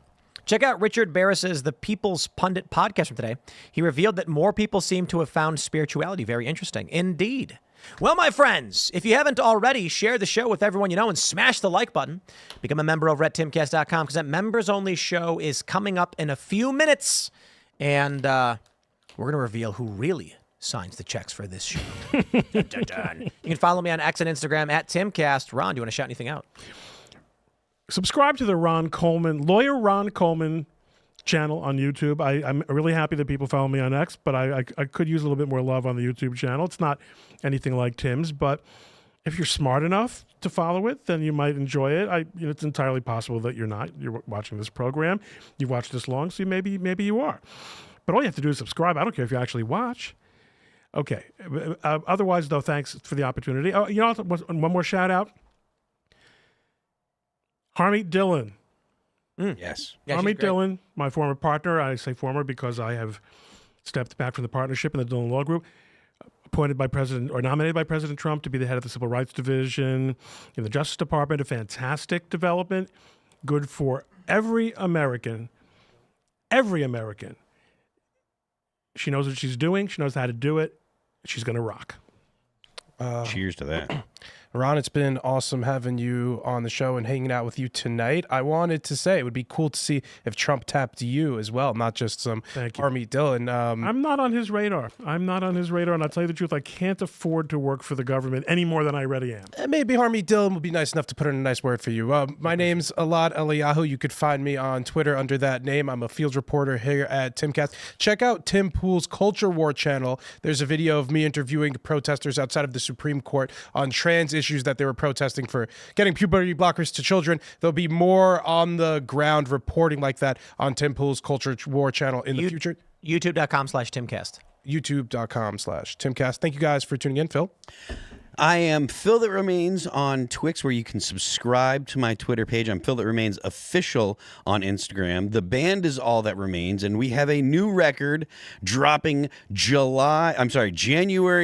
Check out Richard Barris's The People's Pundit podcast from today. He revealed that more people seem to have found spirituality very interesting. Indeed. Well, my friends, if you haven't already, share the show with everyone you know and smash the like button. Become a member over at timcast.com because that members-only show is coming up in a few minutes. And we're going to reveal who really signs the checks for this show. Dun, dun, dun. You can follow me on X and Instagram at Timcast. Ron, do you want to shout anything out? Subscribe to the Lawyer Ron Coleman channel on YouTube. I'm really happy that people follow me on X, but I could use a little bit more love on the YouTube channel. It's not anything like Tim's, but if you're smart enough to follow it, then you might enjoy it. It's entirely possible that you're not. You're watching this program. You've watched this long, so maybe you are. But all you have to do is subscribe. I don't care if you actually watch. Okay. Otherwise, though, thanks for the opportunity. Oh, one more shout out. Harmeet Dillon. Yes. Harmeet Dillon, my former partner. I say former because I have stepped back from the partnership in the Dillon Law Group. Nominated by President Trump to be the head of the Civil Rights Division in the Justice Department. A fantastic development. Good for every American. Every American. She knows what she's doing. She knows how to do it. She's going to rock. Cheers to that. Ron, it's been awesome having you on the show and hanging out with you tonight. I wanted to say it would be cool to see if Trump tapped you as well, not just some Harmeet Dillon. I'm not on his radar. And I'll tell you the truth, I can't afford to work for the government any more than I already am. Maybe Harmeet Dillon would be nice enough to put in a nice word for you. My name's Elaad Eliyahu. You could find me on Twitter under that name. I'm a field reporter here at Timcast. Check out Tim Pool's Culture War channel. There's a video of me interviewing protesters outside of the Supreme Court on trans issues that they were protesting for getting puberty blockers to children. There'll be more on the ground reporting like that on Tim Pool's Culture War channel in the future. YouTube.com/Timcast. YouTube.com/Timcast. Thank you guys for tuning in, Phil. I am Phil That Remains on Twix, where you can subscribe to my Twitter page. I'm Phil That Remains Official on Instagram. The band is All That Remains, and we have a new record dropping January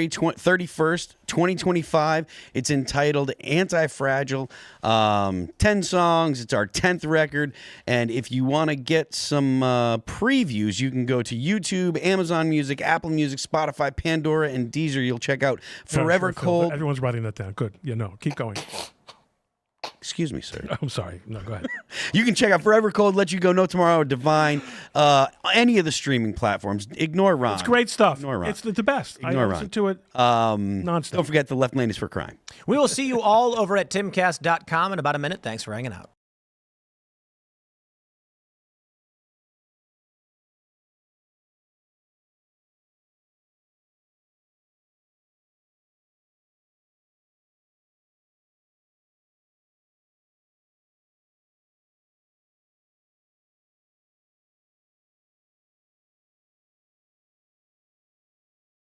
31st, 2025. It's entitled Anti-Fragile. 10 songs. It's our 10th record. And if you want to get some previews, you can go to YouTube, Amazon Music, Apple Music, Spotify, Pandora, and Deezer. You'll check out Forever Cold. Everyone's writing that down. Good. Keep going. Excuse me, sir. I'm sorry. No, go ahead. You can check out Forever Cold, Let You Go, No Tomorrow, Divine, any of the streaming platforms. Ignore Ron. It's great stuff. Ignore Ron. It's the best. Ignore I listen Ron. to it nonstop. Don't forget The Left Lane is for Crime. We will see you all over at timcast.com in about a minute. Thanks for hanging out.